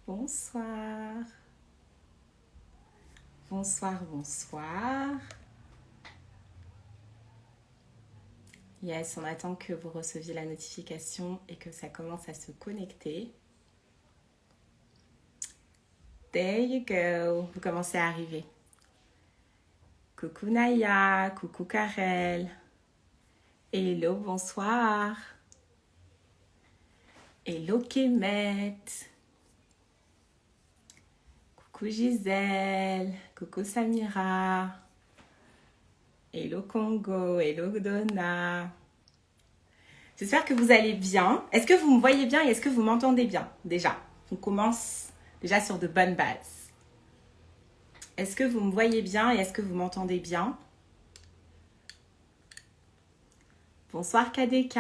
Bonsoir. Bonsoir, bonsoir. Yes, on attend que vous receviez la notification et que ça commence à se connecter. There you go. Vous commencez à arriver. Coucou Naya, coucou Karel. Hello, bonsoir. Hello Kemet. Coucou Gisèle. Coucou Samira. Hello Congo. Hello Donna. J'espère que vous allez bien. Est-ce que vous me voyez bien et est-ce que vous m'entendez bien déjà? On commence déjà sur de bonnes bases. Est-ce que vous me voyez bien et est-ce que vous m'entendez bien? Bonsoir KDK.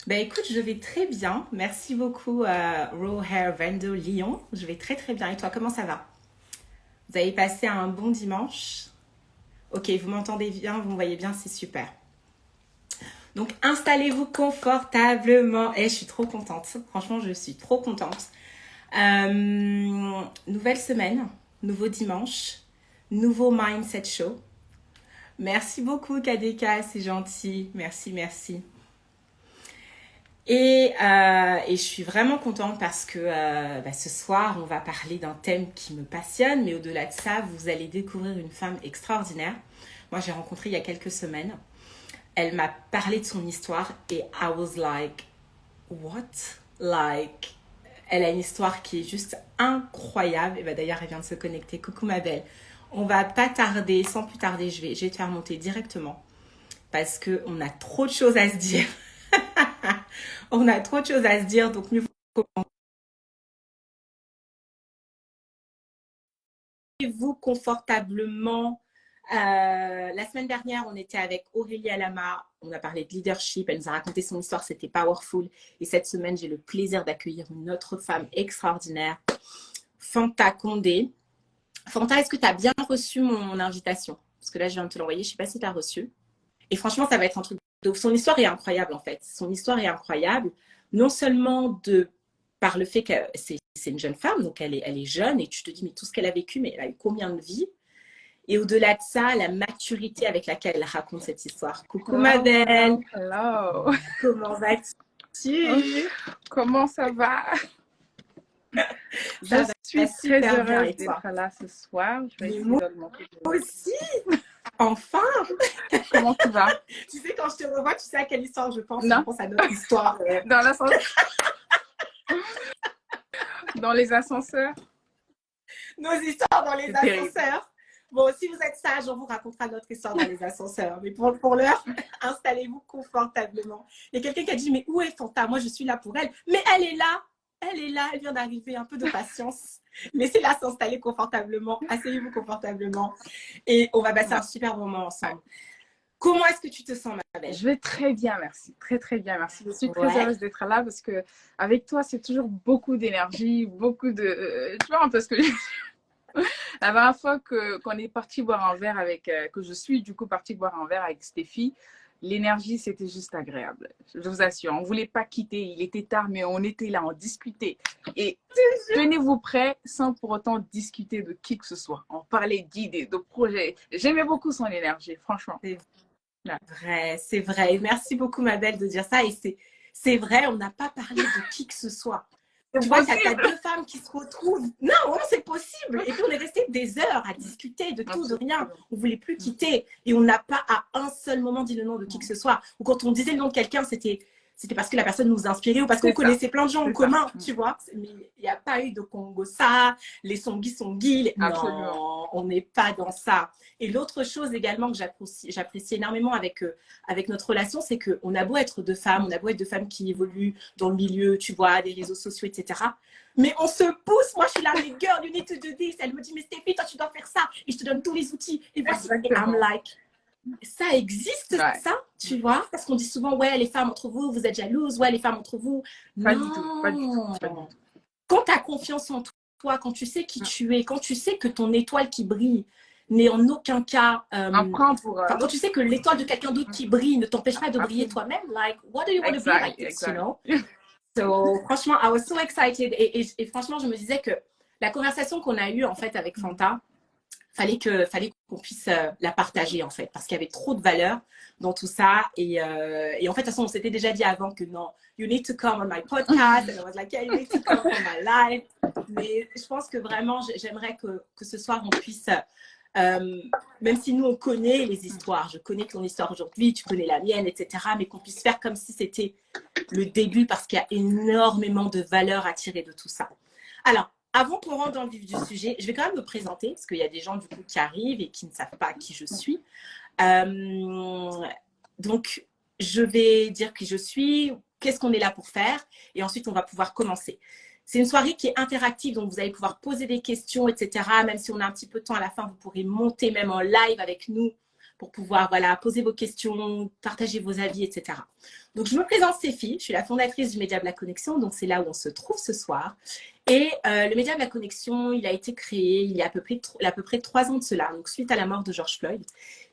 Ben écoute, je vais très bien. Merci beaucoup Raw Hair Vendo Lyon. Je vais très très bien. Et toi, comment ça va? Vous avez passé un bon dimanche? Ok, vous m'entendez bien, vous me voyez bien, c'est super. Donc, installez-vous confortablement. Et je suis trop contente. Franchement, je suis trop contente. Nouvelle semaine, nouveau dimanche, nouveau Mindset Show. Merci beaucoup, KDK, c'est gentil. Merci, merci. Et je suis vraiment contente parce que ce soir, on va parler d'un thème qui me passionne. Mais au-delà de ça, vous allez découvrir une femme extraordinaire. Moi, j'ai rencontré il y a quelques semaines. Elle m'a parlé de son histoire et I was like, what? Like, elle a une histoire qui est juste incroyable. Et d'ailleurs, elle vient de se connecter. Coucou ma belle. On va pas tarder, sans plus tarder, je vais te faire monter directement parce qu'on a trop de choses à se dire. On a trop de choses à se dire, donc mieux vaut vous confortablement. La semaine dernière, on était avec Aurélie Alama. On a parlé de leadership. Elle nous a raconté son histoire. C'était powerful. Et cette semaine, j'ai le plaisir d'accueillir une autre femme extraordinaire, Fanta Condé. Fanta, est-ce que tu as bien reçu mon invitation? Parce que là, je viens de te l'envoyer. Je ne sais pas si tu as reçu. Et franchement, ça va être un truc. Donc, son histoire est incroyable, en fait. Son histoire est incroyable. Non seulement par le fait que c'est une jeune femme, donc elle est jeune, et tu te dis, mais tout ce qu'elle a vécu, mais elle a eu combien de vies? Et au-delà de ça, la maturité avec laquelle elle raconte cette histoire. Coucou ma belle. Hello. Comment vas-tu? Comment ça va? Ça Je suis très super bien, heureuse et toi? d'être là ce soir. Je vais Mais essayer moi d'augmenter. aussi. Enfin. Comment tu vas? Tu sais, quand je te revois, tu sais à quelle histoire je pense? Je Non, pense à notre histoire. dans l'ascenseur. Dans les ascenseurs. Nos histoires dans les C'est terrible. ascenseurs. Bon, si vous êtes sage, on vous racontera notre histoire dans les ascenseurs. Mais pour l'heure, installez-vous confortablement. Il y a quelqu'un qui a dit, mais où est Fanta? Moi, je suis là pour elle. Mais elle est là. Elle est là. Elle vient d'arriver. Un peu de patience. Laissez-la s'installer confortablement. Asseyez-vous confortablement. Et on va passer un super moment ensemble. Comment est-ce que tu te sens, ma belle? Je vais très bien, merci. Très, très bien, merci. Je suis très Ouais. heureuse d'être là parce que avec toi, c'est toujours beaucoup d'énergie, beaucoup de... tu vois un peu ce que La dernière fois qu'on est parti boire un verre avec, que je suis du coup partie boire un verre avec Stéphie, l'énergie c'était juste agréable. Je vous assure, on ne voulait pas quitter, il était tard, mais on était là, on discutait. Et tenez-vous prêts sans pour autant discuter de qui que ce soit. On parlait d'idées, de projets. J'aimais beaucoup son énergie, franchement. C'est vrai. Merci beaucoup, ma belle, de dire ça. Et c'est vrai, on n'a pas parlé de qui que ce soit. Tu vois, tu as deux femmes qui se retrouvent. Non, c'est possible. Et puis, on est resté des heures à discuter de tout, de rien. On ne voulait plus quitter. Et on n'a pas à un seul moment dit le nom de qui que ce soit. Ou quand on disait le nom de quelqu'un, c'était parce que la personne nous inspirait ou parce qu'on connaissait plein de gens en commun, tu vois. Mais il n'y a pas eu de Congo ça, les Songui. Non, on n'est pas dans ça. Et l'autre chose également que j'apprécie énormément avec notre relation, c'est qu'on a beau être deux femmes, on a beau être deux femmes qui évoluent dans le milieu, tu vois, des réseaux sociaux, etc. Mais on se pousse. Moi, je suis là, mais girl, you need to do this. Elle me dit, mais Stéphie, toi, tu dois faire ça. Et je te donne tous les outils. Et voici. Et I'm like, ça existe, ça, tu vois? Parce qu'on dit souvent, ouais, les femmes entre vous, vous êtes jalouses. Ouais, les femmes entre vous. Pas Non. du tout, pas du tout, pas du tout. Quand tu as confiance en toi, quand tu sais qui tu es, quand tu sais que ton étoile qui brille, n'est en aucun cas… un frein pour quand tu sais que l'étoile de quelqu'un d'autre qui brille ne t'empêche pas de briller absolument. toi-même, like, what do you want to be like this, you know? Exactly. So, franchement, I was so excited. Et franchement, je me disais que la conversation qu'on a eue, en fait, avec Fanta, fallait qu'on puisse la partager, en fait, parce qu'il y avait trop de valeur dans tout ça. Et en fait, de toute façon, on s'était déjà dit avant que non, you need to come on my podcast. And I was like, yeah, you need to come on my live. Mais je pense que vraiment, j'aimerais que ce soir, on puisse… même si nous, on connaît les histoires, je connais ton histoire aujourd'hui, tu connais la mienne, etc., mais qu'on puisse faire comme si c'était le début parce qu'il y a énormément de valeur à tirer de tout ça. Alors, avant qu'on rentre dans le vif du sujet, je vais quand même me présenter parce qu'il y a des gens du coup qui arrivent et qui ne savent pas qui je suis. Donc, je vais dire qui je suis, qu'est-ce qu'on est là pour faire et ensuite on va pouvoir commencer. C'est une soirée qui est interactive, donc vous allez pouvoir poser des questions, etc. Même si on a un petit peu de temps à la fin, vous pourrez monter même en live avec nous pour pouvoir voilà, poser vos questions, partager vos avis, etc. Donc, je me présente Stéphie, je suis la fondatrice du Média Black Connection, donc c'est là où on se trouve ce soir. Et le Média Black Connection, il a été créé il y a à peu près 3 ans de cela, donc suite à la mort de George Floyd,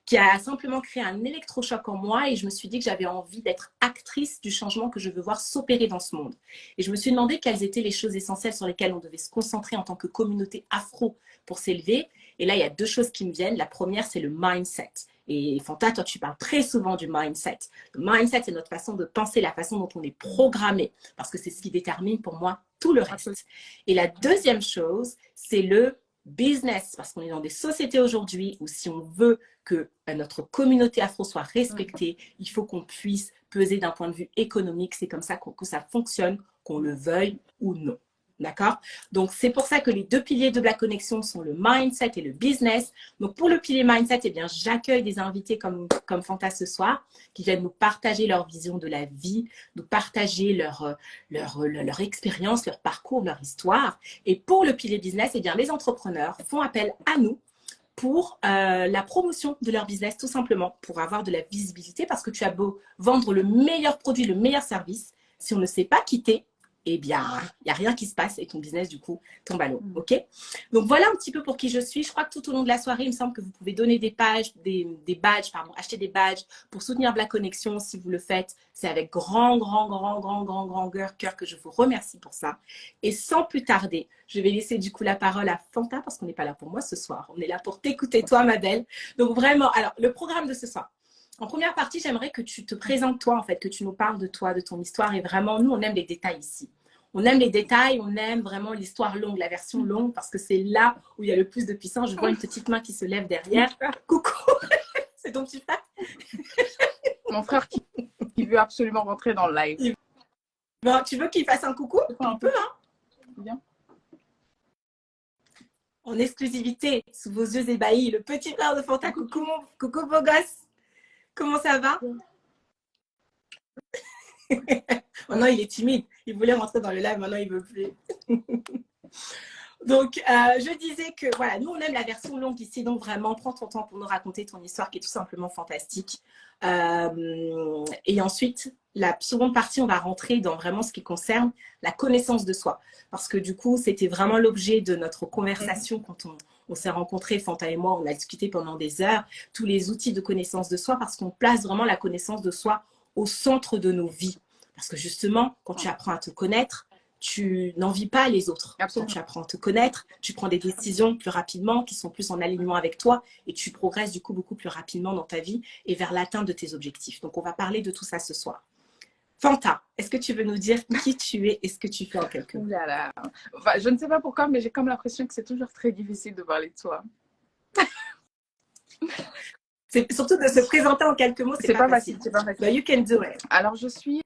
qui a simplement créé un électrochoc en moi et je me suis dit que j'avais envie d'être actrice du changement que je veux voir s'opérer dans ce monde. Et je me suis demandé quelles étaient les choses essentielles sur lesquelles on devait se concentrer en tant que communauté afro pour s'élever. Et là, il y a 2 choses qui me viennent. La première, c'est le mindset. Et Fanta, toi, tu parles très souvent du mindset. Le mindset, c'est notre façon de penser, la façon dont on est programmé, parce que c'est ce qui détermine pour moi tout le reste. Et la deuxième chose, c'est le business, parce qu'on est dans des sociétés aujourd'hui où si on veut que notre communauté afro soit respectée, il faut qu'on puisse peser d'un point de vue économique. C'est comme ça que ça fonctionne, qu'on le veuille ou non. D'accord? Donc, c'est pour ça que les 2 piliers de Black Connection sont le mindset et le business. Donc, pour le pilier mindset, eh bien, j'accueille des invités comme Fanta ce soir qui viennent nous partager leur vision de la vie, nous partager leur expérience, leur parcours, leur histoire. Et pour le pilier business, eh bien, les entrepreneurs font appel à nous pour la promotion de leur business, tout simplement, pour avoir de la visibilité, parce que tu as beau vendre le meilleur produit, le meilleur service, si on ne sait pas quitter, eh bien, il n'y a rien qui se passe et ton business, du coup, tombe à l'eau. OK? Donc, voilà un petit peu pour qui je suis. Je crois que tout au long de la soirée, il me semble que vous pouvez donner des badges, acheter des badges pour soutenir Black Connection si vous le faites. C'est avec grand cœur que je vous remercie pour ça. Et sans plus tarder, je vais laisser du coup la parole à Fanta parce qu'on n'est pas là pour moi ce soir. On est là pour t'écouter, toi, ma belle. Donc, vraiment, alors, le programme de ce soir. En première partie, j'aimerais que tu te présentes toi, en fait, que tu nous parles de toi, de ton histoire. Et vraiment, nous, on aime les détails ici. On aime les détails, on aime vraiment l'histoire longue, la version longue, parce que c'est là où il y a le plus de puissance. Je vois une petite main qui se lève derrière. Coucou, c'est ton petit frère? Mon frère qui veut absolument rentrer dans le live. Bon, tu veux qu'il fasse un coucou? Il peut, hein? Bien. En exclusivité, sous vos yeux ébahis, le petit frère de Fanta. Coucou, coucou beau gosse. Comment ça va? Maintenant, il est timide. Il voulait rentrer dans le live, maintenant, il ne veut plus. Donc, je disais que, voilà, nous, on aime la version longue ici. Donc, vraiment, prends ton temps pour nous raconter ton histoire qui est tout simplement fantastique. Et ensuite, la seconde partie, on va rentrer dans vraiment ce qui concerne la connaissance de soi. Parce que du coup, c'était vraiment l'objet de notre conversation quand on s'est rencontrés, Fanta et moi. On a discuté pendant des heures, tous les outils de connaissance de soi, parce qu'on place vraiment la connaissance de soi au centre de nos vies. Parce que justement, quand tu apprends à te connaître, tu n'envies pas les autres. Absolument. Quand tu apprends à te connaître, tu prends des décisions plus rapidement, qui sont plus en alignement avec toi, et tu progresses du coup beaucoup plus rapidement dans ta vie et vers l'atteinte de tes objectifs. Donc, on va parler de tout ça ce soir. Fanta, est-ce que tu veux nous dire qui tu es et ce que tu fais en quelques mots? Enfin, je ne sais pas pourquoi, mais j'ai comme l'impression que c'est toujours très difficile de parler de toi. C'est surtout de se présenter en quelques mots, c'est pas facile. C'est pas facile. But you can do it. Alors, je suis,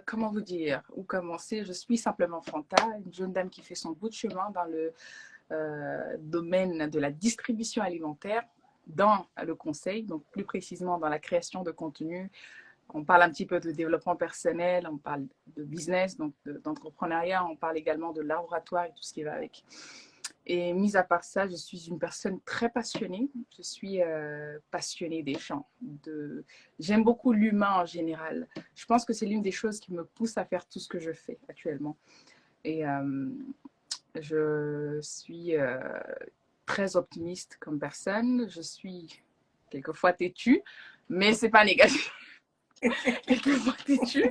comment vous dire, où commencer? Je suis simplement Fanta, une jeune dame qui fait son bout de chemin dans le domaine de la distribution alimentaire, dans le conseil, donc plus précisément dans la création de contenu. On parle un petit peu de développement personnel, on parle de business, donc d'entrepreneuriat, on parle également de laboratoire et tout ce qui va avec. Et mis à part ça, je suis une personne très passionnée. Je suis passionnée des gens. J'aime beaucoup l'humain en général. Je pense que c'est l'une des choses qui me pousse à faire tout ce que je fais actuellement. Et je suis très optimiste comme personne. Je suis quelquefois têtue, mais c'est pas négatif. Quelquefois têtue.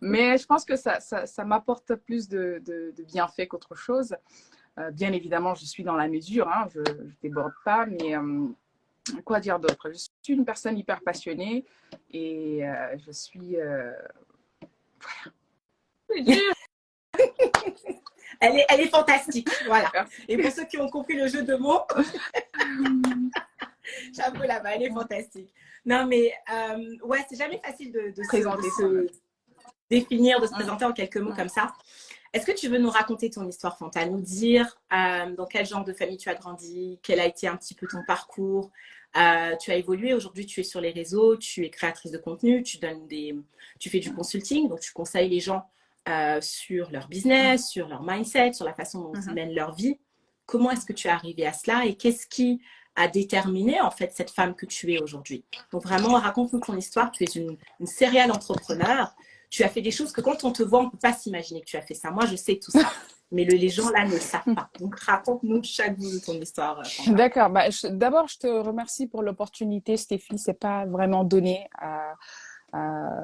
Mais je pense que ça m'apporte plus de bienfaits qu'autre chose. Bien évidemment, je suis dans la mesure, hein, je ne déborde pas, mais quoi dire d'autre? Je suis une personne hyper passionnée et je suis... voilà. Elle est fantastique, voilà. Et pour ceux qui ont compris le jeu de mots, chapeau là-bas, elle est fantastique. Non, mais ouais, c'est jamais facile de se définir, de se présenter en quelques mots comme ça. Est-ce que tu veux nous raconter ton histoire, Fanta, nous dire dans quel genre de famille tu as grandi, quel a été un petit peu ton parcours, tu as évolué, aujourd'hui tu es sur les réseaux, tu es créatrice de contenu, tu fais du consulting, donc tu conseilles les gens sur leur business, sur leur mindset, sur la façon dont ils mènent leur vie. Comment est-ce que tu es arrivée à cela et qu'est-ce qui a déterminé en fait cette femme que tu es aujourd'hui? Donc vraiment, raconte-nous ton histoire. Tu es une serial entrepreneur. Tu as fait des choses que quand on te voit, on ne peut pas s'imaginer que tu as fait ça. Moi, je sais tout ça. Mais les gens là ne le savent pas. Donc, raconte-nous chaque bout de ton histoire. D'accord. D'abord, je te remercie pour l'opportunité, Stéphie. C'est pas vraiment donné.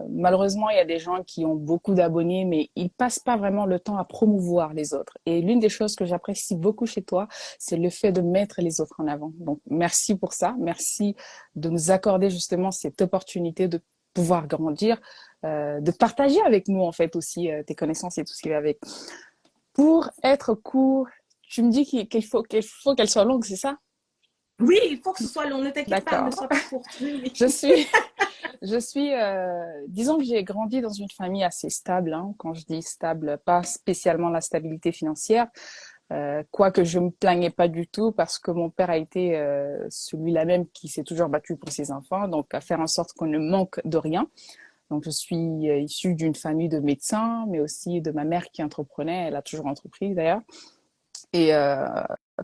Malheureusement, il y a des gens qui ont beaucoup d'abonnés, mais ils passent pas vraiment le temps à promouvoir les autres. Et l'une des choses que j'apprécie beaucoup chez toi, c'est le fait de mettre les autres en avant. Donc, merci pour ça. Merci de nous accorder justement cette opportunité de pouvoir grandir, de partager avec nous en fait aussi tes connaissances et tout ce qui va avec. Pour être court, tu me dis qu'il faut qu'elle soit longue, c'est ça? Oui, il faut que ce soit long. Ne t'inquiète pas, ne D'accord. sois pas courte. Oui. Je suis, disons que j'ai grandi dans une famille assez stable. Hein. Quand je dis stable, pas spécialement la stabilité financière, quoique je me plaignais pas du tout parce que mon père a été celui-là même qui s'est toujours battu pour ses enfants, donc à faire en sorte qu'on ne manque de rien. Donc je suis issue d'une famille de médecins, mais aussi de ma mère qui entreprenait. Elle a toujours entrepris d'ailleurs. Et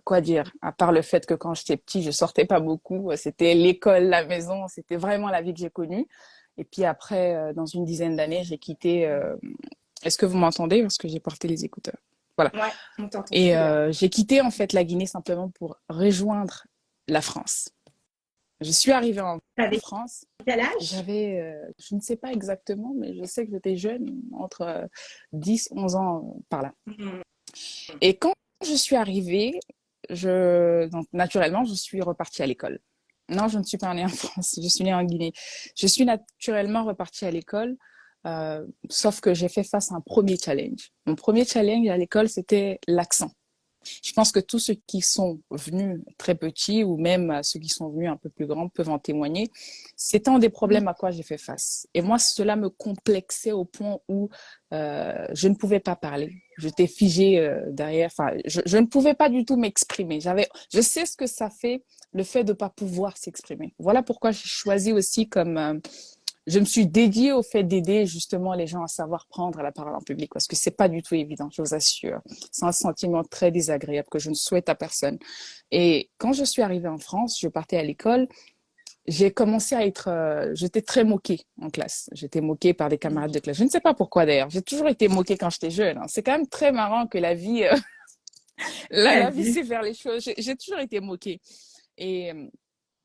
quoi dire, à part le fait que quand j'étais petit, je sortais pas beaucoup, c'était l'école, la maison, c'était vraiment la vie que j'ai connue. Et puis après, dans une dizaine d'années, j'ai quitté. Est-ce que vous m'entendez? Parce que j'ai porté les écouteurs. Voilà. Ouais, on t'entend Et très bien. j'ai quitté en fait la Guinée simplement pour rejoindre la France. Je suis arrivée en T'avais France. quel âge? J'avais, je ne sais pas exactement, mais je sais que j'étais jeune, entre 10, 11 ans par là. Et quand je suis arrivée, donc naturellement, je suis repartie à l'école. Non, je ne suis pas née en France, je suis née en Guinée. Je suis naturellement repartie à l'école, sauf que j'ai fait face à un premier challenge. Mon premier challenge à l'école, c'était l'accent. Je pense que tous ceux qui sont venus très petits ou même ceux qui sont venus un peu plus grands peuvent en témoigner. C'est un des problèmes à quoi j'ai fait face. Et moi, cela me complexait au point où je ne pouvais pas parler. J'étais figée derrière. Enfin, je ne pouvais pas du tout m'exprimer. Je sais ce que ça fait, le fait de ne pas pouvoir s'exprimer. Voilà pourquoi j'ai choisi aussi comme je me suis dédiée au fait d'aider justement les gens à savoir prendre la parole en public parce que c'est pas du tout évident, je vous assure. C'est un sentiment très désagréable que je ne souhaite à personne. Et quand je suis arrivée en France, je partais à l'école, j'ai commencé à être, j'étais très moquée en classe. J'étais moquée par des camarades de classe. Je ne sais pas pourquoi d'ailleurs. J'ai toujours été moquée quand j'étais jeune. Hein. C'est quand même très marrant que la vie, la vie sait faire les choses. J'ai toujours été moquée. Et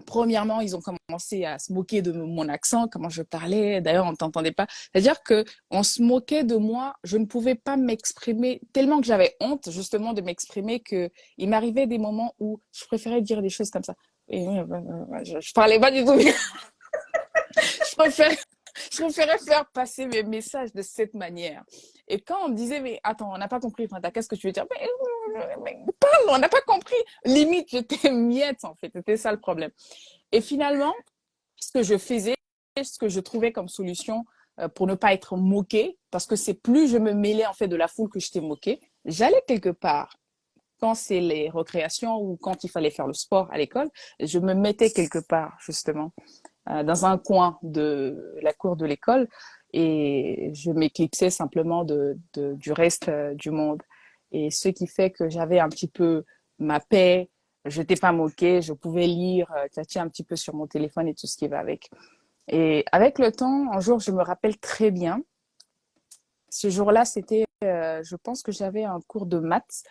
premièrement, ils ont commencé à se moquer de mon accent, comment je parlais. D'ailleurs, on ne t'entendait pas. C'est-à-dire que on se moquait de moi. Je ne pouvais pas m'exprimer tellement que j'avais honte justement de m'exprimer que il m'arrivait des moments où je préférais dire des choses comme ça. Et je parlais pas du tout. je préférais je préférais faire passer mes messages de cette manière. Et quand on me disait, mais attends, on n'a pas compris, Fanta, qu'est-ce que tu veux dire? Mais parle, on n'a pas compris. Limite, j'étais miette, en fait. C'était ça le problème. Et finalement, ce que je faisais, ce que je trouvais comme solution pour ne pas être moquée, parce que c'est plus je me mêlais en fait de la foule que j'étais moquée, j'allais quelque part. Quand c'est les récréations ou quand il fallait faire le sport à l'école, je me mettais quelque part, justement, dans un coin de la cour de l'école et je m'éclipsais simplement du reste du monde. Et ce qui fait que j'avais un petit peu ma paix, je n'étais pas moquée, je pouvais lire, tâter un petit peu sur mon téléphone et tout ce qui va avec. Et avec le temps, un jour, je me rappelle très bien, ce jour-là, c'était, je pense que j'avais un cours de maths.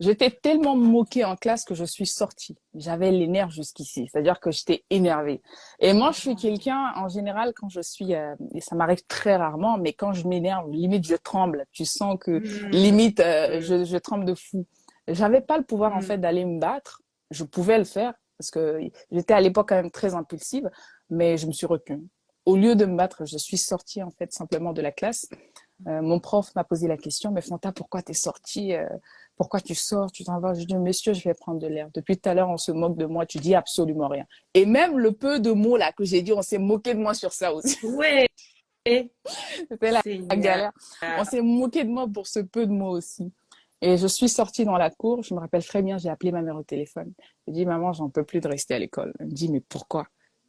J'étais tellement moquée en classe que je suis sortie. J'avais les nerfs jusqu'ici, c'est-à-dire que j'étais énervée. Et moi, je suis quelqu'un, en général, quand je suis, et ça m'arrive très rarement, mais quand je m'énerve, limite, je tremble. Tu sens que, Mm, limite, mm, je tremble de fou. J'avais pas le pouvoir, en mm. fait, d'aller me battre. Je pouvais le faire, parce que j'étais à l'époque quand même très impulsive, mais je me suis retenue. Au lieu de me battre, je suis sortie, en fait, simplement de la classe. Mon prof m'a posé la question, mais Fanta, pourquoi t'es sortie pourquoi tu sors, tu t'en vas? Je dis, monsieur, je vais prendre de l'air. Depuis tout à l'heure, on se moque de moi, tu dis absolument rien. Et même le peu de mots là que j'ai dit, on s'est moqué de moi sur ça aussi. Ouais, C'était la Seigneur. galère. On s'est moqué de moi pour ce peu de mots aussi. Et je suis sortie dans la cour, je me rappelle très bien, j'ai appelé ma mère au téléphone. J'ai dit, maman, j'en peux plus de rester à l'école. Elle me dit, mais pourquoi?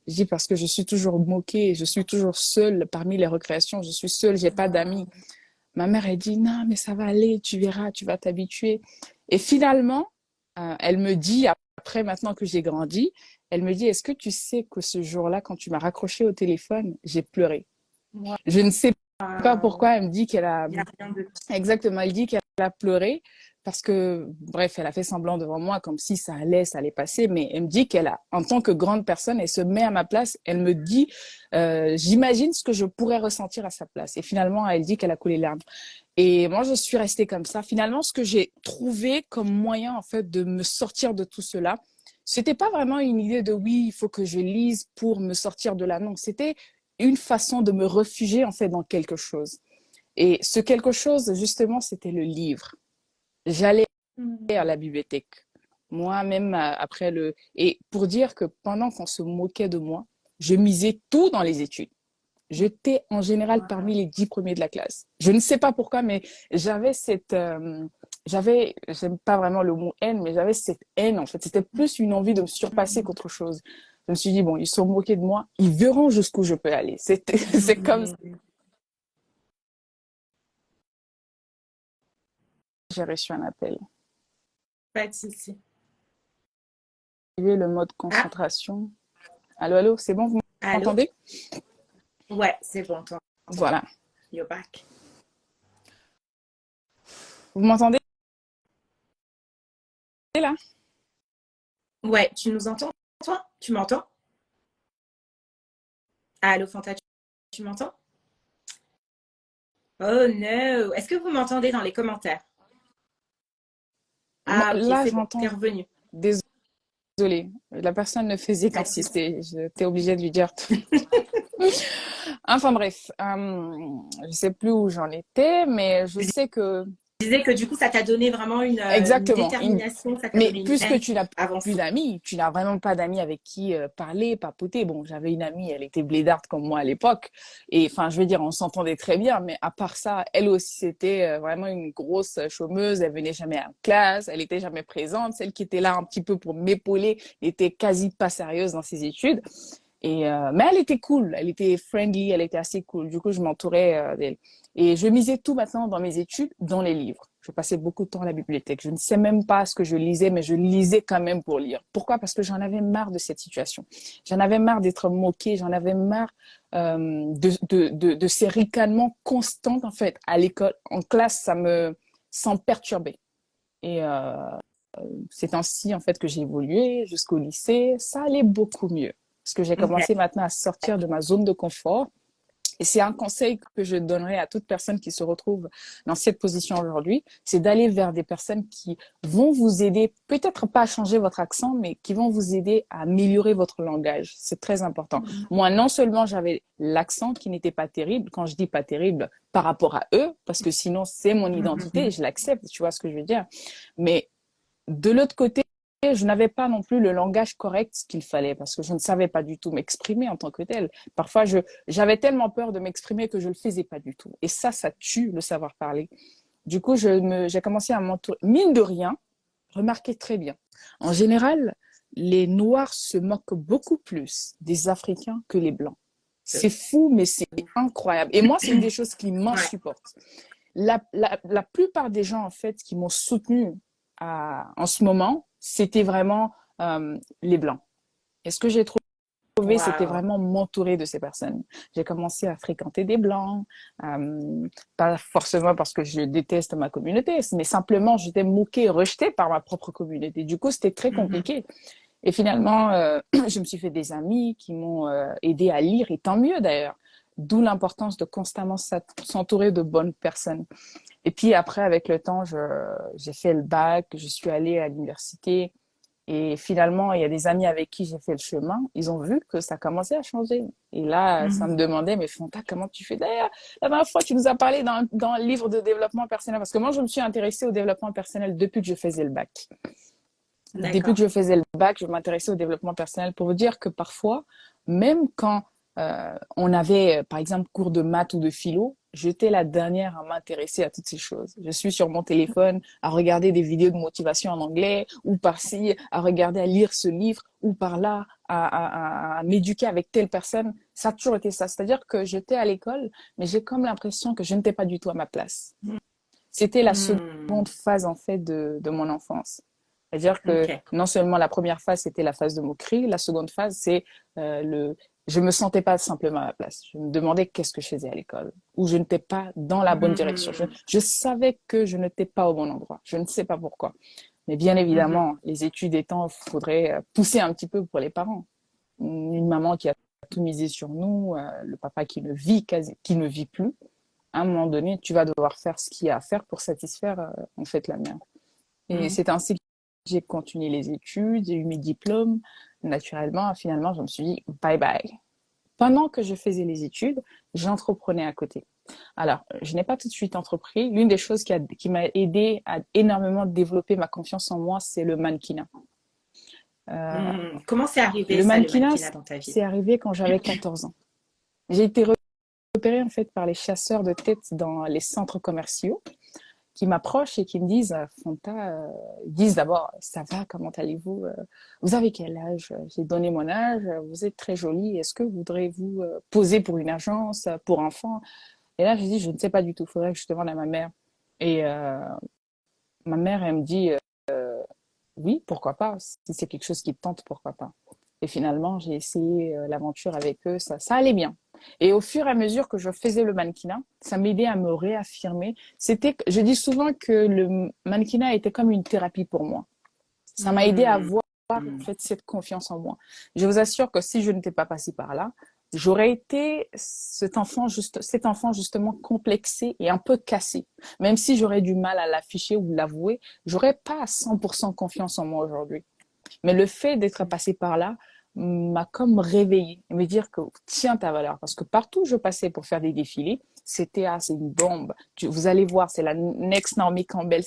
Je dis, parce que je suis toujours moquée, je suis toujours seule parmi les récréations, je suis seule, j'ai pas d'amis. Ma mère, elle dit, non, mais ça va aller, tu verras, tu vas t'habituer. Et finalement, elle me dit, après maintenant que j'ai grandi, elle me dit, est-ce que tu sais que ce jour-là, quand tu m'as raccroché au téléphone, j'ai pleuré. Je ne sais pas Waouh. pourquoi elle me dit qu'elle a, Il n'y a rien de exactement, elle dit qu'elle a pleuré parce que, bref, elle a fait semblant devant moi comme si ça allait passer, mais elle me dit qu'elle a, en tant que grande personne, elle se met à ma place, elle me dit, j'imagine ce que je pourrais ressentir à sa place. Et finalement, elle dit qu'elle a coulé les larmes. Et moi, je suis restée comme ça. Finalement, ce que j'ai trouvé comme moyen, en fait, de me sortir de tout cela, c'était pas vraiment une idée de oui, il faut que je lise pour me sortir de là. Non, c'était une façon de me réfugier, en fait, dans quelque chose. Et ce quelque chose, justement, c'était le livre. J'allais à Mm. la bibliothèque. Moi-même, après le... Et pour dire que pendant qu'on se moquait de moi, je misais tout dans les études. J'étais en général parmi Wow. les 10 premiers de la classe. Je ne sais pas pourquoi, mais j'avais cette... j'aime pas vraiment le mot haine, mais j'avais cette haine, en fait. C'était plus une envie de me surpasser Mm. qu'autre chose. Je me suis dit, bon, ils sont moqués de moi, ils verront jusqu'où je peux aller. C'est comme ça Mm. que j'ai reçu un appel. Pas de souci. Le mode Ah, concentration. Allô, allô, c'est bon, vous allô? m'entendez? Ouais, c'est bon, toi. Entends. Voilà. You're back. Vous m'entendez là? Ouais, tu nous entends, toi? Tu m'entends? Allô, Fanta, tu m'entends? Oh no! Est-ce que vous m'entendez dans les commentaires? Moi, Ah, ok, là, c'est bon, t'es j'entends. revenu. Désolée. La personne ne faisait Pas de souci. qu'insister. J'étais obligée de lui dire. Enfin bref, je sais plus où j'en étais, mais je sais que Je disais que du coup, ça t'a donné vraiment une exactement. détermination, ça t'a Mais donné une puisque haine tu n'as pour plus avancer. d'amis, tu n'as vraiment pas d'amis avec qui parler, papoter. Bon, j'avais une amie, elle était blédarde comme moi à l'époque, et enfin, je veux dire, on s'entendait très bien, mais à part ça, elle aussi c'était vraiment une grosse chômeuse. Elle venait jamais en classe, elle était jamais présente. Celle qui était là un petit peu pour m'épauler était quasi pas sérieuse dans ses études. Et mais elle était cool, elle était friendly, elle était assez cool. Du coup, je m'entourais d'elle. Et je misais tout maintenant dans mes études, dans les livres. Je passais beaucoup de temps à la bibliothèque. Je ne sais même pas ce que je lisais, mais je lisais quand même pour lire. Pourquoi? Parce que j'en avais marre de cette situation. J'en avais marre d'être moquée, j'en avais marre de ces ricanements constants, en fait, à l'école. En classe, ça me perturbait. Et c'est ainsi, en fait, que j'ai évolué jusqu'au lycée. Ça allait beaucoup mieux. Parce que j'ai Ok. commencé maintenant à sortir de ma zone de confort. Et c'est un conseil que je donnerais à toute personne qui se retrouve dans cette position aujourd'hui, c'est d'aller vers des personnes qui vont vous aider, peut-être pas à changer votre accent, mais qui vont vous aider à améliorer votre langage. C'est très important. Moi, non seulement j'avais l'accent qui n'était pas terrible, quand je dis pas terrible, par rapport à eux, parce que sinon c'est mon identité et je l'accepte, tu vois ce que je veux dire. Mais de l'autre côté, je n'avais pas non plus le langage correct qu'il fallait parce que je ne savais pas du tout m'exprimer en tant que tel. Parfois, j'avais tellement peur de m'exprimer que je ne le faisais pas du tout. Et ça tue le savoir parler. Du coup, j'ai commencé à m'entourer. Mine de rien, remarquez très bien. En général, les Noirs se moquent beaucoup plus des Africains que les Blancs. C'est fou, mais c'est incroyable. Et moi, c'est une des choses qui Ouais. m'insupporte. La plupart des gens, en fait, qui m'ont soutenu en ce moment, c'était vraiment les Blancs. Et ce que j'ai trouvé trouvé, c'était Waouh. vraiment m'entourer de ces personnes. J'ai commencé à fréquenter des Blancs, pas forcément parce que je déteste ma communauté, mais simplement j'étais moquée, rejetée par ma propre communauté. Du coup, c'était très Mhm. compliqué. Et finalement, je me suis fait des amis qui m'ont aidé à lire, et tant mieux d'ailleurs. D'où l'importance de constamment s'entourer de bonnes personnes. Et puis après, avec le temps, j'ai fait le bac, je suis allée à l'université. Et finalement, il y a des amis avec qui j'ai fait le chemin. Ils ont vu que ça commençait à changer. Et là, ça me Mhm. demandait, mais Fanta, comment tu fais d'ailleurs? La dernière fois, tu nous as parlé dans le livre de développement personnel. Parce que moi, je me suis intéressée au développement personnel depuis que je faisais le bac. Depuis que D'accord. je faisais le bac, je m'intéressais au développement personnel pour vous dire que parfois, même quand on avait, par exemple, cours de maths ou de philo, j'étais la dernière à m'intéresser à toutes ces choses. Je suis sur mon téléphone à regarder des vidéos de motivation en anglais, ou par-ci, à regarder, à lire ce livre, ou par-là, à m'éduquer avec telle personne. Ça a toujours été ça. C'est-à-dire que j'étais à l'école, mais j'ai comme l'impression que je n'étais pas du tout à ma place. C'était la seconde Mhm. phase, en fait, de mon enfance. C'est-à-dire que Ok. non seulement la première phase, c'était la phase de moquerie, la seconde phase, c'est je me sentais pas simplement à ma place. Je me demandais qu'est-ce que je faisais à l'école, ou je n'étais pas dans la bonne direction. Mhm. Je savais que je n'étais pas au bon endroit. Je ne sais pas pourquoi. Mais bien Mhm. évidemment, les études étant, il faudrait pousser un petit peu pour les parents. Une maman qui a tout misé sur nous, le papa qui ne vit plus. À un moment donné, tu vas devoir faire ce qu'il y a à faire pour satisfaire en fait la mère. Et Mhm. c'est ainsi que j'ai continué les études, j'ai eu mes diplômes. Naturellement, finalement, je me suis dit bye bye. Pendant que je faisais les études, j'entreprenais à côté. Alors, je n'ai pas tout de suite entrepris. L'une des choses qui m'a aidé à énormément développer ma confiance en moi, c'est le mannequinat. Euh, Mhm. Comment c'est arrivé le ça, le mannequinat, mannequinat dans ta vie? c'est arrivé quand j'avais 14 ans. J'ai été repérée en fait par les chasseurs de tête dans les centres commerciaux qui m'approchent et qui me disent, Fanta, ils disent d'abord, ça va, comment allez-vous? Vous avez quel âge? J'ai donné mon âge, vous êtes très jolie, est-ce que voudrez-vous poser pour une agence pour enfants? Et là, je dis, je ne sais pas du tout, il faudrait que je demande à ma mère. Et ma mère, elle me dit, oui, pourquoi pas, si c'est quelque chose qui te tente, pourquoi pas. Et finalement, j'ai essayé l'aventure avec eux, ça allait bien. Et au fur et à mesure que je faisais le mannequinat, ça m'aidait à me réaffirmer. Je dis souvent que le mannequinat était comme une thérapie pour moi. Ça m'a aidé à Mhm. avoir en fait cette confiance en moi. Je vous assure que si je n'étais pas passée par là, j'aurais été cet enfant justement complexé et un peu cassé. Même si j'aurais du mal à l'afficher ou l'avouer, j'aurais pas à 100% confiance en moi aujourd'hui. Mais le fait d'être passé par là m'a comme réveillée et me dire que tiens ta valeur. Parce que partout où je passais pour faire des défilés, c'était c'est une bombe. Vous allez voir, c'est la next Naomi Campbell.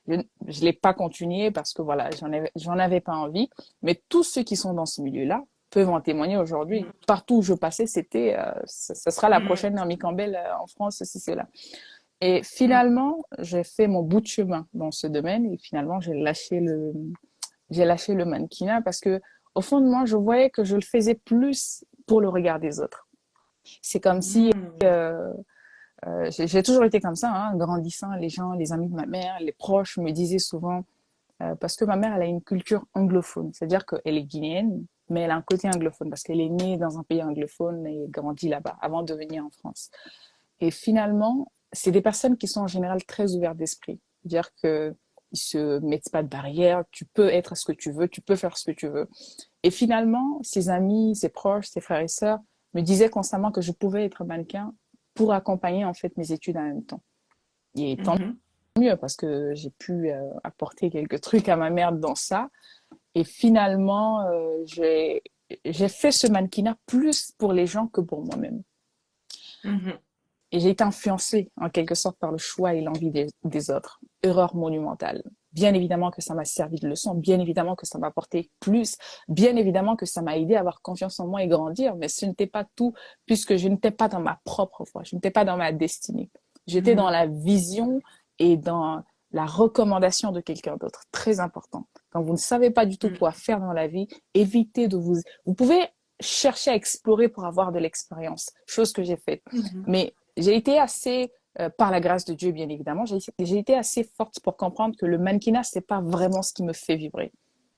Je l'ai pas continué parce que voilà, j'en avais pas envie. Mais tous ceux qui sont dans ce milieu-là peuvent en témoigner aujourd'hui. Partout où je passais, c'était, ça sera la Mhm. prochaine Naomi Campbell en France, ceci, cela. Et finalement, j'ai fait mon bout de chemin dans ce domaine et finalement, j'ai lâché le mannequinat parce que au fond de moi, je voyais que je le faisais plus pour le regard des autres. C'est comme si Mhm. j'ai toujours été comme ça, hein, grandissant, les gens, les amis de ma mère, les proches me disaient souvent, parce que ma mère, elle a une culture anglophone, c'est-à-dire qu'elle est guinéenne, mais elle a un côté anglophone parce qu'elle est née dans un pays anglophone et grandit là-bas avant de venir en France. Et finalement, c'est des personnes qui sont en général très ouvertes d'esprit. C'est-à-dire que ils se mettent pas de barrières, tu peux être ce que tu veux, tu peux faire ce que tu veux. Et finalement, ses amis, ses proches, ses frères et sœurs me disaient constamment que je pouvais être mannequin pour accompagner en fait mes études en même temps. Et tant Mhm. mieux parce que j'ai pu apporter quelques trucs à ma mère dans ça. Et finalement, j'ai fait ce mannequinat plus pour les gens que pour moi-même. Mhm. Et j'ai été influencée en quelque sorte par le choix et l'envie des autres. Erreur monumentale. Bien évidemment que ça m'a servi de leçon, bien évidemment que ça m'a apporté plus, bien évidemment que ça m'a aidé à avoir confiance en moi et grandir, mais ce n'était pas tout puisque je n'étais pas dans ma propre voie, je n'étais pas dans ma destinée. J'étais dans Mhm. la vision et dans la recommandation de quelqu'un d'autre. Très important. Quand vous ne savez pas du tout quoi faire dans la vie, évitez de vous pouvez chercher à explorer pour avoir de l'expérience, chose que j'ai faite. Mhm. Mais j'ai été assez, par la grâce de Dieu, bien évidemment, j'ai été assez forte pour comprendre que le mannequinat, c'est pas vraiment ce qui me fait vibrer.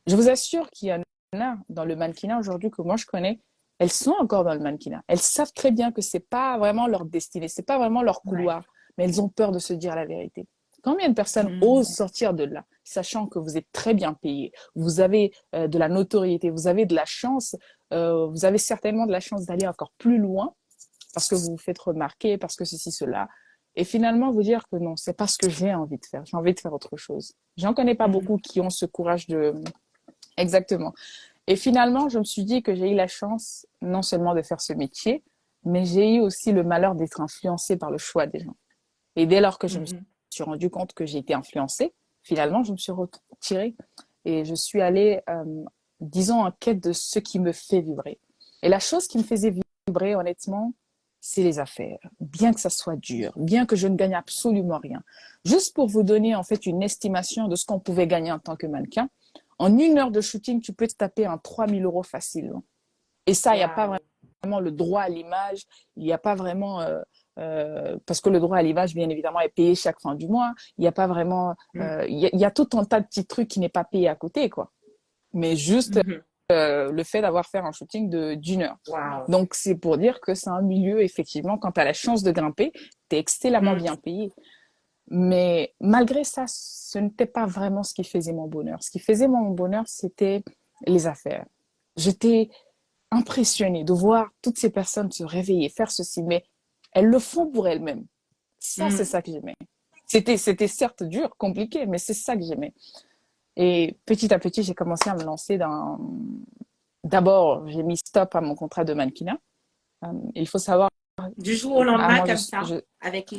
Je vous assure qu'il y en a dans le mannequinat aujourd'hui que moi je connais, elles sont encore dans le mannequinat. Elles savent très bien que c'est pas vraiment leur destinée, c'est pas vraiment leur couloir, mais elles ont peur de se dire la vérité. Combien de personnes osent sortir de là, sachant que vous êtes très bien payé, vous avez de la notoriété, vous avez de la chance, vous avez certainement de la chance d'aller encore plus loin parce que vous vous faites remarquer, parce que ceci, cela. Et finalement, vous dire que non, c'est pas ce que j'ai envie de faire. J'ai envie de faire autre chose. J'en connais pas beaucoup qui ont ce courage de... Exactement. Et finalement, je me suis dit que j'ai eu la chance non seulement de faire ce métier, mais j'ai eu aussi le malheur d'être influencée par le choix des gens. Et dès lors que je me suis rendu compte que j'ai été influencée, finalement, je me suis retirée et je suis allée, disons, en quête de ce qui me fait vibrer. Et la chose qui me faisait vibrer, honnêtement, c'est les affaires. Bien que ça soit dur, bien que je ne gagne absolument rien. Juste pour vous donner, en fait, une estimation de ce qu'on pouvait gagner en tant que mannequin, en 1 heure de shooting, tu peux te taper un 3 000 € facilement. Et ça, il n'y a pas vraiment le droit à l'image, il n'y a pas vraiment... parce que le droit à l'image, bien évidemment, est payé chaque fin du mois. Il n'y a pas vraiment... Il y a tout un tas de petits trucs qui n'est pas payé à côté, quoi. Mais juste le fait d'avoir fait un shooting d'1 heure. Wow. Donc, c'est pour dire que c'est un milieu, effectivement, quand tu as la chance de grimper, tu es excellemment bien payé. Mais malgré ça, ce n'était pas vraiment ce qui faisait mon bonheur. Ce qui faisait mon bonheur, c'était les affaires. J'étais impressionnée de voir toutes ces personnes se réveiller, faire ceci, mais elles le font pour elles-mêmes. Ça, c'est ça que j'aimais. C'était certes dur, compliqué, mais c'est ça que j'aimais. Et petit à petit, j'ai commencé à me lancer dans... D'abord, j'ai mis stop à mon contrat de mannequinat. Il faut savoir... Du jour au lendemain, comme ça,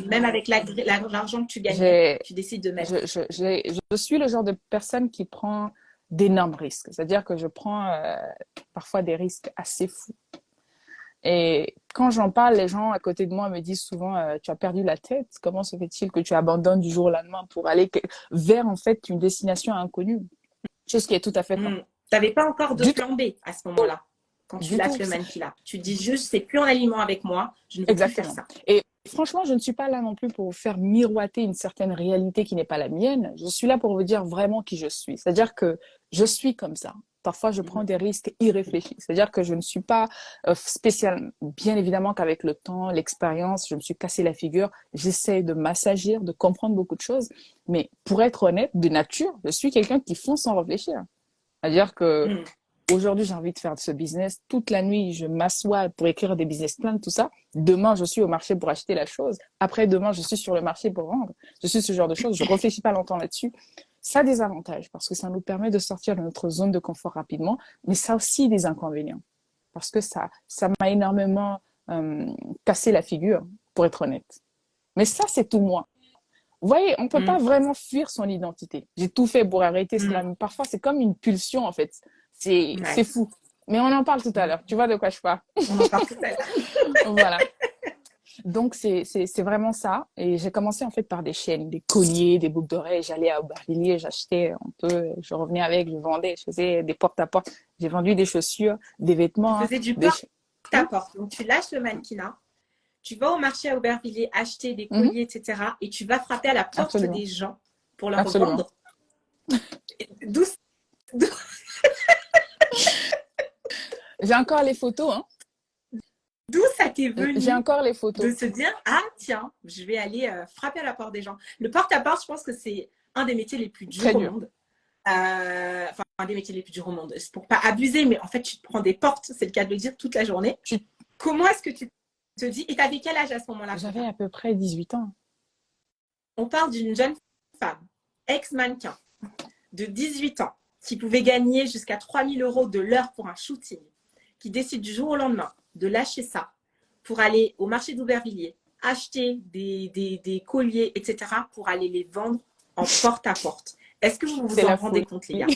même avec l'argent que tu gagnais, tu décides de mettre. Je suis le genre de personne qui prend d'énormes risques. C'est-à-dire que je prends parfois des risques assez fous. Et quand j'en parle, les gens à côté de moi me disent souvent tu as perdu la tête. Comment se fait-il que tu abandonnes du jour au lendemain pour aller vers en fait une destination inconnue? Chose qui est tout à fait Tu n'avais pas encore de plan B à ce moment-là quand tu lâches le mannequinat. Tu dis juste c'est plus en alignement avec moi, je ne veux plus faire ça. Et franchement, je ne suis pas là non plus pour vous faire miroiter une certaine réalité qui n'est pas la mienne. Je suis là pour vous dire vraiment qui je suis. C'est-à-dire que je suis comme ça. Parfois, je prends des risques irréfléchis. C'est-à-dire que je ne suis pas spéciale. Bien évidemment qu'avec le temps, l'expérience, je me suis cassé la figure. J'essaie de m'assagir, de comprendre beaucoup de choses. Mais pour être honnête, de nature, je suis quelqu'un qui fonce sans réfléchir. C'est-à-dire que aujourd'hui, j'ai envie de faire ce business. Toute la nuit, je m'assois pour écrire des business plans, tout ça. Demain, je suis au marché pour acheter la chose. Après, demain, je suis sur le marché pour vendre. Je suis ce genre de choses. Je ne réfléchis pas longtemps là-dessus. Ça a des avantages parce que ça nous permet de sortir de notre zone de confort rapidement, mais ça a aussi des inconvénients parce que ça m'a énormément cassé la figure, pour être honnête. Mais ça, c'est tout moi. Vous voyez, on ne peut pas vraiment fuir son identité. J'ai tout fait pour arrêter cela, mais parfois, c'est comme une pulsion, en fait. C'est fou. Mais on en parle tout à l'heure. Tu vois de quoi je parle? On en parle tout à l'heure. Voilà. Donc, c'est vraiment ça. Et j'ai commencé en fait par des chaînes, des colliers, des boucles d'oreilles. J'allais à Aubervilliers, j'achetais un peu, je revenais avec, je vendais, je faisais des porte-à-porte. J'ai vendu des chaussures, des vêtements. Tu faisais du porte-à-porte. Donc, tu lâches le mannequinat, tu vas au marché à Aubervilliers acheter des colliers, etc. Et tu vas frapper à la porte des gens pour leur revendre. D'où J'ai encore les photos, hein. D'où ça t'est venu? J'ai encore les photos. De se dire, ah tiens, je vais aller frapper à la porte des gens. Le porte-à-porte, je pense que c'est un des métiers les plus durs au monde. Enfin, un des métiers les plus durs au monde. C'est pour pas abuser, mais en fait, tu te prends des portes, c'est le cas de le dire, toute la journée. Comment est-ce que tu te dis, et t'avais quel âge à ce moment-là? J'avais à peu près 18 ans. On parle d'une jeune femme, ex-mannequin, de 18 ans, qui pouvait gagner jusqu'à 3 000 € de l'heure pour un shooting, qui décide du jour au lendemain de lâcher ça pour aller au marché d'Aubervilliers, acheter des colliers, etc., pour aller les vendre en porte-à-porte. Est-ce que vous vous en rendez compte, les gars?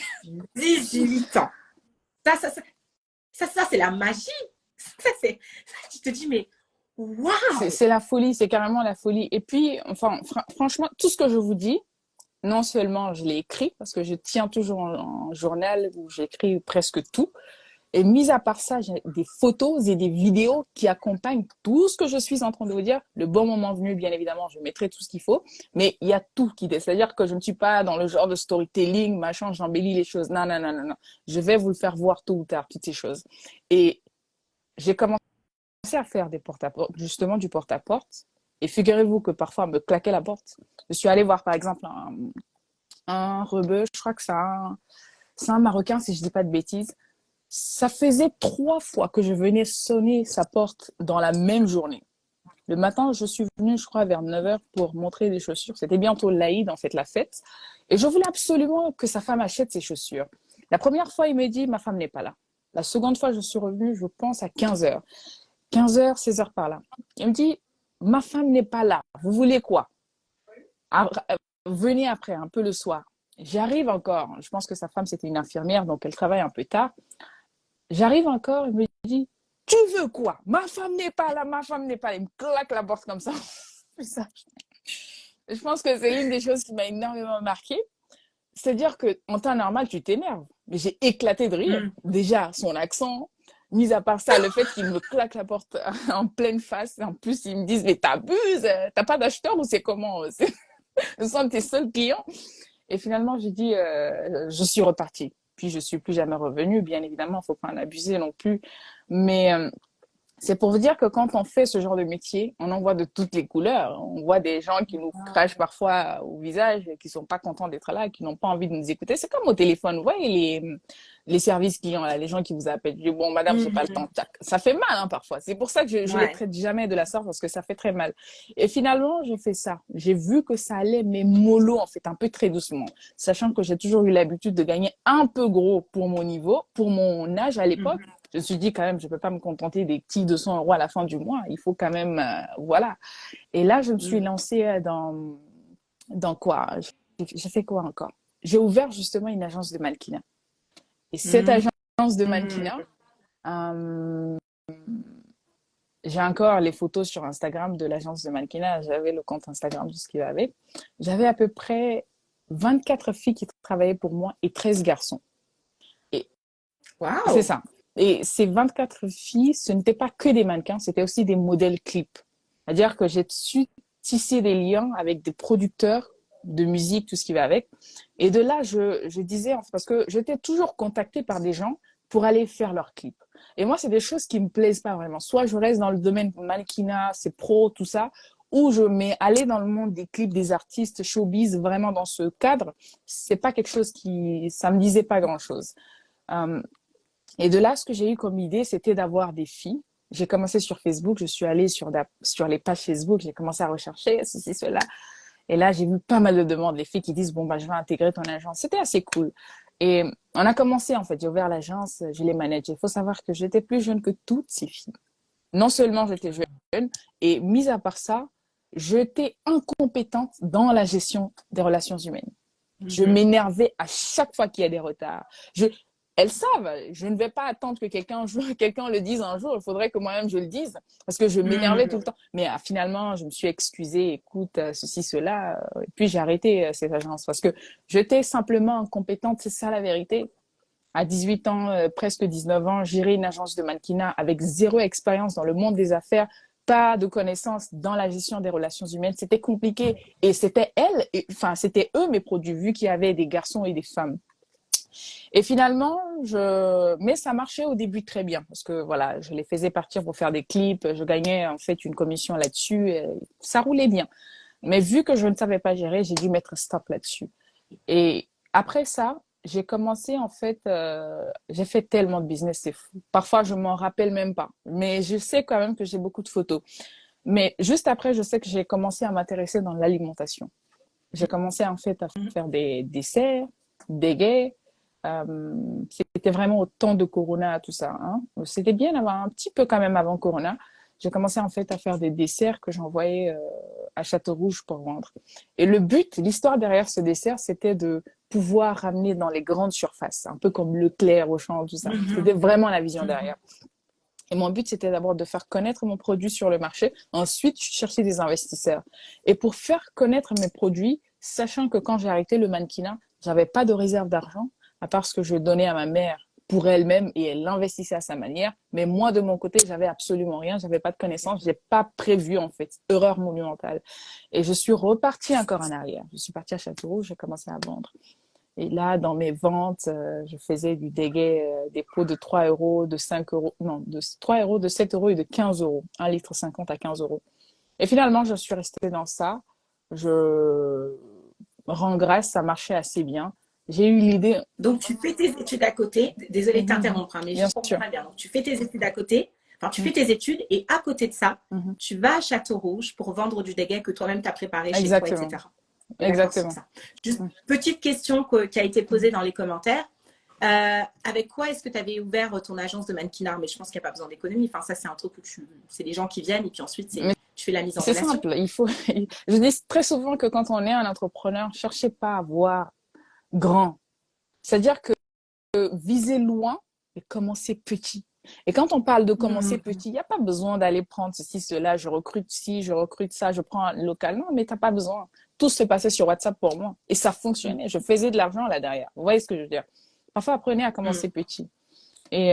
18 ans. Ça c'est la magie. Tu te dis, mais waouh! C'est la folie, c'est carrément la folie. Et puis, enfin, franchement, tout ce que je vous dis, non seulement je l'ai écrit, parce que je tiens toujours un journal où j'écris presque tout, et mis à part ça, j'ai des photos et des vidéos qui accompagnent tout ce que je suis en train de vous dire. Le bon moment venu, bien évidemment, je mettrai tout ce qu'il faut, mais il y a tout qui est. C'est-à-dire que je ne suis pas dans le genre de storytelling, machin, j'embellis les choses. Non, non, non, non, non. Je vais vous le faire voir tôt ou tard, toutes ces choses. Et j'ai commencé à faire des porte-à-porte, justement du porte-à-porte. Et figurez-vous que parfois, on me claquait la porte. Je suis allée voir, par exemple, un rebeu, je crois que c'est un Marocain, si je dis pas de bêtises. Ça faisait 3 fois que je venais sonner sa porte dans la même journée. Le matin, je suis venue, je crois, vers 9 heures pour montrer des chaussures. C'était bientôt l'Aïd, en fait, la fête. Et je voulais absolument que sa femme achète ses chaussures. La première fois, il me dit, ma femme n'est pas là. La seconde fois, je suis revenue, je pense, à 15 heures. 15 heures, 16 heures par là. Il me dit, ma femme n'est pas là. Vous voulez quoi? Venez après, un peu le soir. J'arrive encore. Je pense que sa femme, c'était une infirmière, donc elle travaille un peu tard. J'arrive encore, il me dit, tu veux quoi? Ma femme n'est pas là, ma femme n'est pas là. Il me claque la porte comme ça. Je pense que c'est l'une des choses qui m'a énormément marquée. C'est-à-dire qu'en temps normal, tu t'énerves. Mais j'ai éclaté de rire. Déjà, son accent, mis à part ça, le fait qu'il me claque la porte en pleine face. En plus, ils me disent, mais t'abuses, t'as pas d'acheteur ou c'est comment? Ce sont tes seuls clients. Et finalement, j'ai dit, je suis repartie. Puis, je suis plus jamais revenue. Bien évidemment, il faut pas en abuser non plus. Mais c'est pour vous dire que quand on fait ce genre de métier, on en voit de toutes les couleurs. On voit des gens qui nous crachent parfois au visage, qui sont pas contents d'être là, qui n'ont pas envie de nous écouter. C'est comme au téléphone. Vous voyez les services clients, là, les gens qui vous appellent. Je dis, bon, madame, j'ai pas le temps. Ça fait mal, hein, parfois. C'est pour ça que je les traite jamais de la sorte, parce que ça fait très mal. Et finalement, j'ai fait ça. J'ai vu que ça allait, mais mollo, en fait, un peu très doucement. Sachant que j'ai toujours eu l'habitude de gagner un peu gros pour mon niveau, pour mon âge à l'époque. Je me suis dit quand même, je peux pas me contenter des petits 200 euros à la fin du mois. Il faut quand même, voilà. Et là, je me suis lancée dans quoi? J'ai fait quoi encore? J'ai ouvert justement une agence de mannequinat. Et cette agence de mannequinat, j'ai encore les photos sur Instagram de l'agence de mannequinat. J'avais le compte Instagram, tout ce qu'il y avait. J'avais à peu près 24 filles qui travaillaient pour moi et 13 garçons. Et c'est ça. Et ces 24 filles, ce n'étaient pas que des mannequins, c'était aussi des modèles clips. C'est-à-dire que j'ai su tisser des liens avec des producteurs de musique, tout ce qui va avec. Et de là, je disais, parce que j'étais toujours contactée par des gens pour aller faire leurs clips. Et moi, c'est des choses qui me plaisent pas vraiment. Soit je reste dans le domaine mannequinat, c'est pro, tout ça, ou aller dans le monde des clips des artistes, showbiz, vraiment dans ce cadre, c'est pas quelque chose ça me disait pas grand-chose. Et de là, ce que j'ai eu comme idée, c'était d'avoir des filles. J'ai commencé sur Facebook, je suis allée sur les pages Facebook, j'ai commencé à rechercher ceci, cela. Et là, j'ai vu pas mal de demandes, les filles qui disent, bon, bah, je vais intégrer ton agence. C'était assez cool. Et on a commencé, en fait, j'ai ouvert l'agence, je les manage. Il faut savoir que j'étais plus jeune que toutes ces filles. Non seulement j'étais jeune, et mis à part ça, j'étais incompétente dans la gestion des relations humaines. Je m'énervais à chaque fois qu'il y a des retards. Elles savent, je ne vais pas attendre que quelqu'un le dise un jour. Il faudrait que moi-même je le dise parce que je m'énervais tout le temps. Mais finalement, je me suis excusée, écoute, ceci, cela. Et puis j'ai arrêté cette agence parce que j'étais simplement incompétente. C'est ça la vérité. À 18 ans, presque 19 ans, gérer une agence de mannequinat avec zéro expérience dans le monde des affaires, pas de connaissances dans la gestion des relations humaines. C'était compliqué. Et c'était c'était eux mes produits, vu qu'il y avait des garçons et des femmes. Et finalement, mais ça marchait au début très bien parce que voilà, je les faisais partir pour faire des clips, je gagnais en fait une commission là-dessus, et ça roulait bien. Mais vu que je ne savais pas gérer, j'ai dû mettre stop là-dessus. Et après ça, j'ai commencé en fait, j'ai fait tellement de business, c'est fou. Parfois, je m'en rappelle même pas, mais je sais quand même que j'ai beaucoup de photos. Mais juste après, je sais que j'ai commencé à m'intéresser dans l'alimentation. J'ai commencé en fait à faire des desserts, des gays. C'était vraiment au temps de Corona, tout ça. Hein. C'était bien un petit peu quand même avant Corona. J'ai commencé en fait à faire des desserts que j'envoyais à Château-Rouge pour vendre. Et le but, l'histoire derrière ce dessert, c'était de pouvoir ramener dans les grandes surfaces, un peu comme Leclerc, Auchan, tout ça. C'était vraiment la vision derrière. Et mon but, c'était d'abord de faire connaître mon produit sur le marché. Ensuite, chercher des investisseurs. Et pour faire connaître mes produits, sachant que quand j'ai arrêté le mannequinat, j'avais pas de réserve d'argent, à part ce que je donnais à ma mère pour elle-même et elle l'investissait à sa manière. Mais moi, de mon côté, j'avais absolument rien. J'avais pas de connaissances. J'ai pas prévu, en fait. Erreur monumentale. Et je suis repartie encore en arrière. Je suis partie à Châteauroux. J'ai commencé à vendre. Et là, dans mes ventes, je faisais du déguet, des pots de 3 euros, de 5 euros, non, de 3 euros, de 7 euros et de 15 euros. 1,50 litre à 15 euros. Et finalement, je suis restée dans ça. Je rends grâce, ça marchait assez bien. J'ai eu l'idée. Donc, tu fais tes études à côté. Désolée de t'interrompre, hein, mais Bien juste pour sûr. comprendre bien. Donc, tu fais tes études à côté. Enfin, tu fais tes études et à côté de ça, tu vas à Château-Rouge pour vendre du déguet que toi-même tu as préparé chez toi, Exactement. etc. D'accord sur Exactement. ça. Juste petite question qui a été posée dans les commentaires. Avec quoi est-ce que tu avais ouvert ton agence de mannequinat? Mais je pense qu'il n'y a pas besoin d'économie. Enfin, ça, c'est un truc où c'est les gens qui viennent et puis ensuite, Mais tu fais la mise en c'est relation. simple. Il faut. Je dis très souvent que quand on est un entrepreneur, cherchez pas à voir grand. C'est-à-dire que viser loin et commencer petit. Et quand on parle de commencer petit, il n'y a pas besoin d'aller prendre ceci, cela, je recrute ci, je recrute ça, je prends localement, mais tu n'as pas besoin. Tout se passait sur WhatsApp pour moi. Et ça fonctionnait. Je faisais de l'argent là derrière. Vous voyez ce que je veux dire? Parfois, apprenez à commencer petit. Et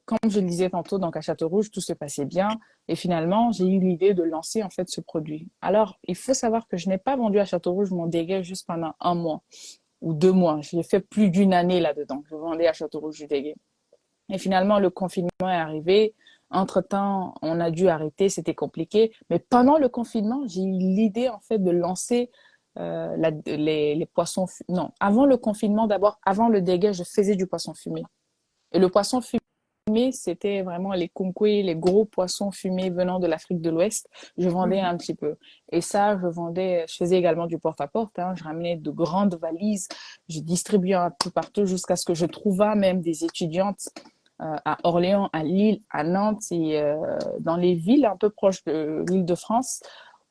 comme je le disais tantôt, donc à Château-Rouge, tout se passait bien. Et finalement, j'ai eu l'idée de lancer en fait ce produit. Alors, il faut savoir que je n'ai pas vendu à Château-Rouge mon dégât juste pendant 1 mois ou 2 mois. J'ai fait plus d'une année là-dedans. Je vendais à Château-Rouge du Déguet. Et finalement, le confinement est arrivé. Entre-temps, on a dû arrêter, c'était compliqué. Mais pendant le confinement, j'ai eu l'idée en fait de lancer les poissons. Non, avant le confinement, d'abord, avant le déguet, je faisais du poisson fumé. Et le poisson fumé, c'était vraiment les conquets, les gros poissons fumés venant de l'Afrique de l'Ouest. Je vendais un petit peu. Et ça, je faisais également du porte-à-porte. Je ramenais de grandes valises. Je distribuais un peu partout jusqu'à ce que je trouvât même des étudiantes à Orléans, à Lille, à Nantes et dans les villes un peu proches de l'Île-de-France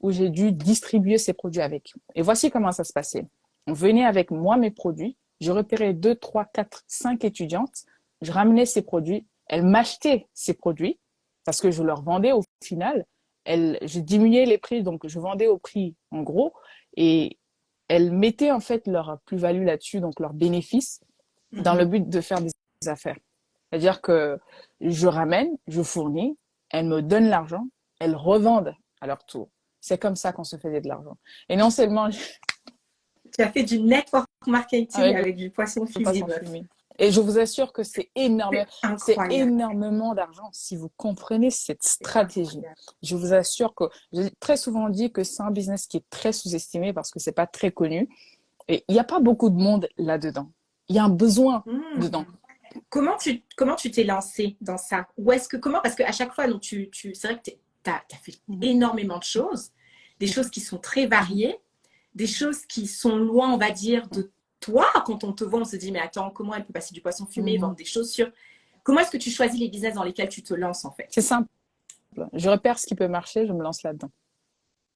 où j'ai dû distribuer ces produits avec. Et voici comment ça se passait. On venait avec moi mes produits. Je repérais 2, 3, 4, 5 étudiantes. Je ramenais ces produits. Elles m'achetaient ces produits parce que je leur vendais au final. Je diminuais les prix, donc je vendais au prix en gros. Et elles mettaient en fait leur plus-value là-dessus, donc leur bénéfice, dans le but de faire des affaires. C'est-à-dire que je ramène, je fournis, elles me donnent l'argent, elles revendent à leur tour. C'est comme ça qu'on se faisait de l'argent. Et non seulement Tu as fait du network marketing avec avec du poisson le poisson fumé. fumé. Et je vous assure que c'est énorme, c'est Incroyable. énormément d'argent si vous comprenez cette stratégie. Je vous assure que j'ai très souvent dit que c'est un business qui est très sous-estimé parce que c'est pas très connu. Et il n'y a pas beaucoup de monde là-dedans. Il y a un besoin dedans. Comment tu t'es lancé dans ça? Parce qu'à chaque fois, donc c'est vrai que tu as fait énormément de choses, des choses qui sont très variées, des choses qui sont loin, on va dire, de toi. Quand on te voit, on se dit, mais attends, comment elle peut passer du poisson fumé, vendre des chaussures? Comment est-ce que tu choisis les business dans lesquels tu te lances, en fait? C'est simple. Je repère ce qui peut marcher, je me lance là-dedans.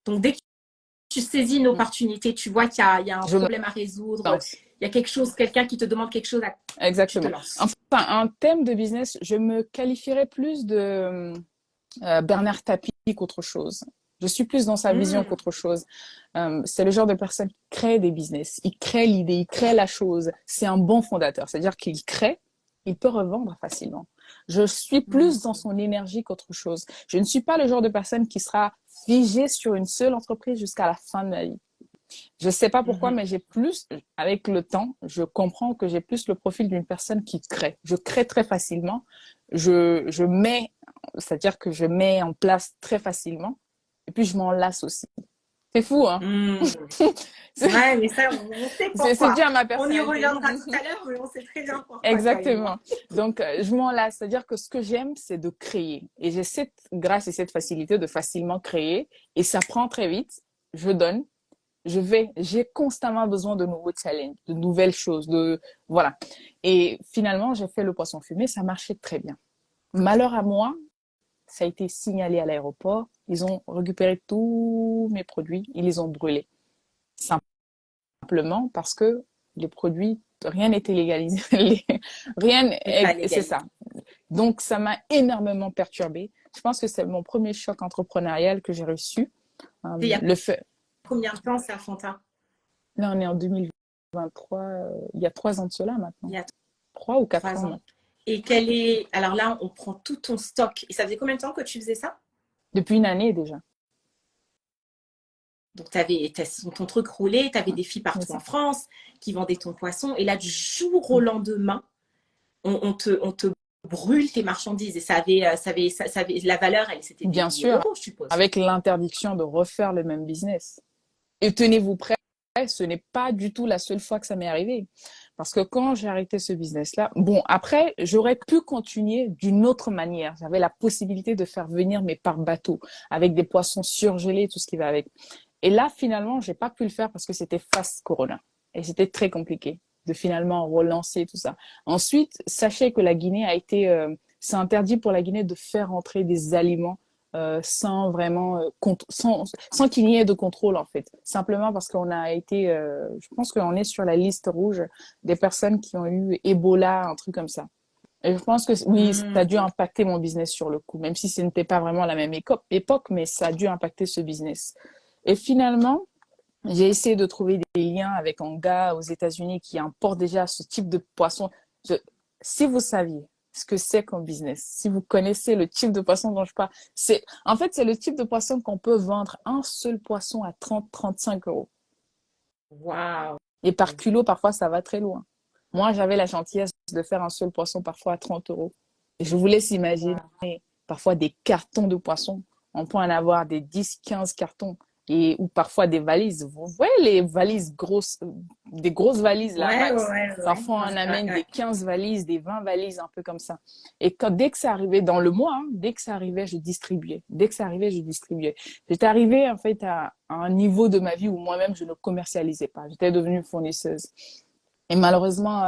Donc, dès que tu saisis une opportunité, tu vois qu'il y a un problème à résoudre, il y a quelque chose, quelqu'un qui te demande quelque chose, exactement. Enfin, un thème de business, je me qualifierais plus de Bernard Tapie qu'autre chose. Je suis plus dans sa vision qu'autre chose. C'est le genre de personne qui crée des business. Il crée l'idée, il crée la chose. C'est un bon fondateur. C'est-à-dire qu'il crée, il peut revendre facilement. Je suis plus dans son énergie qu'autre chose. Je ne suis pas le genre de personne qui sera figée sur une seule entreprise jusqu'à la fin de ma vie. Je ne sais pas pourquoi, mais avec le temps, je comprends que j'ai plus le profil d'une personne qui crée. Je crée très facilement. C'est-à-dire que je mets en place très facilement. Et puis, je m'en lasse aussi. C'est fou, hein? Ouais, mais ça, on sait pourquoi. C'est bien ma personnalité. On y reviendra tout à l'heure, mais on sait très bien pourquoi. Exactement. Donc, je m'en lasse. C'est-à-dire que ce que j'aime, c'est de créer. Et j'ai cette grâce et cette facilité de facilement créer. Et ça prend très vite. Je donne. J'ai constamment besoin de nouveaux challenges, de nouvelles choses, voilà. Et finalement, j'ai fait le poisson fumé, ça marchait très bien. Malheur à moi, ça a été signalé à l'aéroport. Ils ont récupéré tous mes produits, ils les ont brûlés. Simplement parce que les produits, rien n'était légalisé. C'est ça. Donc, ça m'a énormément perturbée. Je pense que c'est mon premier choc entrepreneurial que j'ai reçu. Le fait. Combien de temps ça, Fanta? Là, on est en 2023, il y a 3 ans de cela maintenant. Il y a 3 ou 4 ans. Et alors là, on prend tout ton stock. Et ça faisait combien de temps que tu faisais ça? Depuis une année déjà. Donc, tu avais ton truc roulé, tu avais des filles partout en France qui vendaient ton poisson. Et là, du jour au lendemain, on te brûle tes marchandises. Et la valeur, elle, c'était des Bien milliers sûr, d'euros, je suppose. avec l'interdiction de refaire le même business. Et tenez-vous prêts, ce n'est pas du tout la seule fois que ça m'est arrivé. Parce que quand j'ai arrêté ce business-là, bon, après, j'aurais pu continuer d'une autre manière. J'avais la possibilité de faire venir mes par bateau avec des poissons surgelés, tout ce qui va avec. Et là, finalement, j'ai pas pu le faire parce que c'était face Corona. Et c'était très compliqué de finalement relancer tout ça. Ensuite, sachez que la Guinée a été, c'est interdit pour la Guinée de faire entrer des aliments sans vraiment sans qu'il n'y ait de contrôle en fait, simplement parce qu'on a été je pense qu'on est sur la liste rouge des personnes qui ont eu Ebola, un truc comme ça. Et je pense que oui, ça a dû impacter mon business sur le coup, même si ce n'était pas vraiment la même époque, mais ça a dû impacter ce business. Et finalement, j'ai essayé de trouver des liens avec un gars aux États-Unis qui importe déjà ce type de poisson. Je, si vous saviez ce que c'est comme business, si vous connaissez le type de poisson dont je parle, en fait, c'est le type de poisson qu'on peut vendre un seul poisson à 30-35 euros. Waouh! Et par kilo, parfois, ça va très loin. Moi, j'avais la gentillesse de faire un seul poisson parfois à 30 euros. Et je vous laisse imaginer parfois des cartons de poissons. On peut en avoir des 10-15 cartons ou parfois des valises. Vous voyez les valises grosses, des grosses valises là, max. Parfois, on amène des 15 valises, des 20 valises, un peu comme ça. Et dès que ça arrivait dans le mois, dès que ça arrivait, je distribuais. Dès que ça arrivait, je distribuais. J'étais arrivée en fait à un niveau de ma vie où moi-même, je ne commercialisais pas. J'étais devenue fournisseuse. Et malheureusement,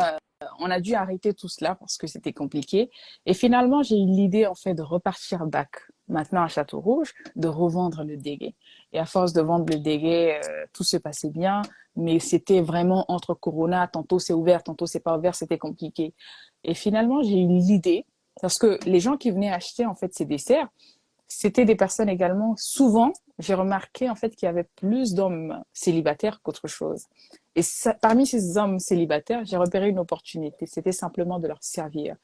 on a dû arrêter tout cela parce que c'était compliqué. Et finalement, j'ai eu l'idée en fait de repartir back, maintenant à Château-Rouge, de revendre le déguet. Et à force de vendre le déguet, tout se passait bien, mais c'était vraiment entre Corona, tantôt c'est ouvert, tantôt c'est pas ouvert, c'était compliqué. Et finalement, j'ai eu l'idée, parce que les gens qui venaient acheter en fait ces desserts, c'était des personnes également, souvent, j'ai remarqué en fait qu'il y avait plus d'hommes célibataires qu'autre chose. Et ça, parmi ces hommes célibataires, j'ai repéré une opportunité. C'était simplement de leur servir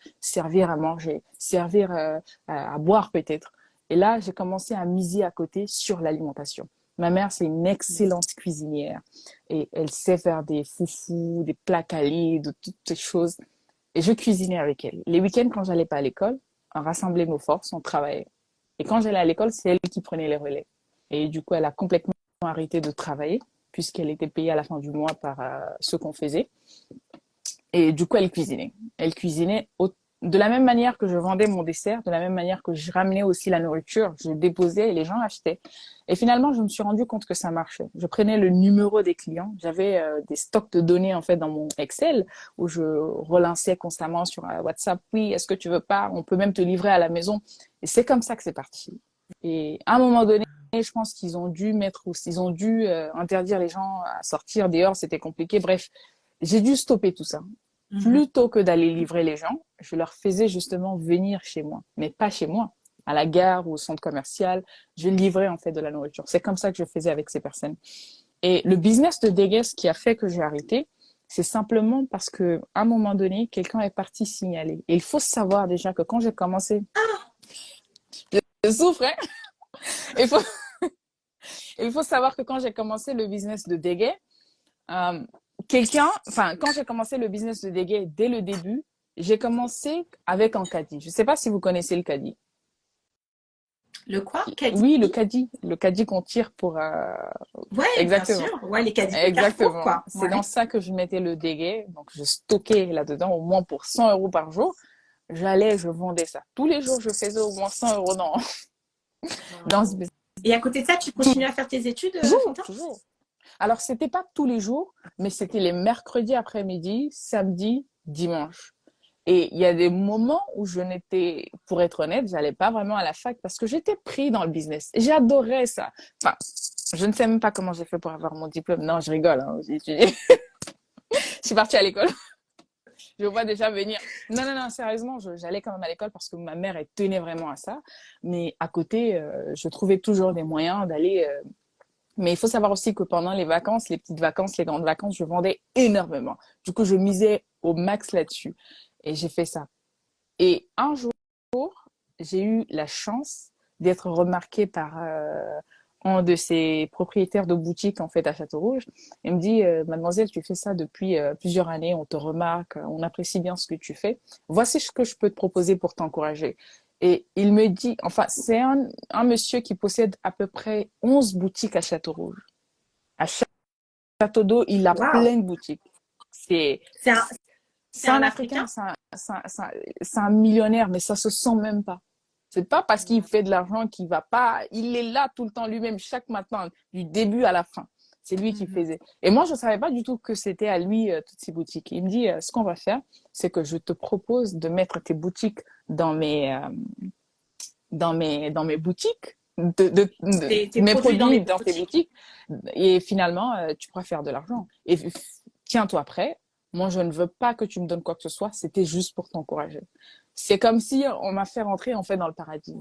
à manger, servir à boire peut-être. Et là, j'ai commencé à miser à côté sur l'alimentation. Ma mère, c'est une excellente cuisinière et elle sait faire des foufous, des plats calés, de toutes ces choses. Et je cuisinais avec elle. Les week-ends, quand j'allais pas à l'école, on rassemblait nos forces, on travaillait. Et quand j'allais à l'école, c'est elle qui prenait les relais. Et du coup, elle a complètement arrêté de travailler puisqu'elle était payée à la fin du mois par ce qu'on faisait. Et du coup, elle cuisinait. Elle cuisinait de la même manière que je vendais mon dessert, de la même manière que je ramenais aussi la nourriture, je déposais et les gens achetaient. Et finalement, je me suis rendu compte que ça marchait. Je prenais le numéro des clients. J'avais des stocks de données en fait dans mon Excel où je relançais constamment sur WhatsApp. Oui, est-ce que tu veux pas? On peut même te livrer à la maison. Et c'est comme ça que c'est parti. Et à un moment donné, je pense qu'ils ont dû ils ont dû interdire les gens à sortir dehors. C'était compliqué. Bref, j'ai dû stopper tout ça. Plutôt que d'aller livrer les gens, je leur faisais justement venir chez moi, mais pas chez moi, à la gare ou au centre commercial. Je livrais en fait de la nourriture. C'est comme ça que je faisais avec ces personnes. Et le business de déguesse qui a fait que j'ai arrêté, c'est simplement parce que à un moment donné, quelqu'un est parti signaler. Et il faut savoir déjà que quand j'ai commencé, je souffre, hein. Il faut, il faut savoir que quand j'ai commencé le business de déguet, euh, quand j'ai commencé le business de déguet dès le début, j'ai commencé avec un caddie. Je ne sais pas si vous connaissez le caddie. Le quoi? Caddie? Oui, le caddie qu'on tire pour. Ouais, bien Exactement. sûr. Ouais, les caddies de Carrefour, Exactement. quoi. C'est dans Ouais. ça que je mettais le déguet. Donc, je stockais là-dedans au moins pour 100 euros par jour. Je vendais ça. Tous les jours, je faisais au moins 100 euros dans ce business. Et à côté de ça, tu continues à faire tes études, Toujours, Fanta? toujours. Alors, c'était pas tous les jours, mais c'était les mercredis après-midi, samedi, dimanche. Et il y a des moments où je n'étais, pour être honnête, j'allais pas vraiment à la fac parce que j'étais pris dans le business. J'adorais ça. Enfin, je ne sais même pas comment j'ai fait pour avoir mon diplôme. Non, je rigole, hein. J'ai étudié. Je suis partie à l'école. Je vois déjà venir. Non, non, non, sérieusement, j'allais quand même à l'école parce que ma mère, elle tenait vraiment à ça. Mais à côté, je trouvais toujours des moyens d'aller. Mais il faut savoir aussi que pendant les vacances, les petites vacances, les grandes vacances, je vendais énormément. Du coup, je misais au max là-dessus. Et j'ai fait ça. Et un jour, j'ai eu la chance d'être remarquée par un de ses propriétaires de boutique en fait à Château-Rouge. Il me dit, Mademoiselle, tu fais ça depuis plusieurs années, on te remarque, on apprécie bien ce que tu fais. Voici ce que je peux te proposer pour t'encourager. Et il me dit, enfin, c'est un monsieur qui possède à peu près 11 boutiques à Château-Rouge. À Château d'Eau, il a Waouh! plein de boutiques. C'est, C'est un, c'est c'est un un Africain, Africain? c'est un millionnaire, mais ça se sent même pas. C'est pas parce qu'il fait de l'argent qu'il va pas. Il est là tout le temps lui-même, chaque matin, du début à la fin. C'est lui qui Mhm. faisait. Et moi, je savais pas du tout que c'était à lui, toutes ces boutiques. Il me dit, ce qu'on va faire, c'est que je te propose de mettre tes boutiques dans dans mes boutiques, Tes mes produits dans mes produits dans tes boutiques. boutiques. Et finalement, tu pourras faire de l'argent. Et tiens-toi prêt. Moi, je ne veux pas que tu me donnes quoi que ce soit. C'était juste pour t'encourager. C'est comme si on m'a fait rentrer en fait dans le paradis.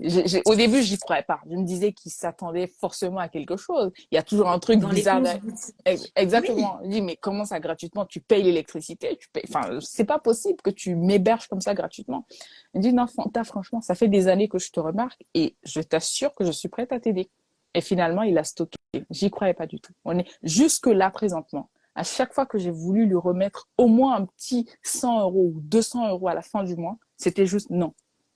Au début, j'y croyais pas. Je me disais qu'il s'attendait forcément à quelque chose. Il y a toujours un truc Dans les bizarre 11 derrière. boutiques. Oui. Exactement. Je dis, mais comment ça gratuitement? Tu payes l'électricité, tu payes. Enfin, c'est pas possible que tu m'héberges comme ça gratuitement. Il me dit, non, Fanta, franchement, ça fait des années que je te remarque et je t'assure que je suis prête à t'aider. Et finalement, il a stocké. J'y croyais pas du tout. On est jusque là présentement. À chaque fois que j'ai voulu lui remettre au moins un petit 100 euros ou 200 euros à la fin du mois, c'était juste non.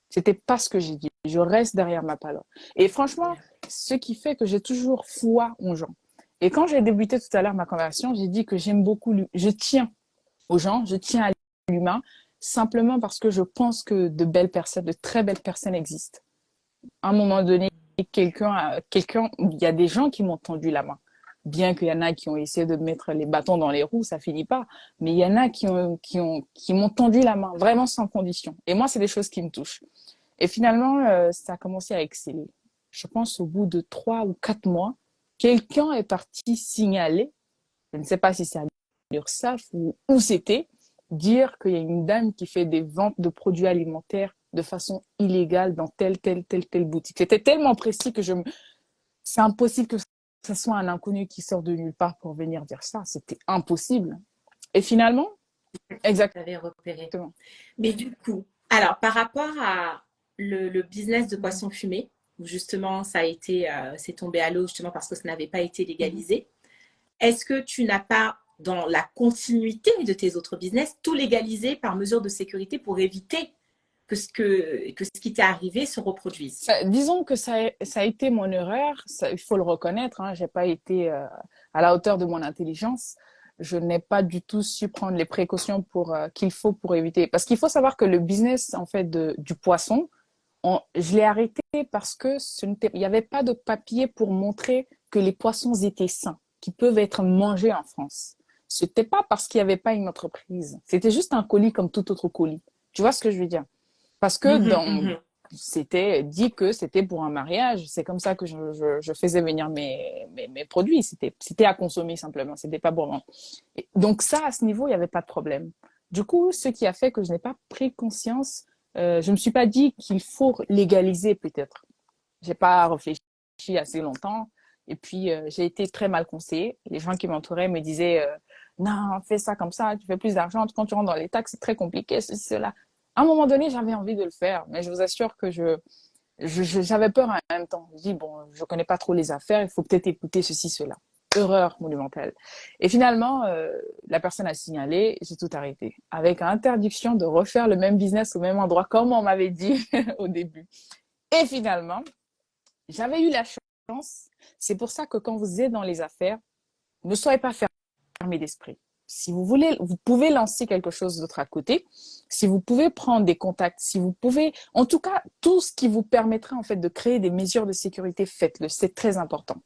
C'était pas ce que j'ai dit. Je reste derrière ma parole. Et franchement, ce qui fait que j'ai toujours foi aux gens. Et quand j'ai débuté tout à l'heure ma conversation, j'ai dit que j'aime beaucoup, je tiens aux gens, je tiens à l'humain, simplement parce que je pense que de belles personnes, de très belles personnes existent. À un moment donné, il y a des gens qui m'ont tendu la main. Bien qu'il y en a qui ont essayé de mettre les bâtons dans les roues, ça finit pas. Mais il y en a qui m'ont tendu la main, vraiment sans condition. Et moi, c'est des choses qui me touchent. Et finalement, ça a commencé à exceller. Je pense au bout de 3 ou 4 mois, quelqu'un est parti signaler, je ne sais pas si c'est à l'URSSAF ou où c'était, dire qu'il y a une dame qui fait des ventes de produits alimentaires de façon illégale dans telle boutique. C'était tellement précis que c'est impossible que ce soit un inconnu qui sort de nulle part pour venir dire ça. C'était impossible. Et finalement, exactement. J'avais repéré. Mais du coup, alors par rapport à le business de poisson fumé, où justement ça a été, c'est tombé à l'eau justement parce que ça n'avait pas été légalisé, est-ce que tu n'as pas, dans la continuité de tes autres business, tout légalisé par mesure de sécurité pour éviter que ce qui t'est arrivé se reproduise? Disons que ça a été mon erreur, ça, il faut le reconnaître, hein, j'ai pas été à la hauteur de mon intelligence. Je n'ai pas du tout su prendre les précautions qu'il faut pour éviter. Parce qu'il faut savoir que le business en fait du poisson, je l'ai arrêté parce que il n'y avait pas de papier pour montrer que les poissons étaient sains, qui peuvent être mangés en France. C'était pas parce qu'il n'y avait pas une entreprise. C'était juste un colis comme tout autre colis. Tu vois ce que je veux dire? Parce que Mhm, mhm. c'était dit que c'était pour un mariage. C'est comme ça que je faisais venir mes produits. C'était à consommer simplement. C'était pas pour vendre. Donc ça, à ce niveau, il n'y avait pas de problème. Du coup, ce qui a fait que je n'ai pas pris conscience, je me suis pas dit qu'il faut légaliser peut-être. J'ai pas réfléchi assez longtemps. Et puis, j'ai été très mal conseillée. Les gens qui m'entouraient me disaient, non, fais ça comme ça, tu fais plus d'argent. Quand tu rentres dans les taxes, c'est très compliqué, ceci, cela. À un moment donné, j'avais envie de le faire, mais je vous assure que j'avais peur en même temps. Je dis, bon, je connais pas trop les affaires, il faut peut-être écouter ceci, cela. Erreur monumentale. Et finalement, la personne a signalé, j'ai tout arrêté. Avec interdiction de refaire le même business au même endroit, comme on m'avait dit au début. Et finalement, j'avais eu la chance. C'est pour ça que quand vous êtes dans les affaires, ne soyez pas fermé d'esprit. Si vous voulez, vous pouvez lancer quelque chose d'autre à côté. Si vous pouvez prendre des contacts, si vous pouvez, en tout cas, tout ce qui vous permettra en fait de créer des mesures de sécurité, faites-le. C'est très important.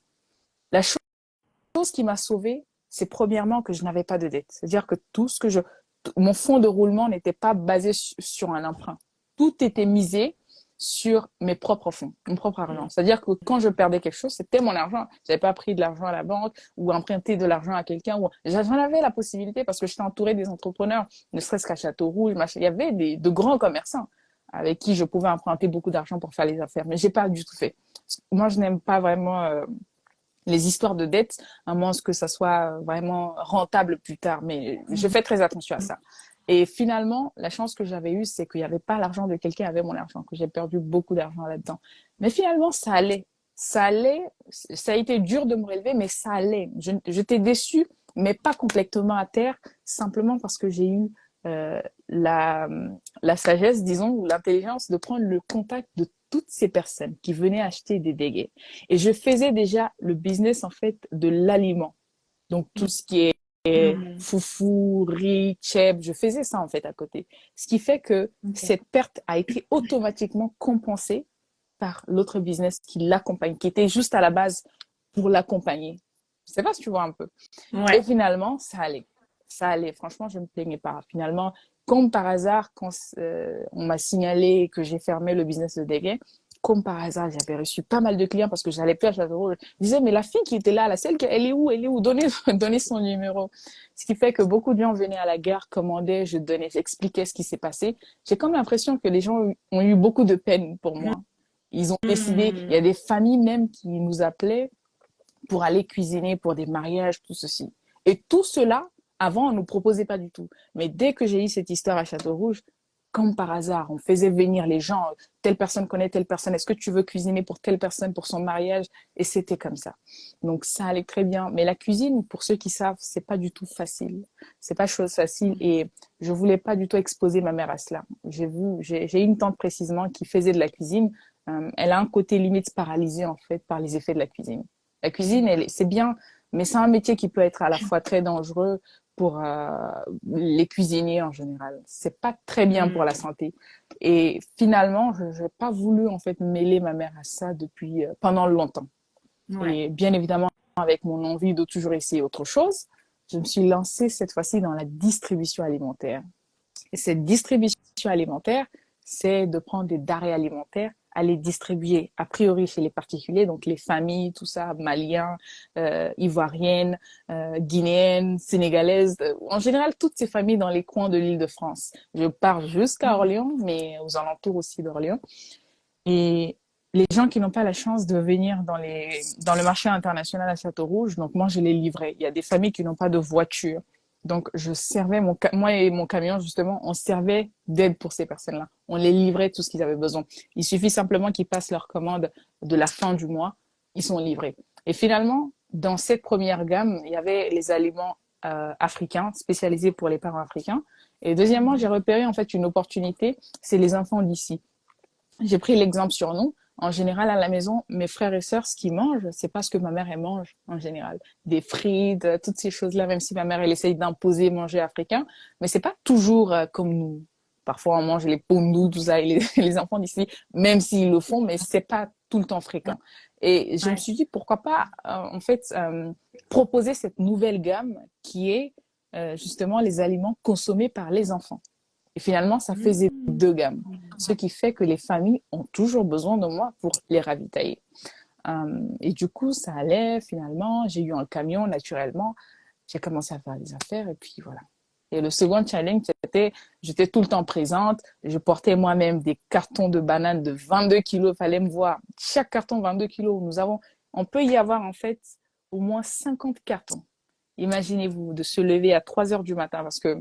La chose qui m'a sauvée, c'est premièrement que je n'avais pas de dette. C'est-à-dire que mon fonds de roulement n'était pas basé sur un emprunt. Tout était misé sur mes propres fonds, mon propre argent. C'est-à-dire que quand je perdais quelque chose, c'était mon argent. J'avais pas pris de l'argent à la banque ou emprunté de l'argent à quelqu'un. J'en avais la possibilité parce que j'étais entourée des entrepreneurs, ne serait-ce qu'à Château-Rouge. Il y avait de grands commerçants avec qui je pouvais emprunter beaucoup d'argent pour faire les affaires. Mais j'ai pas du tout fait. Moi, je n'aime pas vraiment les histoires de dettes, à moins que ça soit vraiment rentable plus tard. Mais je fais très attention à ça. Et finalement, la chance que j'avais eue, c'est qu'il n'y avait pas l'argent de quelqu'un, avait mon argent, que j'ai perdu beaucoup d'argent là-dedans. Mais finalement, ça allait. ça allait, ça a été dur de me relever, mais ça allait. J'étais déçue, mais pas complètement à terre, simplement parce que j'ai eu euh, la, la sagesse, disons, ou l'intelligence de prendre le contact de toutes ces personnes qui venaient acheter des déguets. Et je faisais déjà le business, en fait, de l'aliment. Donc, tout ce qui est Mhm. foufou, riz, tchèp, je faisais ça, en fait, à côté. Ce qui fait que Ok. cette perte a été automatiquement compensée par l'autre business qui l'accompagne, qui était juste à la base pour l'accompagner. Je sais pas si tu vois un peu. Et Ouais. finalement, ça allait. Ça allait. Franchement, je ne me plaignais pas. Finalement, comme par hasard, quand on m'a signalé que j'ai fermé le business de déguet, comme par hasard, j'avais reçu pas mal de clients parce que j'allais plus à Châteauroux. Je disais, mais la fille qui était là, la celle qui, elle est où? Elle est où? Donnez, donnez son numéro. Ce qui fait que beaucoup de gens venaient à la gare, commandaient, je donnais, j'expliquais ce qui s'est passé. J'ai comme l'impression que les gens ont eu beaucoup de peine pour moi. Ils ont décidé, il y a Mhm. des familles même qui nous appelaient pour aller cuisiner pour des mariages, tout ceci. Et tout cela, avant, on ne nous proposait pas du tout. Mais dès que j'ai eu cette histoire à Château-Rouge, comme par hasard, on faisait venir les gens. Telle personne connaît telle personne. Est-ce que tu veux cuisiner pour telle personne pour son mariage? Et c'était comme ça. Donc ça allait très bien. Mais la cuisine, pour ceux qui savent, c'est pas du tout facile. C'est pas chose facile. Et je voulais pas du tout exposer ma mère à cela. J'ai une tante précisément qui faisait de la cuisine. Elle a un côté limite paralysé en fait par les effets de la cuisine. La cuisine, c'est bien, mais c'est un métier qui peut être à la fois très dangereux pour les cuisiniers en général. C'est pas très bien pour la Mhm. santé. Et finalement, je n'ai pas voulu en fait mêler ma mère à ça depuis pendant longtemps. Ouais. Et bien évidemment, avec mon envie de toujours essayer autre chose, je me suis lancée cette fois-ci dans la distribution alimentaire. Et cette distribution alimentaire, c'est de prendre des denrées alimentaires à les distribuer a priori chez les particuliers, donc les familles, tout ça, maliens, ivoiriennes, guinéennes, sénégalaises, en général toutes ces familles dans les coins de l'île de France. Je pars jusqu'à Mhm. Orléans, mais aux alentours aussi d'Orléans. Et les gens qui n'ont pas la chance de venir dans le marché international à Château-Rouge, donc moi je les livrais. Il y a des familles qui n'ont pas de voiture. Donc je servais moi et mon camion justement, on servait d'aide pour ces personnes-là. On les livrait tout ce qu'ils avaient besoin. Il suffit simplement qu'ils passent leur commande de la fin du mois, ils sont livrés. Et finalement, dans cette première gamme, il y avait les aliments africains spécialisés pour les parents africains. Et deuxièmement, j'ai Mhm. repéré en fait une opportunité, c'est les enfants d'ici. J'ai pris l'exemple sur nous. En général, à la maison, mes frères et sœurs, ce qu'ils mangent, c'est pas ce que ma mère, elle mange, en général. Des frites, toutes ces choses-là, même si ma mère, elle essaye d'imposer manger africain, mais c'est pas toujours comme nous. Parfois, on mange les pondous, tout ça, et les enfants d'ici, même s'ils le font, mais c'est pas tout le temps fréquent. Et je me Ouais. suis dit, pourquoi pas, en fait, proposer cette nouvelle gamme qui est justement les aliments consommés par les enfants. Et finalement, ça faisait Mhm. deux gammes. Ce qui fait que les familles ont toujours besoin de moi pour les ravitailler. Et du coup, ça allait finalement. J'ai eu un camion naturellement. J'ai commencé à faire des affaires et puis voilà. Et le second challenge, c'était, j'étais tout le temps présente. Je portais moi-même des cartons de bananes de 22 kilos. Il fallait me voir. Chaque carton 22 kilos. On peut y avoir en fait au moins 50 cartons. Imaginez-vous de se lever à 3 heures du matin parce que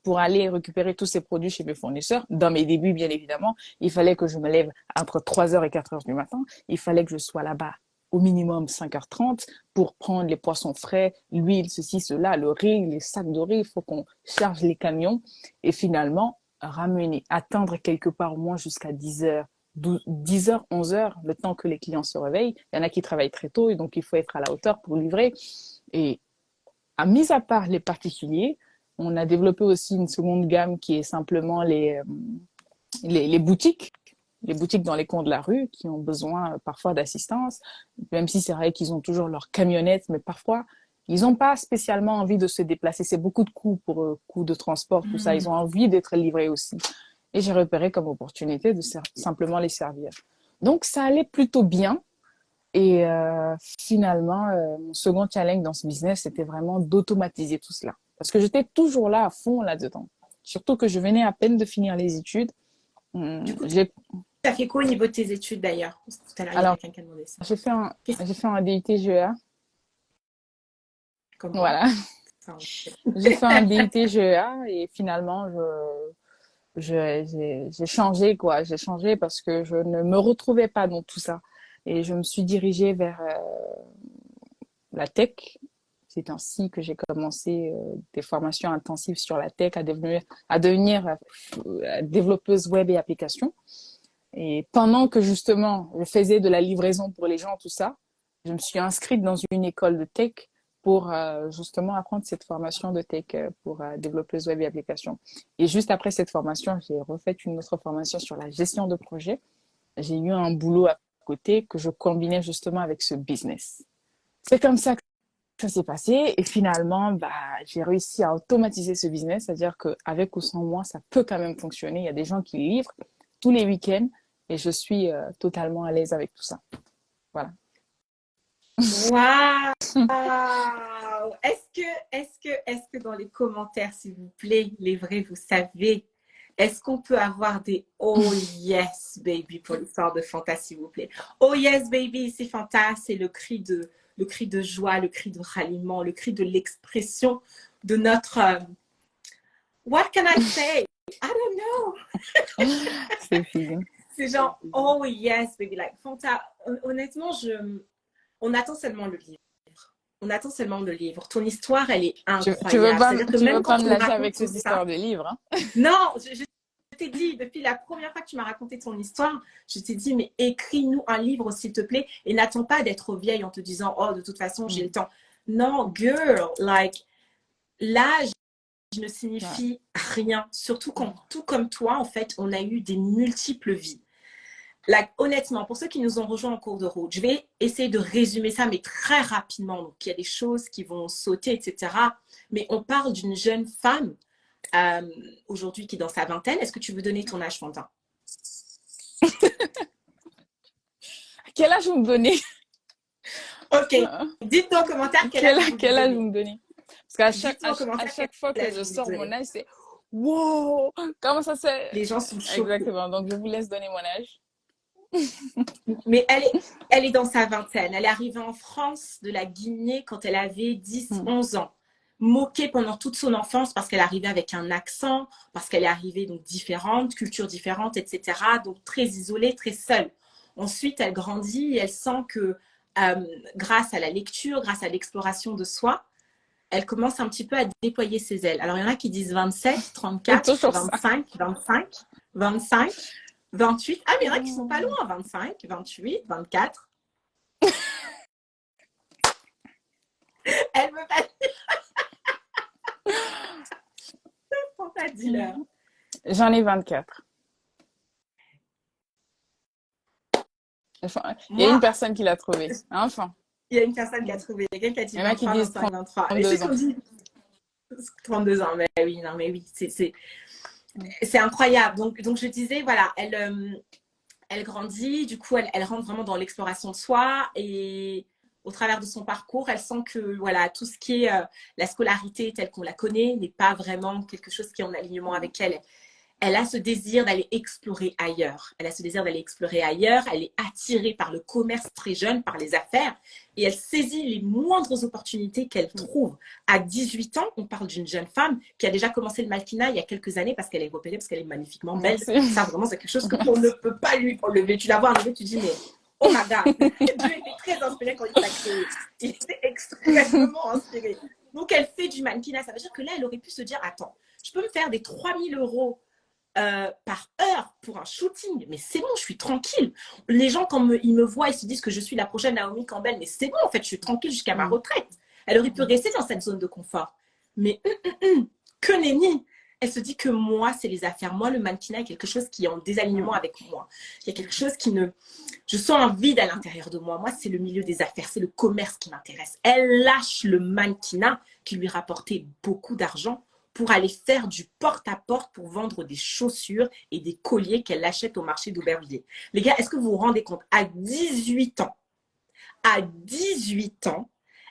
pour aller récupérer tous ces produits chez mes fournisseurs. Dans mes débuts, bien évidemment, il fallait que je me lève entre 3 heures et 4 heures du matin. Il fallait que je sois là-bas au minimum 5h30 pour prendre les poissons frais, l'huile, ceci, cela, le riz, les sacs de riz. Il faut qu'on charge les camions et finalement ramener, atteindre quelque part au moins jusqu'à 10 heures. 10 heures, 11 heures, le temps que les clients se réveillent. Il y en a qui travaillent très tôt et donc il faut être à la hauteur pour livrer. Et à mis à part les particuliers, on a développé aussi une seconde gamme qui est simplement les boutiques, les boutiques dans les coins de la rue qui ont besoin parfois d'assistance, même si c'est vrai qu'ils ont toujours leur camionnette, mais parfois ils n'ont pas spécialement envie de se déplacer. C'est beaucoup de coûts pour coûts de transport, tout ça. Ils ont Mhm. envie d'être livrés aussi. Et j'ai repéré comme opportunité de simplement les servir. Donc ça allait plutôt bien. Et finalement, mon second challenge dans ce business, c'était vraiment d'automatiser tout cela. Parce que j'étais toujours là à fond là-dedans. Surtout que je venais à peine de finir les études. Du coup, tu J'ai, as fait quoi au niveau de tes études d'ailleurs? Parce que tout à l'heure, il y a alors, quelqu'un qui a demandé ça. j'ai fait un, Qu'est-ce j'ai fait un DUT GEA. comme moi? Voilà. Enfin, J'ai fait un DUT GEA et finalement, j'ai changé, quoi. J'ai changé parce que je ne me retrouvais pas dans tout ça. Et je me suis dirigée vers la tech. C'est ainsi que j'ai commencé des formations intensives sur la tech, à devenir développeuse web et applications. Et pendant que justement, je faisais de la livraison pour les gens, tout ça, je me suis inscrite dans une école de tech pour justement apprendre cette formation de tech pour développeuse web et applications. Et juste après cette formation, j'ai refait une autre formation sur la gestion de projet. J'ai eu un boulot à côté que je combinais justement avec ce business. C'est comme ça que ça s'est passé et finalement, bah, j'ai réussi à automatiser ce business, c'est-à-dire qu'avec ou sans moi, ça peut quand même fonctionner. Il y a des gens qui livrent tous les week-ends et je suis totalement à l'aise avec tout ça. Voilà. Waouh! Est-ce que dans les commentaires, s'il vous plaît, les vrais, vous savez, est-ce qu'on peut avoir des oh yes baby pour l'histoire de Fanta, s'il vous plaît? Oh yes baby, c'est Fanta, c'est le cri de joie, le cri de ralliement, le cri de l'expression de notre what can I say? I don't know. C'est fini. C'est genre oh yes baby, like Fanta. Honnêtement, on attend seulement le livre. On attend seulement le livre. Ton histoire, elle est incroyable. C'est-à-dire que Tu même veux quand pas tu me me lâcher avec racontes tout cette ça, histoire de livre, hein? non, je t'ai dit, depuis la première fois que tu m'as raconté ton histoire, je t'ai dit, mais écris-nous un livre, s'il te plaît, et n'attends pas d'être vieille en te disant, oh, de toute façon, j'ai le temps. Non, girl, like, l'âge ne signifie rien. Surtout quand, tout comme toi, en fait, on a eu des multiples vies. Like, honnêtement, pour ceux qui nous ont rejoints en cours de route, je vais essayer de résumer ça, mais très rapidement. Donc, il y a des choses qui vont sauter, etc. Mais on parle d'une jeune femme aujourd'hui qui est dans sa vingtaine. Est-ce que tu veux donner ton âge, Fantin? Quel âge vous me donnez? Ok. Dites dans les commentaires quel âge vous me donnez. Parce qu'à chaque fois que je sors mon âge, c'est wow! Comment ça c'est? Les gens sont choqués. Exactement. Donc, je vous laisse donner mon âge. Mais elle est dans sa vingtaine. Elle est arrivée en France de la Guinée quand elle avait 10-11 ans. Moquée pendant toute son enfance parce qu'elle arrivait avec un accent, parce qu'elle est arrivée donc différente, culture différente, etc. Donc très isolée, très seule. Ensuite, elle grandit et elle sent que grâce à la lecture, grâce à l'exploration de soi, elle commence un petit peu à déployer ses ailes. Alors, il y en a qui disent 27, 34, 25, 25, 25. 28. Ah, mais il y en a qui sont pas loin. 25, 28, 24. Elle me va dire. J'en ai 24. Enfin, il y a une personne qui l'a trouvé. Enfin. Il y a une personne qui a trouvé. Il y a quelqu'un qui a dit 23, 25, 23. 32 ans. 32 ans, mais oui, non, mais oui, c'est incroyable. Donc, je disais, voilà, elle grandit, du coup, elle rentre vraiment dans l'exploration de soi et au travers de son parcours, elle sent que voilà, tout ce qui est la scolarité telle qu'on la connaît n'est pas vraiment quelque chose qui est en alignement avec elle. Elle a ce désir d'aller explorer ailleurs. Elle a ce désir d'aller explorer ailleurs. Elle est attirée par le commerce très jeune, par les affaires. Et elle saisit les moindres opportunités qu'elle trouve. À 18 ans, on parle d'une jeune femme qui a déjà commencé le mannequinat il y a quelques années parce qu'elle est repérée, parce qu'elle est magnifiquement belle. Merci. Ça, vraiment, c'est quelque chose qu'on ne peut pas lui enlever. Tu la vois arriver, tu dis, mais oh my God. Dieu était très inspiré quand il l'a créé. Il était extrêmement inspiré. Donc, elle fait du mannequinat. Ça veut dire que là, elle aurait pu se dire, attends, je peux me faire des 3000 € par heure pour un shooting, mais c'est bon, je suis tranquille. Les gens, quand ils me voient, ils se disent que je suis la prochaine Naomi Campbell, mais c'est bon, en fait, je suis tranquille jusqu'à ma retraite. Elle aurait pu rester dans cette zone de confort. Mais que nenni. Elle se dit que moi, c'est les affaires. Moi, le mannequinat est quelque chose qui est en désalignement avec moi. Il y a quelque chose qui ne... Je sens un vide à l'intérieur de moi. Moi, c'est le milieu des affaires, c'est le commerce qui m'intéresse. Elle lâche le mannequinat qui lui rapportait beaucoup d'argent pour aller faire du porte-à-porte pour vendre des chaussures et des colliers qu'elle achète au marché d'Aubervilliers. Les gars, est-ce que vous vous rendez compte? À 18 ans,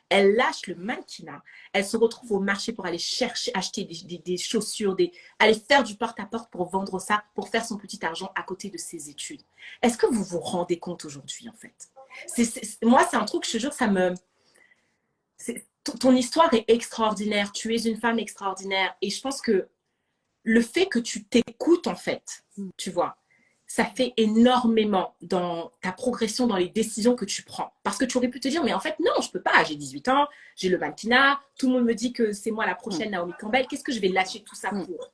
elle lâche le mannequinat. Elle se retrouve au marché pour aller chercher, acheter des chaussures, aller faire du porte-à-porte pour vendre ça, pour faire son petit argent à côté de ses études. Est-ce que vous vous rendez compte aujourd'hui, en fait? Moi, c'est un truc, je te jure, ça me... Ton histoire est extraordinaire. Tu es une femme extraordinaire. Et je pense que le fait que tu t'écoutes, en fait, tu vois, ça fait énormément dans ta progression, dans les décisions que tu prends. Parce que tu aurais pu te dire, mais en fait, non, je peux pas. J'ai 18 ans, j'ai le mannequinat, tout le monde me dit que c'est moi la prochaine Naomi Campbell. Qu'est-ce que je vais lâcher tout ça pour?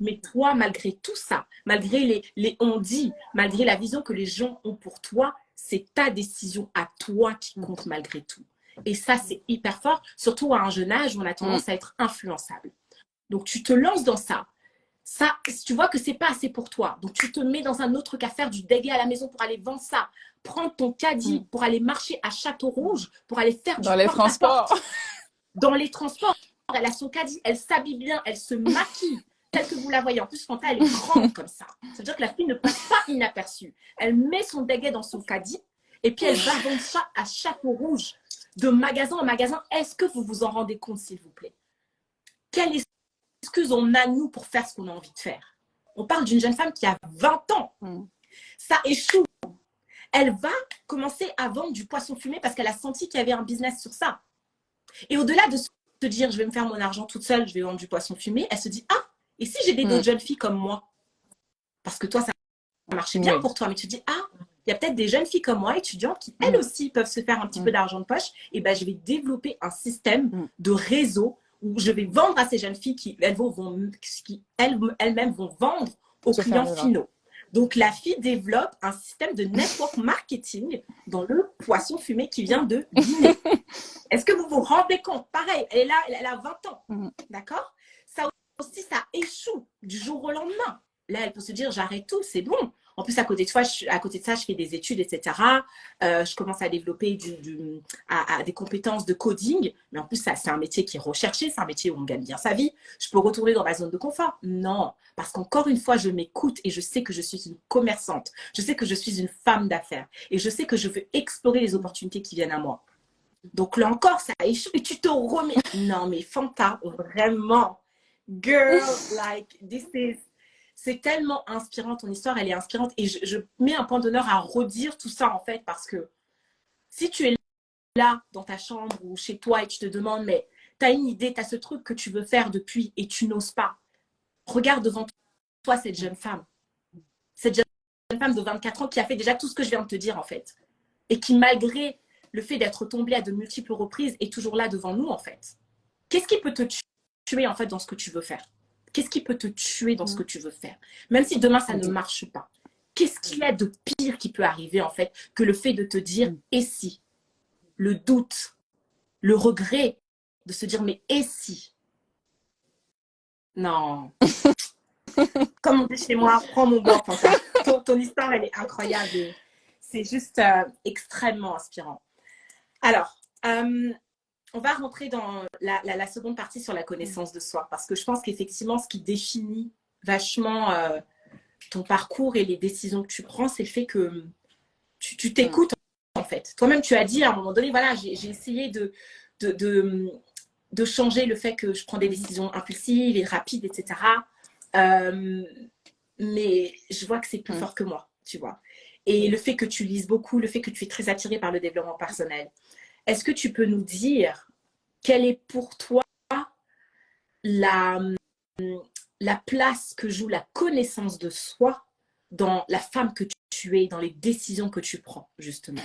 Mais toi, malgré tout ça, malgré les on-dit, malgré la vision que les gens ont pour toi, c'est ta décision à toi qui compte malgré tout. Et ça, c'est hyper fort, surtout à un jeune âge où on a tendance à être influençable. Donc, tu te lances dans ça. Ça, tu vois que c'est pas assez pour toi. Donc, tu te mets dans un autre cas, faire du dégué à la maison pour aller vendre ça. Prendre ton caddie pour aller marcher à Château-Rouge, pour aller faire du Dans les transports. Dans les transports, elle a son caddie, elle s'habille bien, elle se maquille, telle que vous la voyez. En plus, Fanta, elle est grande comme ça. Ça veut dire que la fille ne passe pas inaperçue. Elle met son dégué dans son caddie et puis elle va vendre ça à Château-Rouge, de magasin en magasin. Est-ce que vous vous en rendez compte, s'il vous plaît? Quelle excuse on a, nous, pour faire ce qu'on a envie de faire? On parle d'une jeune femme qui a 20 ans. Ça échoue. Elle va commencer à vendre du poisson fumé parce qu'elle a senti qu'il y avait un business sur ça. Et au-delà de se dire, je vais me faire mon argent toute seule, je vais vendre du poisson fumé, elle se dit, ah, et si j'ai d'autres jeunes filles comme moi? Parce que toi, ça marchait bien pour toi, mais tu te dis, ah, il y a peut-être des jeunes filles comme moi, étudiantes, qui elles aussi peuvent se faire un petit peu d'argent de poche. Et ben, je vais développer un système de réseau où je vais vendre à ces jeunes filles qui elles-mêmes vont vendre aux clients finaux. Donc, la fille développe un système de network marketing dans le poisson fumé qui vient de Guinée. Est-ce que vous vous rendez compte? Pareil, elle est là, elle a 20 ans. D'accord? Ça aussi, ça échoue du jour au lendemain. Là, elle peut se dire, j'arrête tout, c'est bon. En plus, à côté de ça, je fais des études, etc. Je commence à développer des compétences de coding. Mais en plus, c'est un métier qui est recherché. C'est un métier où on gagne bien sa vie. Je peux retourner dans ma zone de confort? Non. Parce qu'encore une fois, je m'écoute et je sais que je suis une commerçante. Je sais que je suis une femme d'affaires. Et je sais que je veux explorer les opportunités qui viennent à moi. Donc là encore, ça échoue et tu te remets. Non, mais Fanta, vraiment, girl, like, c'est tellement inspirant, ton histoire, elle est inspirante. Et je mets un point d'honneur à redire tout ça, en fait, parce que si tu es là, dans ta chambre ou chez toi, et tu te demandes, mais tu as une idée, tu as ce truc que tu veux faire depuis et tu n'oses pas, regarde devant toi cette jeune femme. Cette jeune femme de 24 ans qui a fait déjà tout ce que je viens de te dire, en fait. Et qui, malgré le fait d'être tombée à de multiples reprises, est toujours là devant nous, en fait. Qu'est-ce qui peut te tuer, en fait, dans ce que tu veux faire? Qu'est-ce qui peut te tuer dans ce que tu veux faire? Même si demain, ça ne marche pas. Qu'est-ce qu'il y a de pire qui peut arriver, en fait, que le fait de te dire « et si ?» Le doute, le regret de se dire « mais et si ?» Non. Comme on dit chez moi, prends mon bois, Fanta. Ton histoire, elle est incroyable. C'est juste extrêmement inspirant. Alors, on va rentrer dans la seconde partie sur la connaissance de soi, parce que je pense qu'effectivement, ce qui définit vachement ton parcours et les décisions que tu prends, c'est le fait que tu t'écoutes, en fait. Toi-même, tu as dit à un moment donné, voilà, j'ai essayé de changer le fait que je prends des décisions impulsives et rapides, etc. Mais je vois que c'est plus fort que moi, tu vois. Et le fait que tu lises beaucoup, le fait que tu es très attirée par le développement personnel, est-ce que tu peux nous dire quelle est pour toi la place que joue la connaissance de soi dans la femme que tu es, dans les décisions que tu prends, justement?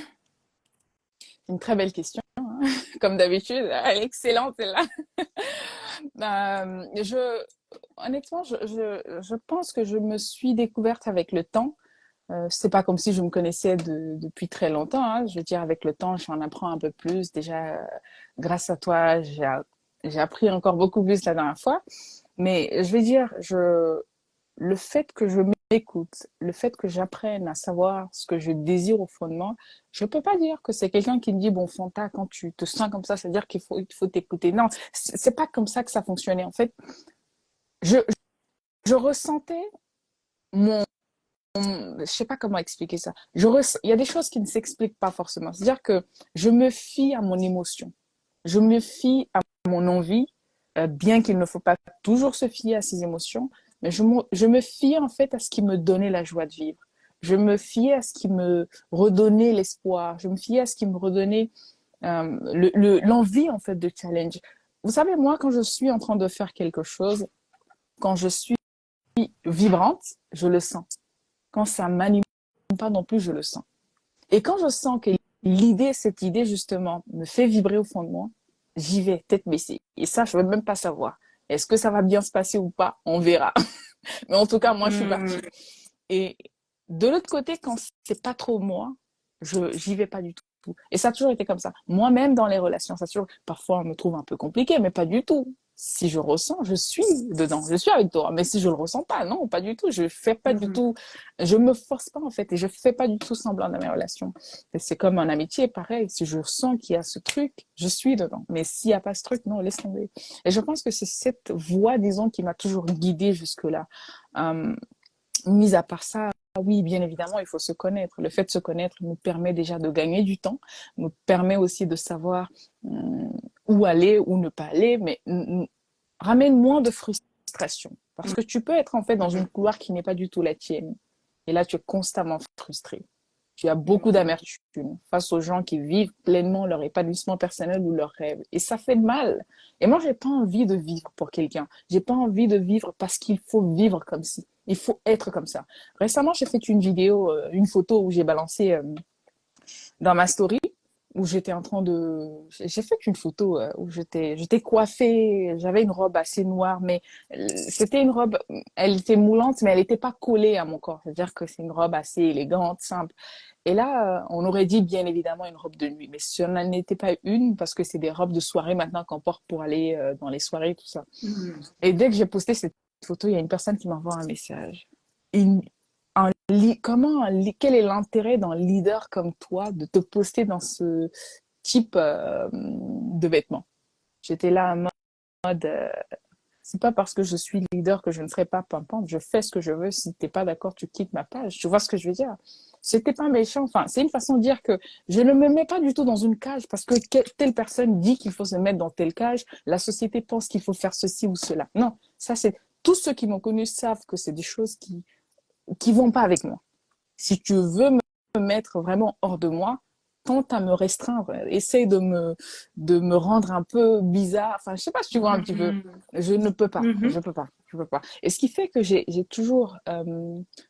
Une très belle question, hein. Comme d'habitude, elle est excellente, celle-là. Honnêtement, je pense que je me suis découverte avec le temps. C'est pas comme si je me connaissais depuis très longtemps, hein. Je veux dire, avec le temps, j'en apprends un peu plus. Déjà, grâce à toi, j'ai appris encore beaucoup plus la dernière fois. Mais je vais dire, le fait que je m'écoute, le fait que j'apprenne à savoir ce que je désire au fond de moi, je peux pas dire que c'est quelqu'un qui me dit, bon, Fanta, quand tu te sens comme ça, c'est-à-dire qu'il faut t'écouter. Non, c'est pas comme ça que ça fonctionnait. En fait, je ressentais je sais pas comment expliquer ça. Il y a des choses qui ne s'expliquent pas forcément. C'est-à-dire que je me fie à mon émotion. Je me fie à mon envie, bien qu'il ne faut pas toujours se fier à ses émotions, mais je me fie en fait à ce qui me donnait la joie de vivre. Je me fie à ce qui me redonnait l'espoir. Je me fie à ce qui me redonnait l'envie en fait de challenge. Vous savez, moi, quand je suis en train de faire quelque chose, quand je suis vibrante, je le sens. quand ça m'anime pas non plus, je le sens. Et quand je sens que cette idée justement, me fait vibrer au fond de moi, j'y vais tête baissée. Et ça, je veux même pas savoir. Est-ce que ça va bien se passer ou pas? On verra. Mais en tout cas, moi, je suis partie. Et de l'autre côté, quand c'est pas trop moi, j'y vais pas du tout. Et ça a toujours été comme ça. Moi-même, dans les relations, ça a toujours, parfois, on me trouve un peu compliqué, mais pas du tout. Si je ressens, je suis dedans, je suis avec toi. Mais si je le ressens pas, non, pas du tout. Je fais pas du tout, je me force pas, en fait, et je fais pas du tout semblant dans mes relations. Et c'est comme en amitié, pareil. Si je sens qu'il y a ce truc, je suis dedans. Mais s'il y a pas ce truc, non, laisse tomber. Et je pense que c'est cette voie, disons, qui m'a toujours guidée jusque-là. Mis à part ça, oui, bien évidemment, il faut se connaître. Le fait de se connaître nous permet déjà de gagner du temps, nous permet aussi de savoir où aller, où ne pas aller, mais ramène moins de frustration. Parce que tu peux être en fait dans une couloir qui n'est pas du tout la tienne. Et là, tu es constamment frustré. Tu as beaucoup d'amertume face aux gens qui vivent pleinement leur épanouissement personnel ou leurs rêves. Et ça fait mal. Et moi, j'ai pas envie de vivre pour quelqu'un. J'ai pas envie de vivre parce qu'il faut vivre comme si. Il faut être comme ça. Récemment, j'ai fait une vidéo, une photo où j'ai balancé dans ma story où j'étais en train de... J'ai fait une photo où j'étais coiffée, j'avais une robe assez noire, mais c'était une robe, elle était moulante, mais elle n'était pas collée à mon corps. C'est-à-dire que c'est une robe assez élégante, simple. Et là, on aurait dit bien évidemment une robe de nuit, mais ce n'en était pas une parce que c'est des robes de soirée maintenant qu'on porte pour aller dans les soirées, tout ça. Et dès que j'ai posté cette photo, il y a une personne qui m'envoie un message. Quel est l'intérêt d'un leader comme toi de te poster dans ce type de vêtements? J'étais là en mode, c'est pas parce que je suis leader que je ne serai pas pimpante. Je fais ce que je veux. Si t'es pas d'accord, tu quittes ma page. Tu vois ce que je veux dire? C'était pas méchant. Enfin, c'est une façon de dire que je ne me mets pas du tout dans une cage parce que telle personne dit qu'il faut se mettre dans telle cage. La société pense qu'il faut faire ceci ou cela. Non, ça c'est tous ceux qui m'ont connu savent que c'est des choses qui vont pas avec moi. Si tu veux me mettre vraiment hors de moi, tente à me restreindre, essaye de me rendre un peu bizarre. Enfin, je sais pas si tu vois un petit peu. Je ne peux pas, je peux pas, je peux pas. Et ce qui fait que j'ai toujours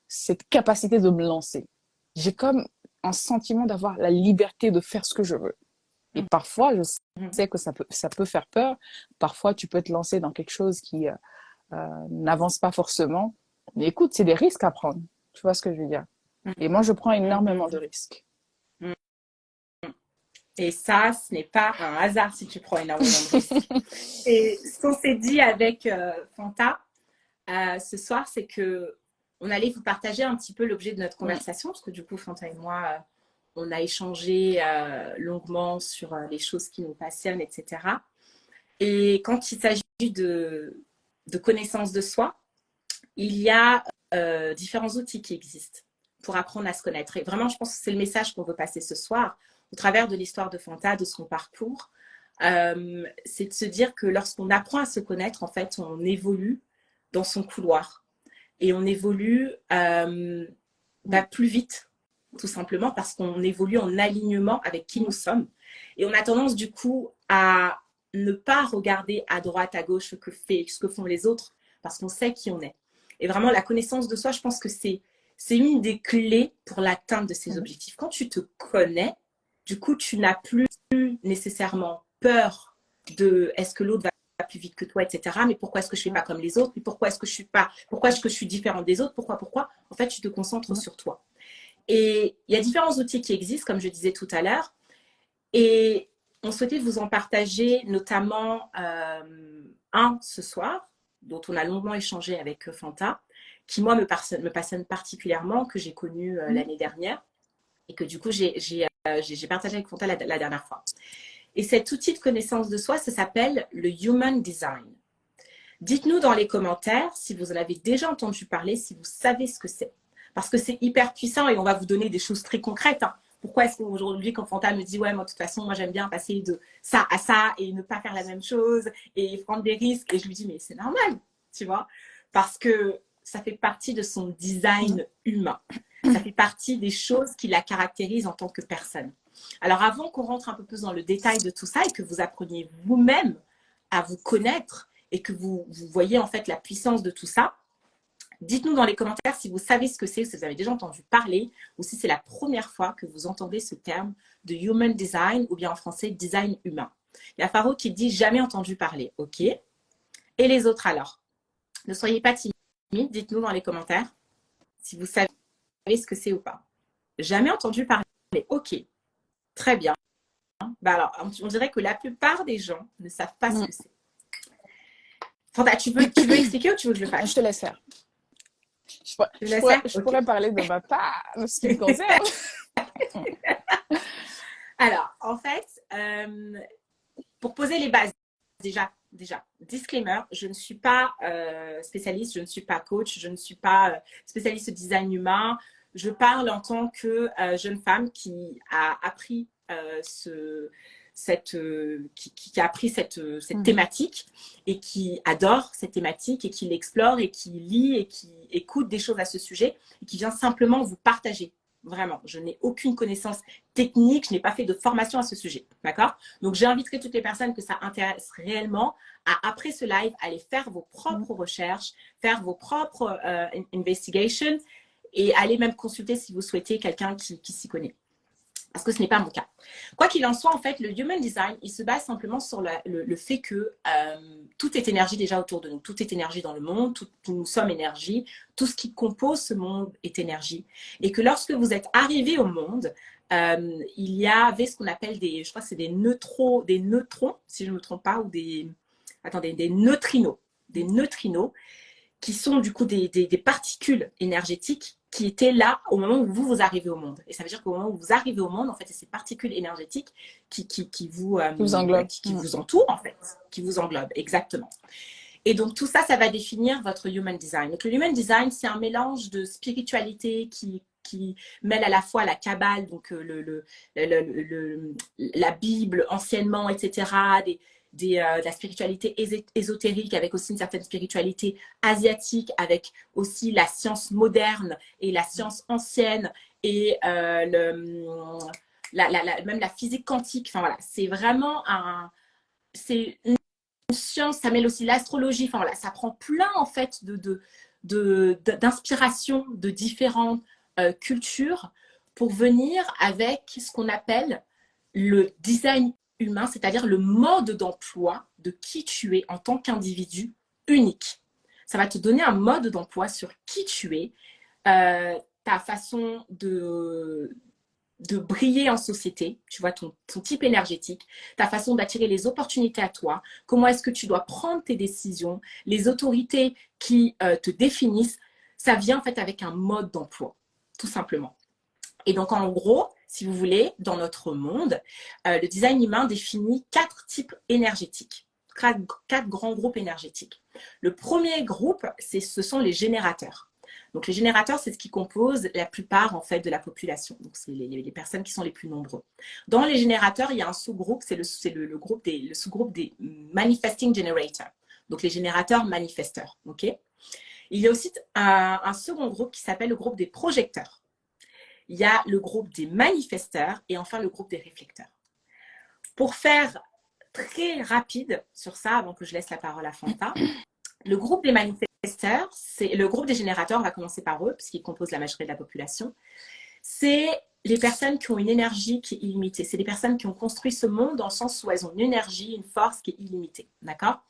cette capacité de me lancer. J'ai comme un sentiment d'avoir la liberté de faire ce que je veux. Et parfois, je sais que ça peut faire peur. Parfois, tu peux te lancer dans quelque chose qui n'avance pas forcément. Mais écoute, c'est des risques à prendre. Tu vois ce que je veux dire? Et moi, je prends énormément de risques. Et ça, ce n'est pas un hasard si tu prends énormément de risques. Et ce qu'on s'est dit avec Fanta ce soir, c'est que on allait vous partager un petit peu l'objet de notre conversation, parce que du coup, Fanta et moi, on a échangé longuement sur les choses qui nous passionnent, etc. Et quand il s'agit de connaissance de soi, il y a différents outils qui existent pour apprendre à se connaître. Et vraiment, je pense que c'est le message qu'on veut passer ce soir, au travers de l'histoire de Fanta, de son parcours. C'est de se dire que lorsqu'on apprend à se connaître, en fait, on évolue dans son couloir. Et on évolue plus vite, tout simplement, parce qu'on évolue en alignement avec qui nous sommes. Et on a tendance, du coup, à ne pas regarder à droite, à gauche ce que font les autres, parce qu'on sait qui on est. Et vraiment, la connaissance de soi, je pense que c'est une des clés pour l'atteinte de ces objectifs. Quand tu te connais, du coup, tu n'as plus nécessairement peur de est-ce que l'autre va plus vite que toi, etc. Mais pourquoi est-ce que je ne fais pas comme les autres? Mais pourquoi est-ce que je suis différente des autres? Pourquoi? En fait, tu te concentres sur toi. Et il y a différents outils qui existent, comme je disais tout à l'heure. Et on souhaitait vous en partager notamment un ce soir, dont on a longuement échangé avec Fanta, qui moi me passionne particulièrement, que j'ai connu l'année dernière et que du coup j'ai partagé avec Fanta la dernière fois. Et cet outil de connaissance de soi, ça s'appelle le Human Design. Dites-nous dans les commentaires si vous en avez déjà entendu parler, si vous savez ce que c'est. Parce que c'est hyper puissant et on va vous donner des choses très concrètes. Hein. Pourquoi est-ce qu'aujourd'hui, quand Fanta me dit « Ouais, moi, de toute façon, moi, j'aime bien passer de ça à ça et ne pas faire la même chose et prendre des risques. » Et je lui dis « Mais c'est normal, tu vois, parce que ça fait partie de son design humain. Ça fait partie des choses qui la caractérisent en tant que personne. » Alors, avant qu'on rentre un peu plus dans le détail de tout ça et que vous appreniez vous-même à vous connaître et que vous voyez en fait la puissance de tout ça, Dites-nous dans les commentaires si vous savez ce que c'est, si vous avez déjà entendu parler ou si c'est la première fois que vous entendez ce terme de Human Design ou bien en français design humain. Il y a Faro qui dit jamais entendu parler. OK. Et les autres alors? Ne soyez pas timides, dites-nous dans les commentaires si vous savez ce que c'est ou pas. Jamais entendu parler. OK. Très bien. Bah alors, on dirait que la plupart des gens ne savent pas ce que c'est. Fanta, tu veux expliquer ou tu veux que je le fasse? Je te laisse faire. Je pourrais parler de ma part, de ce qui me concerne. Alors, en fait, pour poser les bases, déjà, disclaimer, je ne suis pas spécialiste, je ne suis pas coach, je ne suis pas spécialiste de design humain. Je parle en tant que jeune femme qui a appris qui a appris cette thématique et qui adore cette thématique et qui l'explore et qui lit et qui écoute des choses à ce sujet et qui vient simplement vous partager. Vraiment, je n'ai aucune connaissance technique, je n'ai pas fait de formation à ce sujet, d'accord? Donc, j'inviterai toutes les personnes que ça intéresse réellement à, après ce live, aller faire vos propres recherches, faire vos propres investigations et aller même consulter si vous souhaitez quelqu'un qui s'y connaît. Parce que ce n'est pas mon cas. Quoi qu'il en soit, en fait, le Human Design, il se base simplement sur le fait que tout est énergie déjà autour de nous. Tout est énergie dans le monde, nous sommes énergie. Tout ce qui compose ce monde est énergie. Et que lorsque vous êtes arrivé au monde, il y avait ce qu'on appelle je crois que c'est des neutrons, si je ne me trompe pas, ou des neutrinos. Des neutrinos qui sont du coup des particules énergétiques qui étaient là au moment où vous arrivez au monde. Et ça veut dire qu'au moment où vous arrivez au monde, en fait, c'est ces particules énergétiques qui vous englobent, qui vous entourent, en fait, qui vous englobent, exactement. Et donc, tout ça, ça va définir votre Human Design. Donc, le Human Design, c'est un mélange de spiritualité qui mêle à la fois la Kabbale, donc la Bible anciennement, etc., de la spiritualité ésotérique avec aussi une certaine spiritualité asiatique, avec aussi la science moderne et la science ancienne et même la physique quantique. Enfin voilà, c'est vraiment c'est une science, ça mêle aussi l'astrologie. Enfin voilà, ça prend plein en fait d'inspiration de différentes cultures pour venir avec ce qu'on appelle le design humain, c'est-à-dire le mode d'emploi de qui tu es en tant qu'individu unique. Ça va te donner un mode d'emploi sur qui tu es, ta façon de briller en société, tu vois, ton type énergétique, ta façon d'attirer les opportunités à toi, comment est-ce que tu dois prendre tes décisions, les autorités qui te définissent, ça vient en fait avec un mode d'emploi, tout simplement. Et donc, en gros, si vous voulez, dans notre monde, le design humain définit 4 types énergétiques, 4 grands groupes énergétiques. Le premier groupe, ce sont les générateurs. Donc, les générateurs, c'est ce qui compose la plupart, en fait, de la population. Donc, c'est les personnes qui sont les plus nombreux. Dans les générateurs, il y a un sous-groupe, c'est le sous-groupe des manifesting generators. Donc, les générateurs manifesteurs, ok? Il y a aussi un second groupe qui s'appelle le groupe des projecteurs. Il y a le groupe des manifesteurs et enfin le groupe des réflecteurs. Pour faire très rapide sur ça, avant que je laisse la parole à Fanta, le groupe des manifesteurs, c'est le groupe des générateurs, on va commencer par eux, puisqu'ils composent la majorité de la population. C'est les personnes qui ont une énergie qui est illimitée. C'est les personnes qui ont construit ce monde dans le sens où elles ont une énergie, une force qui est illimitée. D'accord ?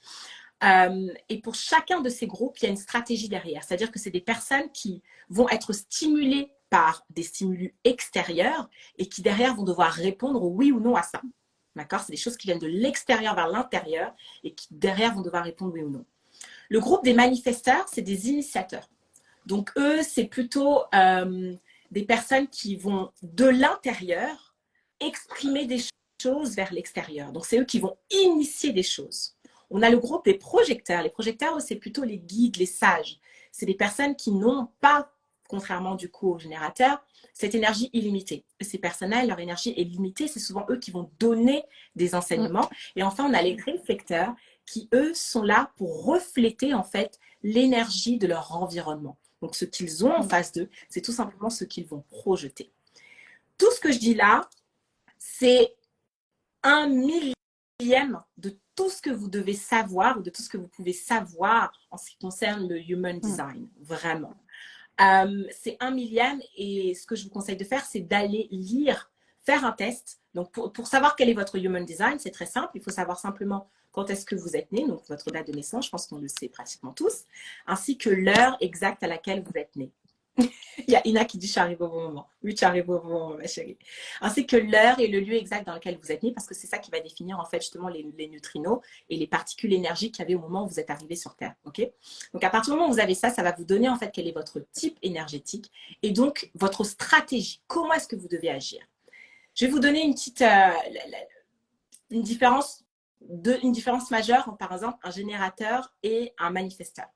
Et pour chacun de ces groupes, il y a une stratégie derrière. C'est-à-dire que c'est des personnes qui vont être stimulées par des stimulus extérieurs et qui derrière vont devoir répondre oui ou non à ça. D'accord ? C'est des choses qui viennent de l'extérieur vers l'intérieur et qui derrière vont devoir répondre oui ou non. Le groupe des manifesteurs, c'est des initiateurs. Donc eux, c'est plutôt des personnes qui vont de l'intérieur exprimer des choses vers l'extérieur. Donc c'est eux qui vont initier des choses. On a le groupe des projecteurs. Les projecteurs, c'est plutôt les guides, les sages. C'est des personnes qui n'ont pas, contrairement du coup aux générateurs, cette énergie illimitée. Ces personnes-là, leur énergie est limitée. C'est souvent eux qui vont donner des enseignements. Et enfin, on a les réflecteurs qui, eux, sont là pour refléter en fait l'énergie de leur environnement. Donc, ce qu'ils ont en face d'eux, c'est tout simplement ce qu'ils vont projeter. Tout ce que je dis là, c'est 1 millième de tout ce que vous devez savoir ou de tout ce que vous pouvez savoir en ce qui concerne le Human Design, vraiment. C'est 1 millième et ce que je vous conseille de faire, c'est d'aller lire, faire un test. Donc, pour savoir quel est votre Human Design, c'est très simple. Il faut savoir simplement quand est-ce que vous êtes né, donc votre date de naissance, je pense qu'on le sait pratiquement tous, ainsi que l'heure exacte à laquelle vous êtes né. Il y a Ina qui dit « je suis arrivée au bon moment ». Oui, tu arrives au bon moment, ma chérie. Ainsi que l'heure et le lieu exact dans lequel vous êtes né, parce que c'est ça qui va définir en fait justement les neutrinos et les particules énergiques qu'il y avait au moment où vous êtes arrivé sur Terre. Okay, donc à partir du moment où vous avez ça, ça va vous donner en fait quel est votre type énergétique et donc votre stratégie. Comment est-ce que vous devez agir? Je vais vous donner une petite une différence majeure, par exemple, un générateur et un manifesteur.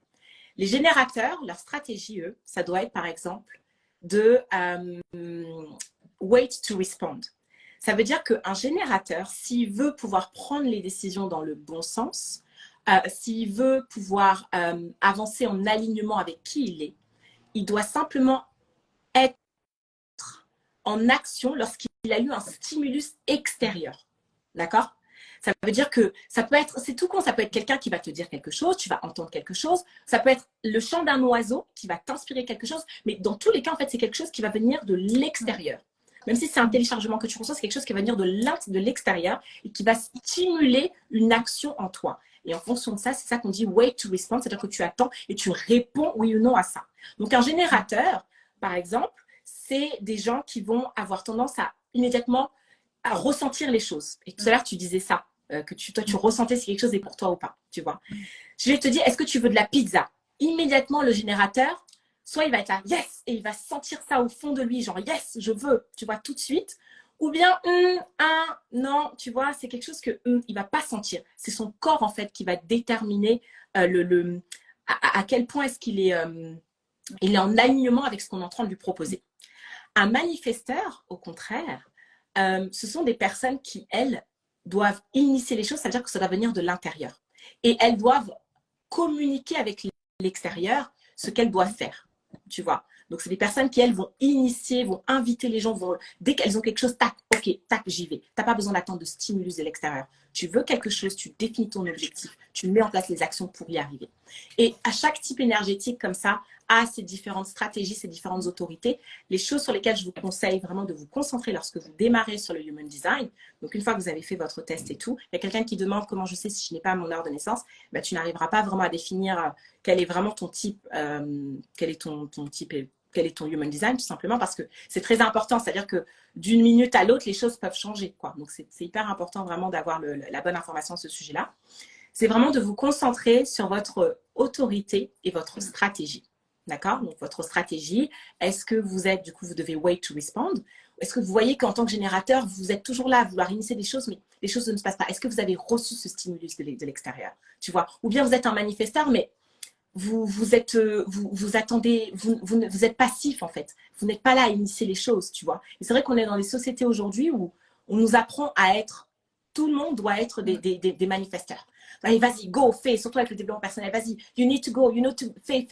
Les générateurs, leur stratégie, eux, ça doit être, par exemple, de wait to respond. Ça veut dire qu'un générateur, s'il veut pouvoir prendre les décisions dans le bon sens, s'il veut pouvoir avancer en alignement avec qui il doit simplement être en action lorsqu'il a eu un stimulus extérieur. D'accord? Ça veut dire que ça peut être, c'est tout con, ça peut être quelqu'un qui va te dire quelque chose, tu vas entendre quelque chose, ça peut être le chant d'un oiseau qui va t'inspirer quelque chose, mais dans tous les cas, en fait, c'est quelque chose qui va venir de l'extérieur. Même si c'est un téléchargement que tu reçois, c'est quelque chose qui va venir de l'extérieur et qui va stimuler une action en toi. Et en fonction de ça, c'est ça qu'on dit wait to respond, c'est-à-dire que tu attends et tu réponds oui ou non à ça. Donc, un générateur, par exemple, c'est des gens qui vont avoir tendance à immédiatement à ressentir les choses. Et tout à l'heure, tu disais ça, que toi, tu ressentais si quelque chose est pour toi ou pas, tu vois. Je vais te dire, est-ce que tu veux de la pizza? Immédiatement, le générateur, soit il va être là, yes, et il va sentir ça au fond de lui, genre, yes, je veux, tu vois, tout de suite. Ou bien, non, tu vois, c'est quelque chose que il va pas sentir. C'est son corps, en fait, qui va déterminer à quel point est-ce qu'il est, il est en alignement avec ce qu'on est en train de lui proposer. Un manifesteur, au contraire, ce sont des personnes qui, elles, doivent initier les choses, c'est-à-dire que ça doit venir de l'intérieur. Et elles doivent communiquer avec l'extérieur ce qu'elles doivent faire, tu vois. Donc, c'est des personnes qui, elles, vont initier, vont inviter les gens, dès qu'elles ont quelque chose, tac, ok, tac, j'y vais. Tu n'as pas besoin d'attendre de stimulus de l'extérieur. Tu veux quelque chose, tu définis ton objectif, tu mets en place les actions pour y arriver. Et à chaque type énergétique comme ça, a ses différentes stratégies, ses différentes autorités. Les choses sur lesquelles je vous conseille vraiment de vous concentrer lorsque vous démarrez sur le Human Design. Donc, une fois que vous avez fait votre test et tout, il y a quelqu'un qui demande comment je sais si je n'ai pas mon heure de naissance. Ben, tu n'arriveras pas vraiment à définir quel est vraiment ton type, quel est ton type et quel est ton Human Design, tout simplement parce que c'est très important. C'est-à-dire que d'une minute à l'autre, les choses peuvent changer, quoi. Donc, c'est hyper important vraiment d'avoir la bonne information sur ce sujet-là. C'est vraiment de vous concentrer sur votre autorité et votre stratégie. D'accord? Donc, votre stratégie, est-ce que vous êtes, du coup, vous devez wait to respond? Est-ce que vous voyez qu'en tant que générateur, vous êtes toujours là à vouloir initier des choses, mais les choses ne se passent pas? Est-ce que vous avez reçu ce stimulus de l'extérieur? Tu vois? Ou bien vous êtes un manifesteur, mais vous attendez, vous êtes passif en fait. Vous n'êtes pas là à initier les choses, tu vois. Et c'est vrai qu'on est dans les sociétés aujourd'hui où on nous apprend à être, tout le monde doit être des manifesteurs. Allez, vas-y, go, fais, surtout avec le développement personnel, vas-y, you need to go, you need to, fais,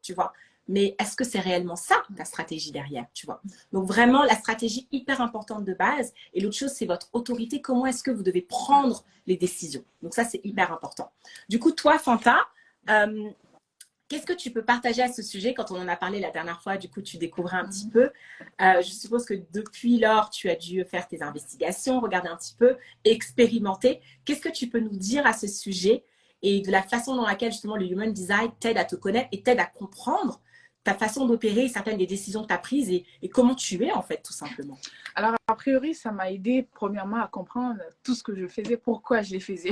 tu vois. Mais est-ce que c'est réellement ça, la stratégie derrière, tu vois? Donc vraiment, la stratégie hyper importante de base. Et l'autre chose, c'est votre autorité. Comment est-ce que vous devez prendre les décisions? Donc ça, c'est hyper important. Du coup, toi, Fanta, qu'est-ce que tu peux partager à ce sujet quand on en a parlé la dernière fois? Du coup, tu découvrais un petit peu. Je suppose que depuis lors, tu as dû faire tes investigations, regarder un petit peu, expérimenter. Qu'est-ce que tu peux nous dire à ce sujet et de la façon dans laquelle justement le Human Design t'aide à te connaître et t'aide à comprendre ta façon d'opérer, certaines des décisions que tu as prises et comment tu es en fait, tout simplement. Alors, a priori, ça m'a aidé premièrement à comprendre tout ce que je faisais, pourquoi je les faisais.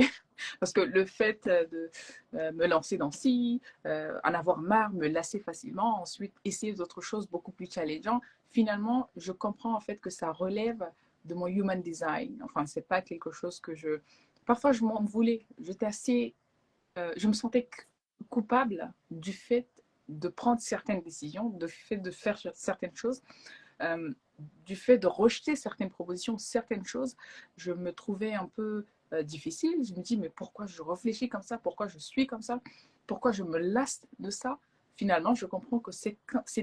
Parce que le fait de me lancer dans ci, en avoir marre, me lasser facilement, ensuite essayer d'autres choses beaucoup plus challengeantes, finalement, je comprends en fait que ça relève de mon human design. Enfin, c'est pas quelque chose que je... Parfois, je m'en voulais. J'étais assez... je me sentais coupable du fait de prendre certaines décisions, du fait de faire certaines choses. Du fait de rejeter certaines propositions, certaines choses, je me trouvais un peu difficile. Je me dis, mais pourquoi je réfléchis comme ça? Pourquoi je suis comme ça? Pourquoi je me lasse de ça? Finalement, je comprends que c'est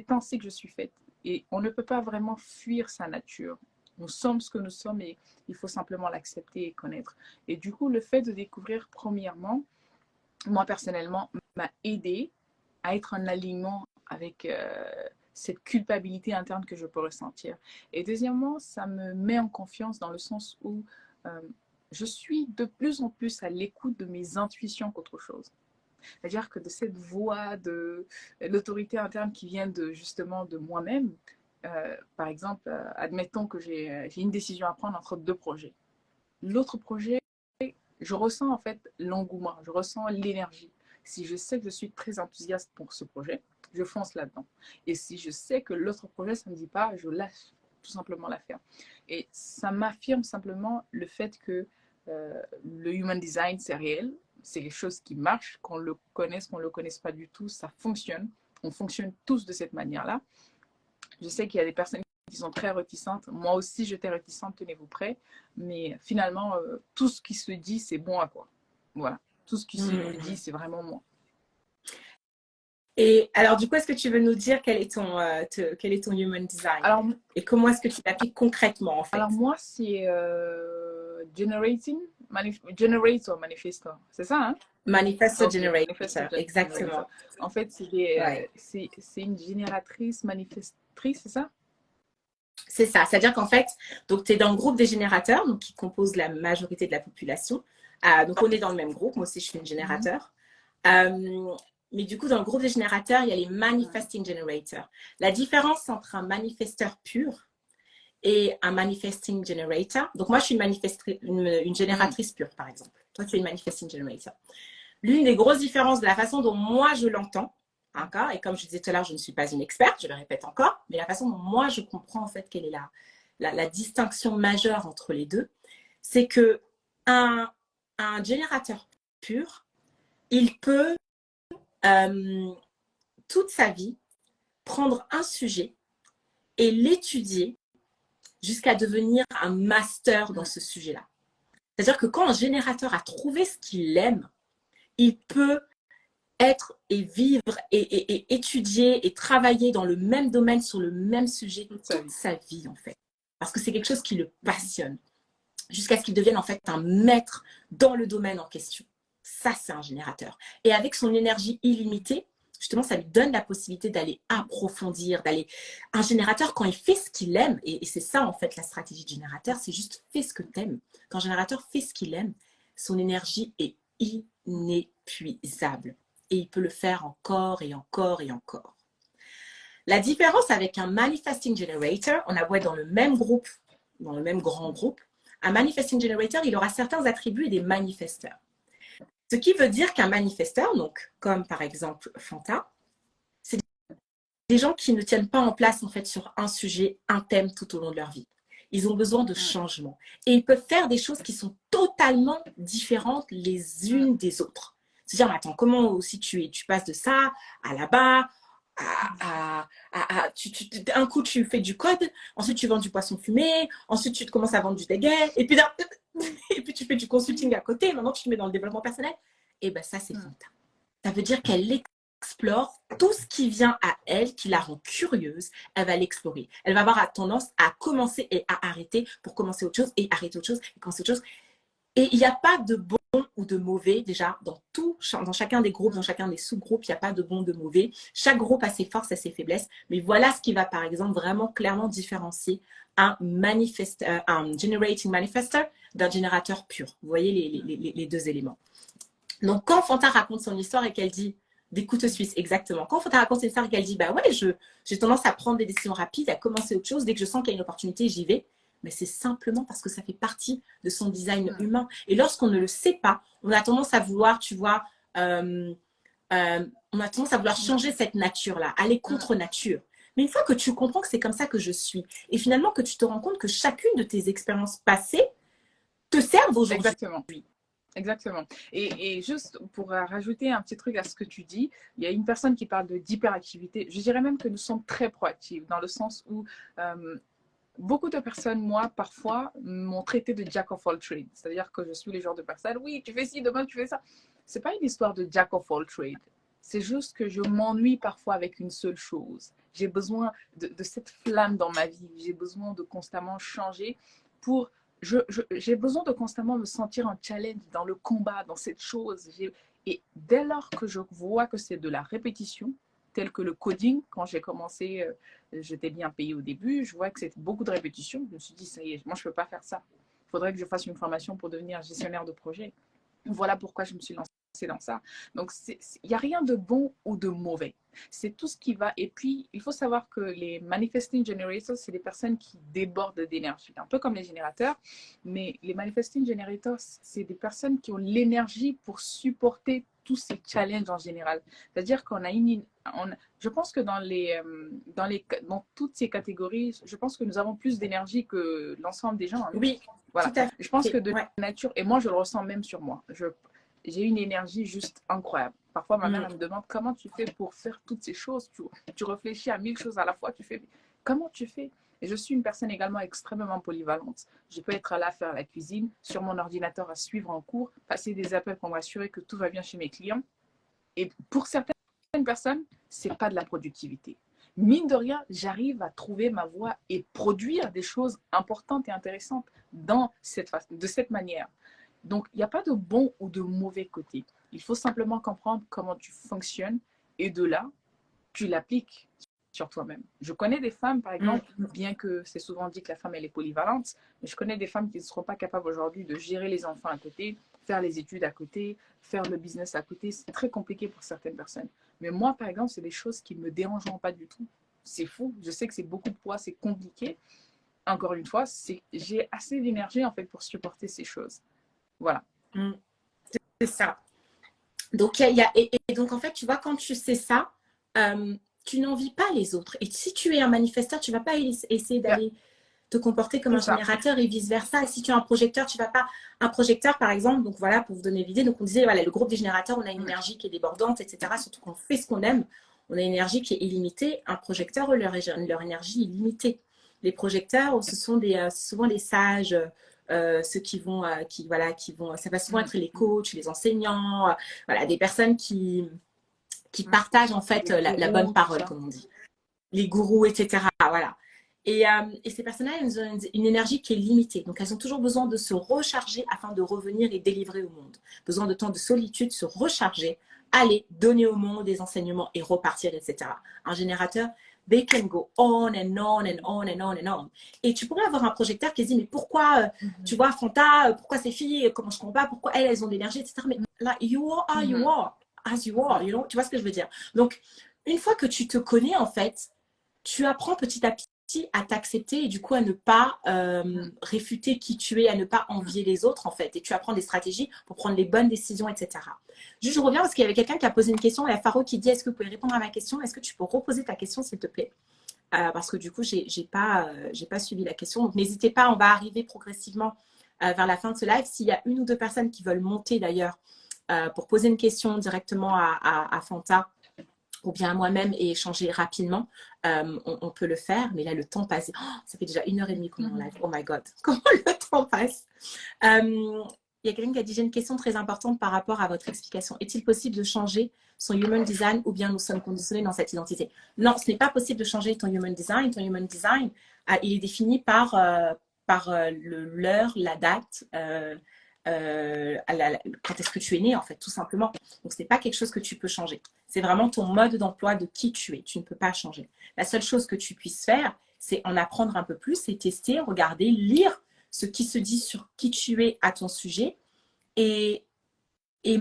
ainsi que je suis faite. Et on ne peut pas vraiment fuir sa nature. Nous sommes ce que nous sommes et il faut simplement l'accepter et connaître. Et du coup, le fait de découvrir, premièrement, moi personnellement, m'a aidé à être en alignement avec cette culpabilité interne que je peux ressentir. Et deuxièmement, ça me met en confiance dans le sens où euh, je suis de plus en plus à l'écoute de mes intuitions qu'autre chose. C'est-à-dire que de cette voix de l'autorité interne qui vient de justement de moi-même, par exemple, admettons que j'ai une décision à prendre entre deux projets. L'autre projet, je ressens en fait l'engouement, je ressens l'énergie. Si je sais que je suis très enthousiaste pour ce projet, je fonce là-dedans. Et si je sais que l'autre projet, ça ne me dit pas, je lâche tout simplement l'affaire. Et ça m'affirme simplement le fait que le human design, c'est réel, c'est quelque chose qui marche, qu'on le connaisse, qu'on ne le connaisse pas du tout, ça fonctionne. On fonctionne tous de cette manière-là. Je sais qu'il y a des personnes qui sont très réticentes. Moi aussi, j'étais réticente, tenez-vous prêts. Mais finalement, tout ce qui se dit, c'est bon à quoi. Voilà. Tout ce qui se dit, c'est vraiment moi. Et alors, du coup, est-ce que tu veux nous dire quel est ton human design? Alors, et comment est-ce que tu l'appliques concrètement, en fait? Alors, moi, c'est Generator Manifestor. C'est ça, hein? Manifesto Ok, Generator, exactement. Generator. En fait, Ouais. c'est une génératrice manifestrice, c'est ça? C'est ça. C'est-à-dire qu'en fait, donc tu es dans le groupe des générateurs, donc qui composent la majorité de la population. Donc, on est dans le même groupe. Moi aussi, je suis une générateur. Mais du coup, dans le groupe des générateurs, il y a les manifesting generators. La différence entre un manifesteur pur et un manifesting generator. Donc, moi, je suis une génératrice pure, par exemple. Toi, tu es une manifesting generator. L'une des grosses différences de la façon dont moi, je l'entends, et comme je disais tout à l'heure, je ne suis pas une experte, je le répète encore, mais la façon dont moi, je comprends, en fait, quelle est la distinction majeure entre les deux, c'est que un générateur pur, il peut, toute sa vie, prendre un sujet et l'étudier jusqu'à devenir un master dans ce sujet-là. C'est-à-dire que quand un générateur a trouvé ce qu'il aime, il peut être et vivre et étudier et travailler dans le même domaine, sur le même sujet toute sa vie, en fait. Parce que c'est quelque chose qui le passionne, jusqu'à ce qu'il devienne en fait un maître dans le domaine en question. Ça, c'est un générateur. Et avec son énergie illimitée, justement, ça lui donne la possibilité d'aller approfondir, d'aller... Un générateur, quand il fait ce qu'il aime, et c'est ça, en fait, la stratégie du générateur, c'est juste fais ce que tu aimes. Quand un générateur fait ce qu'il aime, son énergie est inépuisable. Et il peut le faire encore et encore et encore. La différence avec un manifesting generator, on a beau être dans le même groupe, dans le même grand groupe, un manifesting generator, il aura certains attributs des manifesteurs. Ce qui veut dire qu'un manifesteur, donc comme par exemple Fanta, c'est des gens qui ne tiennent pas en place en fait sur un sujet, un thème tout au long de leur vie. Ils ont besoin de changement. Et ils peuvent faire des choses qui sont totalement différentes les unes des autres. C'est-à-dire, attends, comment aussi tu passes de ça à là-bas, un coup tu fais du code, ensuite tu vends du poisson fumé, ensuite tu commences à vendre du déguet, et puis tu fais du consulting à côté, maintenant tu te mets dans le développement personnel. Et bien ça, c'est Fanta. Ça veut dire qu'elle explore tout ce qui vient à elle, qui la rend curieuse, elle va l'explorer. Elle va avoir tendance à commencer et à arrêter pour commencer autre chose, et arrêter autre chose, et commencer autre chose. Et il n'y a pas de bon ou de mauvais, déjà, dans chacun des groupes, dans chacun des sous-groupes, il n'y a pas de bon, de mauvais. Chaque groupe a ses forces et ses faiblesses. Mais voilà ce qui va, par exemple, vraiment clairement différencier un generating manifestor d'un générateur pur. Vous voyez les deux éléments. Donc, quand Fanta raconte son histoire et qu'elle dit, des couteaux suisses, exactement. Quand Fanta raconte son histoire et qu'elle dit, bah ouais, j'ai tendance à prendre des décisions rapides, à commencer autre chose, dès que je sens qu'il y a une opportunité, j'y vais. Mais c'est simplement parce que ça fait partie de son design humain. Et lorsqu'on ne le sait pas, on a tendance à vouloir, tu vois, on a tendance à vouloir changer cette nature-là, aller contre nature. Mais une fois que tu comprends que c'est comme ça que je suis, et finalement que tu te rends compte que chacune de tes expériences passées te servent aujourd'hui. Exactement. Exactement. Et juste pour rajouter un petit truc à ce que tu dis, il y a une personne qui parle d'hyperactivité. Je dirais même que nous sommes très proactifs dans le sens où beaucoup de personnes, moi, parfois, m'ont traité de Jack of all trades. C'est-à-dire que je suis le genre de personne, oui, tu fais ci, demain tu fais ça. C'est pas une histoire de Jack of all trades. C'est juste que je m'ennuie parfois avec une seule chose. J'ai besoin de cette flamme dans ma vie. J'ai besoin de constamment changer pour... J'ai besoin de constamment me sentir en challenge dans le combat, dans cette chose. Et dès lors que je vois que c'est de la répétition, tel que le coding, quand j'ai commencé, j'étais bien payée au début, je vois que c'est beaucoup de répétitions. Je me suis dit, ça y est, moi, je ne peux pas faire ça. Il faudrait que je fasse une formation pour devenir gestionnaire de projet. Voilà pourquoi je me suis lancée dans ça. Donc, il n'y a rien de bon ou de mauvais. C'est tout ce qui va. Et puis, il faut savoir que les manifesting generators, c'est des personnes qui débordent d'énergie, un peu comme les générateurs. Mais les manifesting generators, c'est des personnes qui ont l'énergie pour supporter tous ces challenges en général. C'est-à-dire qu'on a je pense que dans toutes ces catégories, je pense que nous avons plus d'énergie que l'ensemble des gens. Hein. Oui, voilà. tout à fait. Je pense que de nature, et moi je le ressens même sur moi, j'ai une énergie juste incroyable. Parfois, ma mère me demande comment tu fais pour faire toutes ces choses. Tu réfléchis à 1000 choses à la fois. Comment tu fais? Et je suis une personne également extrêmement polyvalente. Je peux être là à faire la cuisine, sur mon ordinateur à suivre en cours, passer des appels pour m'assurer que tout va bien chez mes clients. Et pour certaines personnes, c'est pas de la productivité. Mine de rien, j'arrive à trouver ma voie et produire des choses importantes et intéressantes de cette manière. Donc, il n'y a pas de bon ou de mauvais côté. Il faut simplement comprendre comment tu fonctionnes et de là, tu l'appliques sur toi-même. Je connais des femmes, par exemple, bien que c'est souvent dit que la femme, elle est polyvalente, mais je connais des femmes qui ne seront pas capables aujourd'hui de gérer les enfants à côté, faire les études à côté, faire le business à côté. C'est très compliqué pour certaines personnes. Mais moi, par exemple, c'est des choses qui ne me dérangeront pas du tout. C'est fou. Je sais que c'est beaucoup de poids, c'est compliqué. Encore une fois, j'ai assez d'énergie, en fait, pour supporter ces choses. Voilà. C'est ça. Donc, et donc, en fait, tu vois, quand tu sais ça, tu n'envies pas les autres. Et si tu es un manifesteur, tu ne vas pas essayer d'aller te comporter comme un générateur et vice-versa. Et si tu es un projecteur, tu ne vas pas... Un projecteur, par exemple, donc voilà, pour vous donner l'idée, donc on disait, voilà, le groupe des générateurs, on a une énergie qui est débordante, etc. Surtout qu'on fait ce qu'on aime, on a une énergie qui est illimitée. Un projecteur, leur énergie est limitée. Les projecteurs, ce sont souvent des sages... ceux qui vont, ça va souvent être les coachs, les enseignants, voilà, des personnes qui partagent en fait la bonne parole, comme on dit. Les gourous, etc. Voilà. Et ces personnes-là, elles ont une énergie qui est limitée. Donc, elles ont toujours besoin de se recharger afin de revenir et délivrer au monde. Besoin de temps de solitude, se recharger, aller donner au monde des enseignements et repartir, etc. Un générateur, they can go on and on and on and on and on. Et tu pourrais avoir un projecteur qui se dit, mais pourquoi, tu vois, Fanta, pourquoi ces filles, comment je comprends pas, pourquoi elles ont de l'énergie, etc. Mais là, you are as you are, you know, tu vois ce que je veux dire. Donc, une fois que tu te connais, en fait, tu apprends petit à petit à t'accepter et du coup à ne pas réfuter qui tu es, à ne pas envier les autres en fait. Et tu apprends des stratégies pour prendre les bonnes décisions, etc. Juste, je reviens parce qu'il y avait quelqu'un qui a posé une question. Il y a Faro qui dit, est-ce que vous pouvez répondre à ma question? Est-ce que tu peux reposer ta question s'il te plaît? Parce que du coup, j'ai pas suivi la question. Donc n'hésitez pas, on va arriver progressivement vers la fin de ce live. S'il y a une ou deux personnes qui veulent monter d'ailleurs pour poser une question directement à Fanta, ou bien à moi-même et échanger rapidement, on peut le faire. Mais là, le temps passe. Oh, ça fait déjà 1h30 qu'on est en live. Oh my God, comment le temps passe. Il y a quelqu'un qui a dit, j'ai une question très importante par rapport à votre explication. Est-il possible de changer son human design ou bien nous sommes conditionnés dans cette identité? Non, ce n'est pas possible de changer ton human design. Ton human design, il est défini par l'heure, la date, quand est-ce que tu es né en fait, tout simplement. Donc c'est pas quelque chose que tu peux changer, c'est vraiment ton mode d'emploi de qui tu es, tu ne peux pas changer. La seule chose que tu puisses faire, c'est en apprendre un peu plus et tester, regarder, lire ce qui se dit sur qui tu es à ton sujet et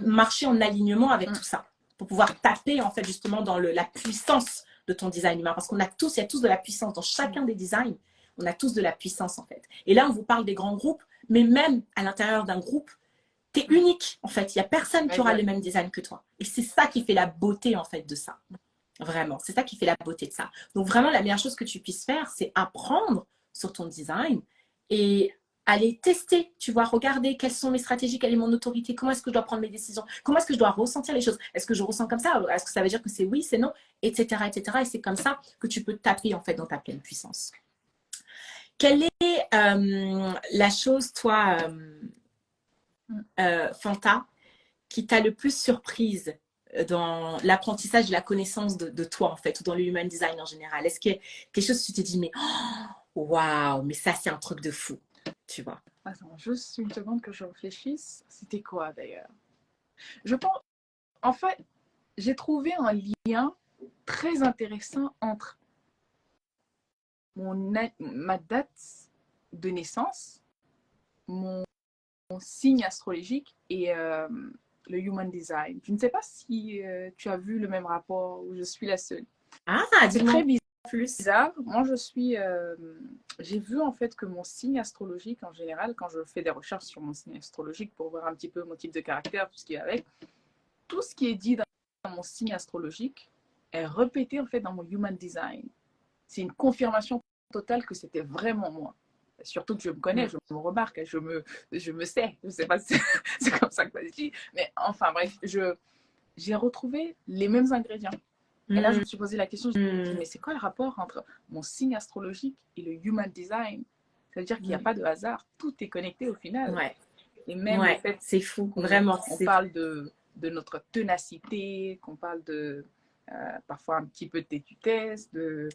marcher en alignement avec tout ça pour pouvoir taper en fait justement dans la puissance de ton design humain, parce qu'on a tous, il y a tous de la puissance dans chacun des designs. On a tous de la puissance en fait. Et là, on vous parle des grands groupes, mais même à l'intérieur d'un groupe, tu es unique en fait. Il n'y a personne qui aura le même design que toi. Et c'est ça qui fait la beauté en fait de ça. Vraiment, c'est ça qui fait la beauté de ça. Donc vraiment, la meilleure chose que tu puisses faire, c'est apprendre sur ton design et aller tester, tu vois, regarder quelles sont mes stratégies, quelle est mon autorité, comment est-ce que je dois prendre mes décisions, comment est-ce que je dois ressentir les choses. Est-ce que je ressens comme ça? Est-ce que ça veut dire que c'est oui, c'est non, etc., etc. Et c'est comme ça que tu peux taper en fait dans ta pleine puissance. Quelle est la chose, toi, Fanta, qui t'a le plus surprise dans l'apprentissage de la connaissance de toi, en fait, ou dans le human design en général? Est-ce qu'il y a quelque chose que tu t'es dit, mais waouh, mais ça, c'est un truc de fou, tu vois? Attends, juste une seconde que je réfléchisse. C'était quoi d'ailleurs? Je pense, en fait, j'ai trouvé un lien très intéressant entre ma date de naissance, mon signe astrologique et le human design. Je ne sais pas si tu as vu le même rapport ou je suis la seule. Ah, C'est très dis-moi plus. bizarre. Moi, j'ai vu en fait que mon signe astrologique en général, quand je fais des recherches sur mon signe astrologique pour voir un petit peu mon type de caractère, tout ce qui est avec, tout ce qui est dit dans mon signe astrologique est répété en fait dans mon human design. C'est une confirmation totale que c'était vraiment moi. Surtout que je me connais, je me remarque, je me sais. Je sais pas si c'est comme ça que ça se dit. Mais enfin bref, j'ai retrouvé les mêmes ingrédients. Et là, je me suis posé la question, je me suis dit, mais c'est quoi le rapport entre mon signe astrologique et le human design? Ça veut dire qu'il n'y a pas de hasard, tout est connecté au final. Ouais, Et même le ouais, fait c'est fou, qu'on vraiment. parle de notre ténacité, qu'on parle parfois un petit peu de têtutesse, de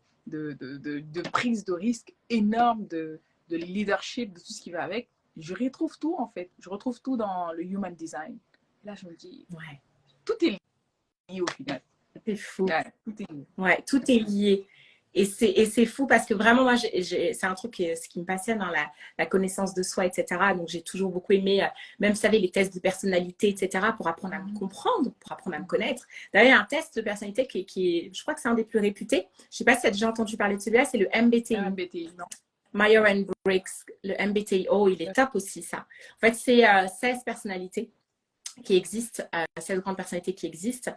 prise de risque énorme, de leadership, de tout ce qui va avec. Je retrouve tout en fait. Je retrouve tout dans le human design. Et là, je me dis, Ouais, tout est lié au final. c'est fou. Ouais, tout est lié. Ouais, tout est lié. Et c'est fou parce que vraiment, moi, c'est un truc ce qui me passionne dans la connaissance de soi, etc. Donc, j'ai toujours beaucoup aimé, même, vous savez, les tests de personnalité, etc., pour apprendre à me comprendre, pour apprendre à me connaître. D'ailleurs, il y a un test de personnalité qui est, je crois que c'est un des plus réputés. Je ne sais pas si tu as déjà entendu parler de celui-là, c'est le MBTI. MBTI, non. Myers-Briggs, le MBTI. Oh, il est top aussi, ça. En fait, c'est 16 personnalités qui existent, 16 grandes personnalités qui existent,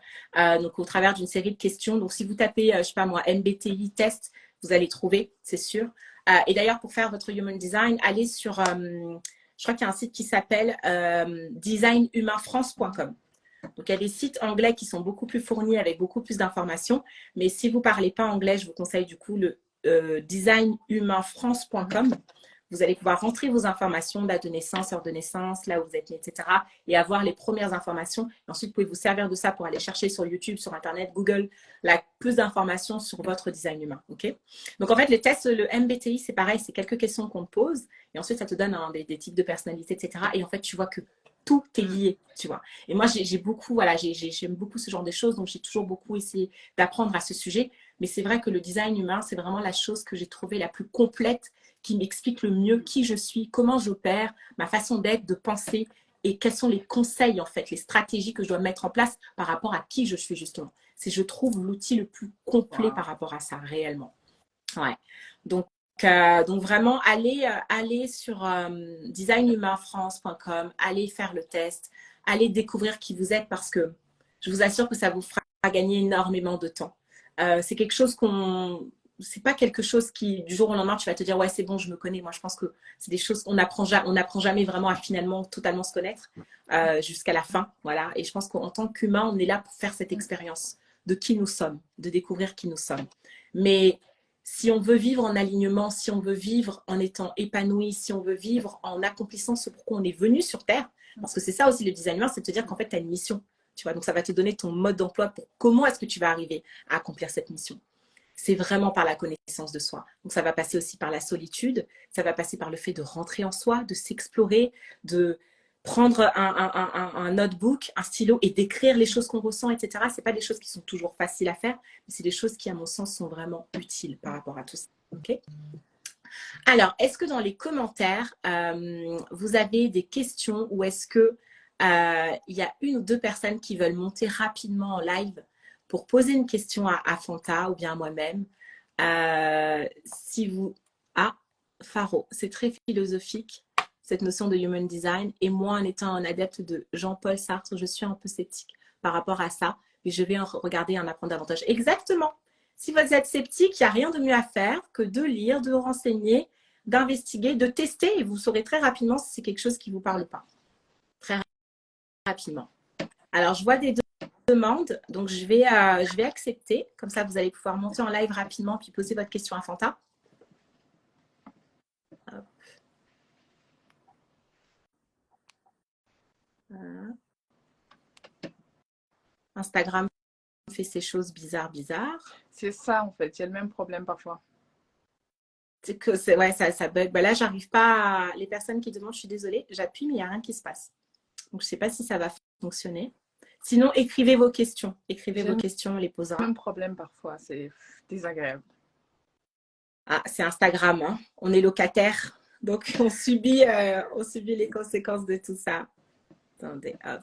donc au travers d'une série de questions. Donc si vous tapez, je sais pas moi, MBTI test, vous allez trouver, c'est sûr. Et d'ailleurs, pour faire votre human design, allez sur, je crois qu'il y a un site qui s'appelle designhumainfrance.com. Donc il y a des sites anglais qui sont beaucoup plus fournis avec beaucoup plus d'informations. Mais si vous ne parlez pas anglais, je vous conseille du coup le designhumainfrance.com. Vous allez pouvoir rentrer vos informations, date de naissance, heure de naissance, là où vous êtes né, etc. et avoir les premières informations. Et ensuite, vous pouvez vous servir de ça pour aller chercher sur YouTube, sur Internet, Google, là, plus d'informations sur votre design humain. Okay, donc, en fait, les tests, le MBTI, c'est pareil, c'est quelques questions qu'on te pose. Et ensuite, ça te donne des types de personnalités, etc. Et en fait, tu vois que tout est lié, tu vois. Et moi, j'ai beaucoup, voilà, j'aime beaucoup ce genre de choses. Donc, j'ai toujours beaucoup essayé d'apprendre à ce sujet. Mais c'est vrai que le design humain, c'est vraiment la chose que j'ai trouvée la plus complète, qui m'explique le mieux qui je suis, comment j'opère, ma façon d'être, de penser et quels sont les conseils, en fait, les stratégies que je dois mettre en place par rapport à qui je suis, justement. C'est, je trouve, l'outil le plus complet par rapport à ça, réellement. Ouais. Donc vraiment, allez sur designhumainfrance.com, allez faire le test, allez découvrir qui vous êtes parce que je vous assure que ça vous fera gagner énormément de temps. C'est quelque chose c'est pas quelque chose qui, du jour au lendemain, tu vas te dire, ouais, c'est bon, je me connais. Moi, je pense que c'est des choses qu'on n'apprend jamais vraiment à finalement totalement se connaître jusqu'à la fin. Voilà. Et je pense qu'en tant qu'humain, on est là pour faire cette expérience de qui nous sommes, de découvrir qui nous sommes. Mais si on veut vivre en alignement, si on veut vivre en étant épanoui, si on veut vivre en accomplissant ce pourquoi on est venu sur Terre, parce que c'est ça aussi le design humain, c'est de te dire qu'en fait, tu as une mission. Tu vois, donc ça va te donner ton mode d'emploi pour comment est-ce que tu vas arriver à accomplir cette mission. C'est vraiment par la connaissance de soi. Donc ça va passer aussi par la solitude, ça va passer par le fait de rentrer en soi, de s'explorer, de prendre un notebook, un stylo et d'écrire les choses qu'on ressent, etc. Ce pas des choses qui sont toujours faciles à faire, mais c'est des choses qui, à mon sens, sont vraiment utiles par rapport à tout ça. Okay, alors, est-ce que dans les commentaires, vous avez des questions ou est-ce que il y a une ou deux personnes qui veulent monter rapidement en live pour poser une question à Fanta ou bien à moi-même? Si vous... Ah, Faro, c'est très philosophique, cette notion de human design. Et moi, en étant un adepte de Jean-Paul Sartre, je suis un peu sceptique par rapport à ça. Mais je vais en regarder et en apprendre davantage. Exactement. Si vous êtes sceptique, il n'y a rien de mieux à faire que de lire, de renseigner, d'investiguer, de tester. Et vous saurez très rapidement si c'est quelque chose qui ne vous parle pas. Très rapidement. Alors, je vois des demandes. Donc, je vais accepter. Comme ça, vous allez pouvoir monter en live rapidement puis poser votre question à Fanta. Hop. Voilà. Instagram fait ces choses bizarres. C'est ça, en fait. Il y a le même problème parfois. C'est que ouais, ça bug. Bah là, j'arrive pas les personnes qui demandent, je suis désolée, j'appuie, mais il n'y a rien qui se passe. Donc, je ne sais pas si ça va fonctionner. Sinon, écrivez vos questions. Écrivez J'ai vos le questions, on les posera. même problème parfois. C'est désagréable. Ah, c'est Instagram, hein. On est locataire. Donc, on subit les conséquences de tout ça. Attendez, hop.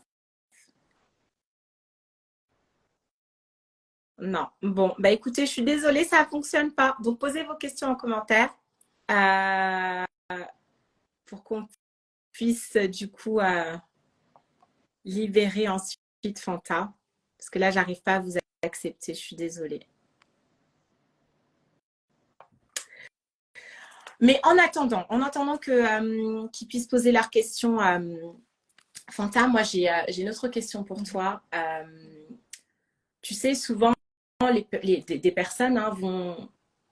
Non. Bon, bah écoutez, je suis désolée, ça ne fonctionne pas. Donc, posez vos questions en commentaire euh, pour qu'on puisse, du coup, libérer ensuite Fanta. Parce que là, j'arrive pas à vous accepter. Je suis désolée. Mais en attendant qu'ils puissent poser leurs questions, Fanta, moi j'ai une autre question pour toi. Tu sais, souvent des personnes hein,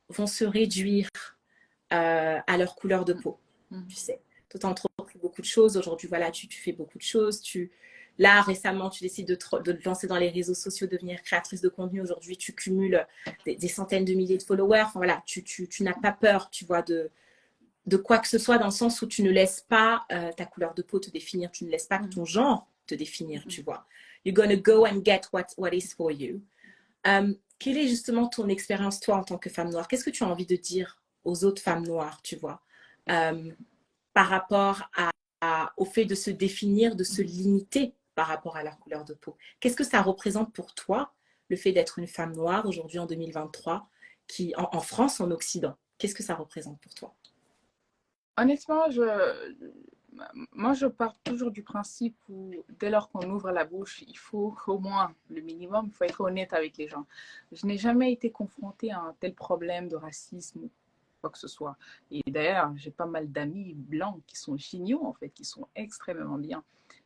vont se réduire à leur couleur de peau. Tu sais, toi t'entreprends beaucoup de choses. Aujourd'hui, voilà, tu fais beaucoup de choses. Là, récemment, tu décides de te lancer dans les réseaux sociaux, devenir créatrice de contenu. Aujourd'hui, tu cumules des centaines de milliers de followers. Enfin, voilà, tu n'as pas peur, tu vois, de quoi que ce soit, dans le sens où tu ne laisses pas ta couleur de peau te définir, tu ne laisses pas ton genre te définir, tu vois. You're gonna go and get what is for you. Quelle est justement ton expérience, toi, en tant que femme noire? Qu'est-ce que tu as envie de dire aux autres femmes noires, tu vois, par rapport au fait de se définir, de se limiter par rapport à leur couleur de peau? Qu'est-ce que ça représente pour toi, le fait d'être une femme noire aujourd'hui en 2023, en France, en Occident? Qu'est-ce que ça représente pour toi? Honnêtement, moi, je pars toujours du principe où dès lors qu'on ouvre la bouche, il faut au moins le minimum, il faut être honnête avec les gens. Je n'ai jamais été confrontée à un tel problème de racisme ou quoi que ce soit. Et d'ailleurs, j'ai pas mal d'amis blancs qui sont géniaux, en fait, qui sont extrêmement bien,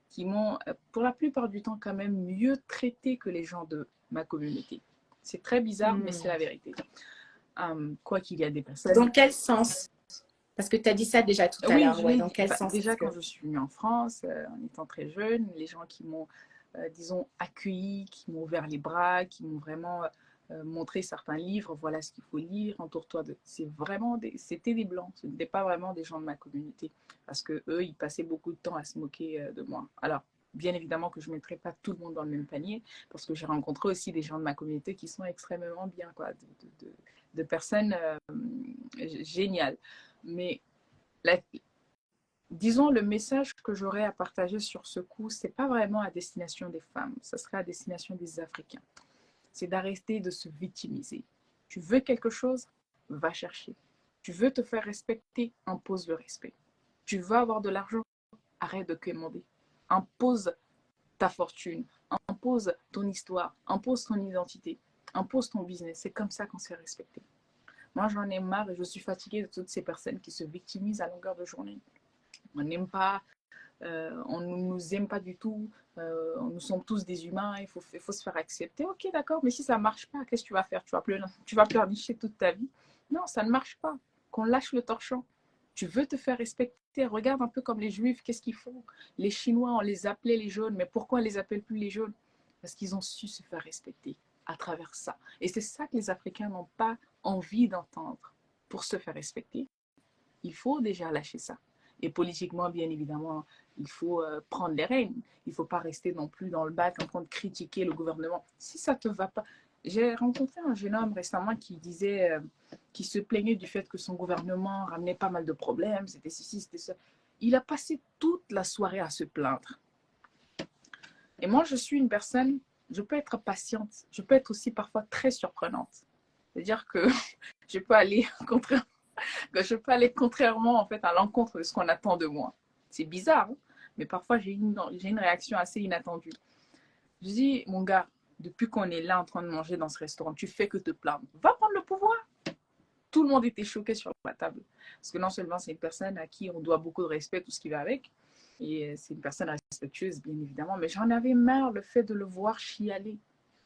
qui m'ont, pour la plupart du temps, quand même mieux traité que les gens de ma communauté. C'est très bizarre, mais c'est la vérité. Quoi qu'il y a des personnes. Dans quel sens? Parce que tu as dit ça déjà tout à Oui, l'heure. Ouais, dans quel sens déjà que... quand je suis venue en France, en étant très jeune, les gens qui m'ont, disons, accueilli, qui m'ont ouvert les bras, qui m'ont vraiment montré certains livres, voilà ce qu'il faut lire, entoure-toi de... C'était des blancs, ce n'étaient pas vraiment des gens de ma communauté, parce que eux, ils passaient beaucoup de temps à se moquer de moi. Alors, bien évidemment que je ne mettrai pas tout le monde dans le même panier, parce que j'ai rencontré aussi des gens de ma communauté qui sont extrêmement bien, quoi, de personnes géniales. Mais la, disons, le message que j'aurais à partager sur ce coup, c'est pas vraiment à destination des femmes, ça serait à destination des Africains. C'est d'arrêter de se victimiser. Tu veux quelque chose, va chercher. Tu veux te faire respecter, impose le respect. Tu veux avoir de l'argent, arrête de commander. Impose ta fortune, impose ton histoire, impose ton identité, impose ton business. C'est comme ça qu'on se fait respecter. Moi, j'en ai marre et je suis fatiguée de toutes ces personnes qui se victimisent à longueur de journée. On n'aime pas, on ne nous aime pas du tout, nous sommes tous des humains, il faut se faire accepter. Ok, d'accord, mais si ça ne marche pas, qu'est-ce que tu vas faire? Tu vas pleurnicher toute ta vie? Non, ça ne marche pas. Qu'on lâche le torchon. Tu veux te faire respecter, regarde un peu comme les Juifs, qu'est-ce qu'ils font? Les Chinois, on les appelait les jaunes, mais pourquoi on ne les appelle plus les jaunes? Parce qu'ils ont su se faire respecter à travers ça. Et c'est ça que les Africains n'ont pas envie d'entendre. Pour se faire respecter, il faut déjà lâcher ça. Et politiquement, bien évidemment, il faut prendre les rênes. Il ne faut pas rester non plus dans le bac en train de critiquer le gouvernement. Si ça ne te va pas. J'ai rencontré un jeune homme récemment qui disait, qui se plaignait du fait que son gouvernement ramenait pas mal de problèmes, c'était ceci, c'était ça. Il a passé toute la soirée à se plaindre. Et moi, je suis une personne, je peux être patiente, je peux être aussi parfois très surprenante. C'est-à-dire que je peux aller contre que je peux aller contrairement en fait à l'encontre de ce qu'on attend de moi. C'est bizarre, hein, mais parfois j'ai une réaction assez inattendue. Je dis, mon gars, depuis qu'on est là en train de manger dans ce restaurant, tu fais que te plaindre. Va prendre le pouvoir. Tout le monde était choqué sur la table. Parce que non seulement c'est une personne à qui on doit beaucoup de respect, tout ce qui va avec, et c'est une personne respectueuse, bien évidemment, mais j'en avais marre le fait de le voir chialer.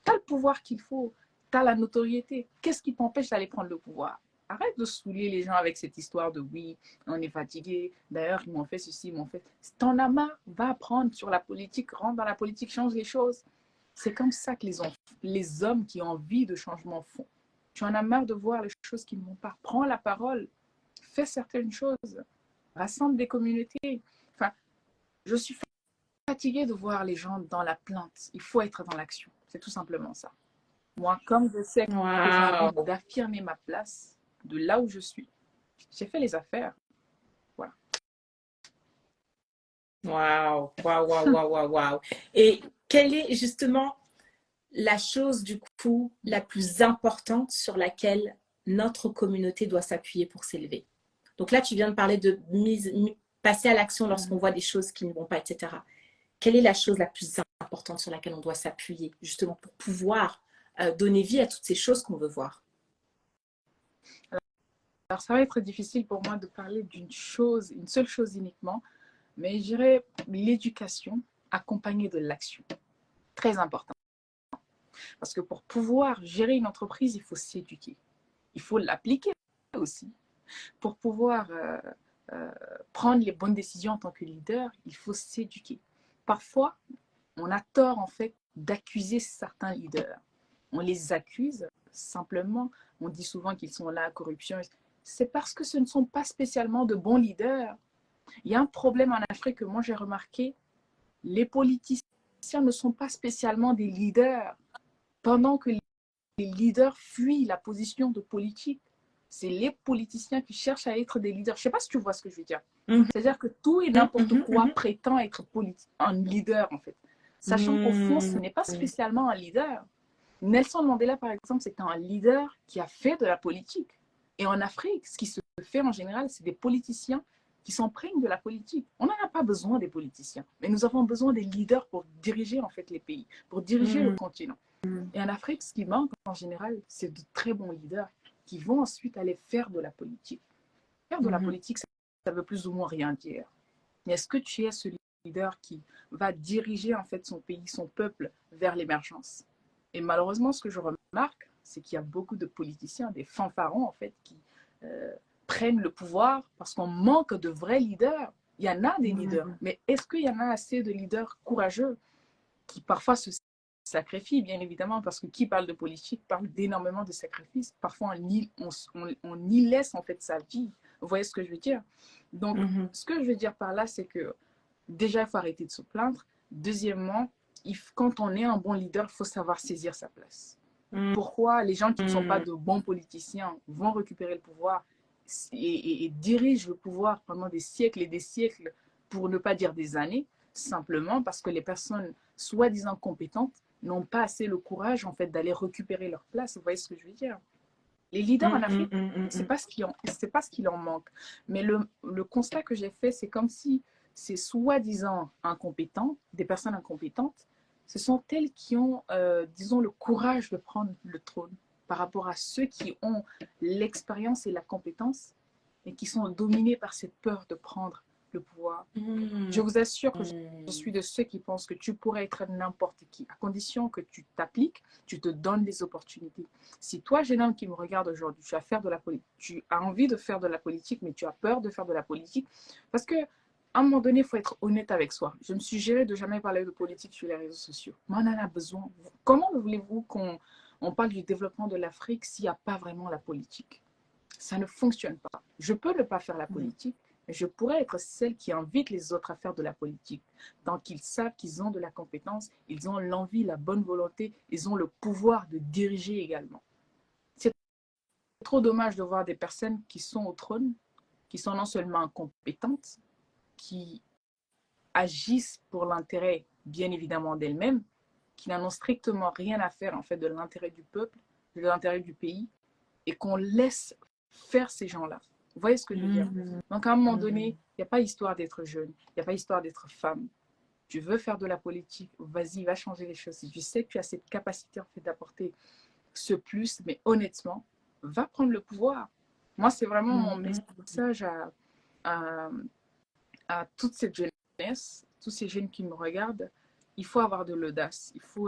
Tu as le pouvoir qu'il faut, tu as la notoriété. Qu'est-ce qui t'empêche d'aller prendre le pouvoir? Arrête de saouler les gens avec cette histoire de oui, on est fatigué, d'ailleurs ils m'ont fait ceci, ils m'ont fait... T'en as marre, va apprendre sur la politique, rentre dans la politique, change les choses. C'est comme ça que les hommes qui ont envie de changement font. Tu en as marre de voir les choses qui ne vont pas. Prends la parole, fais certaines choses, rassemble des communautés. Enfin, je suis fatiguée de voir les gens dans la plainte. Il faut être dans l'action. C'est tout simplement ça. Moi, comme je sais que j'ai envie Waouh. d'affirmer ma place de là où je suis, j'ai fait les affaires. Voilà. Waouh, waouh, waouh, waouh, waouh, waouh. Et quelle est justement la chose du coup la plus importante sur laquelle notre communauté doit s'appuyer pour s'élever? Donc là, tu viens de parler de passer à l'action lorsqu'on voit des choses qui ne vont pas, etc. Quelle est la chose la plus importante sur laquelle on doit s'appuyer justement pour pouvoir donner vie à toutes ces choses qu'on veut voir? Alors, ça va être difficile pour moi de parler d'une chose, une seule chose uniquement, mais je dirais l'éducation accompagnée de l'action. Très important. Parce que pour pouvoir gérer une entreprise, il faut s'éduquer. Il faut l'appliquer aussi. Pour pouvoir prendre les bonnes décisions en tant que leader, il faut s'éduquer. Parfois, on a tort en fait d'accuser certains leaders. On les accuse simplement, on dit souvent qu'ils sont là à corruption. C'est parce que ce ne sont pas spécialement de bons leaders. Il y a un problème en Afrique que moi j'ai remarqué, les politiciens ne sont pas spécialement des leaders, pendant que les leaders fuient la position de politique. C'est les politiciens qui cherchent à être des leaders. Je ne sais pas si tu vois ce que je veux dire. C'est-à-dire que tout et n'importe quoi prétend être un leader, en fait. Sachant qu'au fond, ce n'est pas spécialement un leader. Nelson Mandela, par exemple, c'était un leader qui a fait de la politique. Et en Afrique, ce qui se fait en général, c'est des politiciens qui s'imprègnent de la politique. On n'en a pas besoin des politiciens, mais nous avons besoin des leaders pour diriger en fait les pays, pour diriger le continent. Et en Afrique, ce qui manque en général, c'est de très bons leaders qui vont ensuite aller faire de la politique. Faire de la politique, ça veut plus ou moins rien dire. Mais est-ce que tu es ce leader qui va diriger en fait son pays, son peuple vers l'émergence? Et malheureusement, ce que je remarque, c'est qu'il y a beaucoup de politiciens, des fanfarons en fait, qui prennent le pouvoir parce qu'on manque de vrais leaders. Il y en a des leaders, mais est-ce qu'il y en a assez de leaders courageux qui parfois se sacrifient, bien évidemment, parce que qui parle de politique parle d'énormément de sacrifices. Parfois, on y laisse en fait sa vie. Vous voyez ce que je veux dire? Donc, ce que je veux dire par là, c'est que déjà, il faut arrêter de se plaindre. Deuxièmement, quand on est un bon leader, il faut savoir saisir sa place. Pourquoi les gens qui ne sont pas de bons politiciens vont récupérer le pouvoir et dirigent le pouvoir pendant des siècles et des siècles, pour ne pas dire des années, simplement parce que les personnes soi-disant compétentes n'ont pas assez le courage en fait d'aller récupérer leur place. Vous voyez ce que je veux dire? Les leaders en Afrique, c'est pas ce qu'il en manque. Mais le constat que j'ai fait, c'est comme si ces soi-disant incompétents, des personnes incompétentes, ce sont elles qui ont, disons, le courage de prendre le trône par rapport à ceux qui ont l'expérience et la compétence et qui sont dominés par cette peur de prendre le pouvoir. Je vous assure que je suis de ceux qui pensent que tu pourrais être n'importe qui, à condition que tu t'appliques, tu te donnes des opportunités. Si toi, jeune homme qui me regarde aujourd'hui, tu as envie de faire de la politique, mais tu as peur de faire de la politique, parce que à un moment donné, il faut être honnête avec soi. Je me suis gérée de jamais parler de politique sur les réseaux sociaux. Mais on en a besoin. Comment voulez-vous qu'on parle du développement de l'Afrique s'il n'y a pas vraiment la politique? Ça ne fonctionne pas. Je peux ne pas faire la politique, mais je pourrais être celle qui invite les autres à faire de la politique. Tant qu'ils savent qu'ils ont de la compétence, ils ont l'envie, la bonne volonté, ils ont le pouvoir de diriger également. C'est trop dommage de voir des personnes qui sont au trône, qui sont non seulement incompétentes, qui agissent pour l'intérêt, bien évidemment, d'elles-mêmes, qui n'en ont strictement rien à faire, en fait, de l'intérêt du peuple, de l'intérêt du pays, et qu'on laisse faire ces gens-là. Vous voyez ce que je veux dire? Donc, à un moment donné, il n'y a pas histoire d'être jeune, il n'y a pas histoire d'être femme. Tu veux faire de la politique, vas-y, va changer les choses. Si tu sais que tu as cette capacité, en fait, d'apporter ce plus, mais honnêtement, va prendre le pouvoir. Moi, c'est vraiment mon message à toute cette jeunesse, tous ces jeunes qui me regardent. Il faut avoir de l'audace, il faut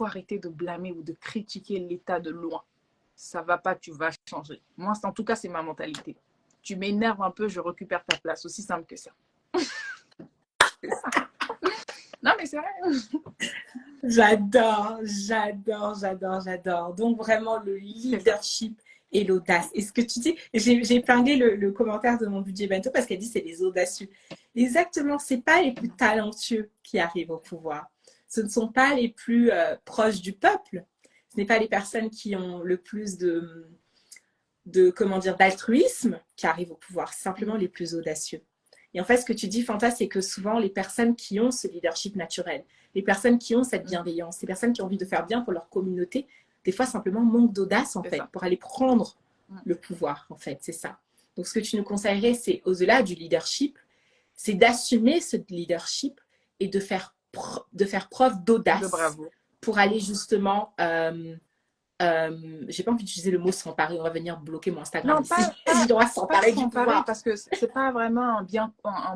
arrêter de blâmer ou de critiquer l'État de loin. Ça va pas, tu vas changer. Moi, en tout cas, c'est ma mentalité. Tu m'énerves un peu, je récupère ta place. Aussi simple que ça. C'est ça. Non, mais c'est vrai. J'adore. Donc, vraiment, le leadership et l'audace. Et ce que tu dis, j'ai épinglé le commentaire de mon budget bento parce qu'elle dit c'est les audacieux. Exactement, c'est pas les plus talentueux qui arrivent au pouvoir. Ce ne sont pas les plus proches du peuple. Ce n'est pas les personnes qui ont le plus comment dire, d'altruisme qui arrivent au pouvoir. C'est simplement les plus audacieux. Et en fait, ce que tu dis, Fanta, c'est que souvent, les personnes qui ont ce leadership naturel, les personnes qui ont cette bienveillance, les personnes qui ont envie de faire bien pour leur communauté, des fois, simplement manquent d'audace, en fait, pour aller prendre le pouvoir, en fait, c'est ça. Donc, ce que tu nous conseillerais, c'est, au-delà du leadership, c'est d'assumer ce leadership et de faire preuve d'audace pour aller justement j'ai pas envie d'utiliser le mot s'emparer, on va venir bloquer mon Instagram non, ici. J'ai droit à s'emparer du pouvoir. Parce que c'est pas vraiment un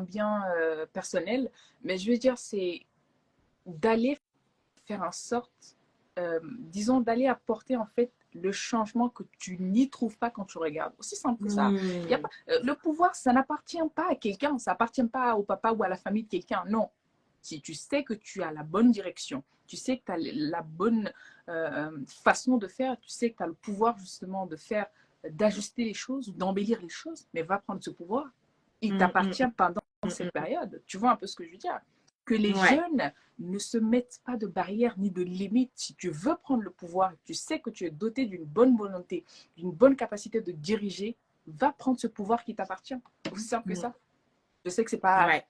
bien personnel, mais je veux dire, c'est d'aller faire en sorte, disons, d'aller apporter en fait le changement que tu n'y trouves pas quand tu regardes. Aussi simple que ça. Y a pas, le pouvoir, ça n'appartient pas à quelqu'un, ça n'appartient pas au papa ou à la famille de quelqu'un, non. Si tu sais que tu as la bonne direction, tu sais que tu as la bonne façon de faire, tu sais que tu as le pouvoir justement de faire, d'ajuster les choses ou d'embellir les choses, mais va prendre ce pouvoir. Il t'appartient pendant cette période. Tu vois un peu ce que je veux dire? Que les jeunes ne se mettent pas de barrières ni de limites. Si tu veux prendre le pouvoir, tu sais que tu es doté d'une bonne volonté, d'une bonne capacité de diriger, va prendre ce pouvoir qui t'appartient. Aussi simple que ça. Je sais que c'est pas...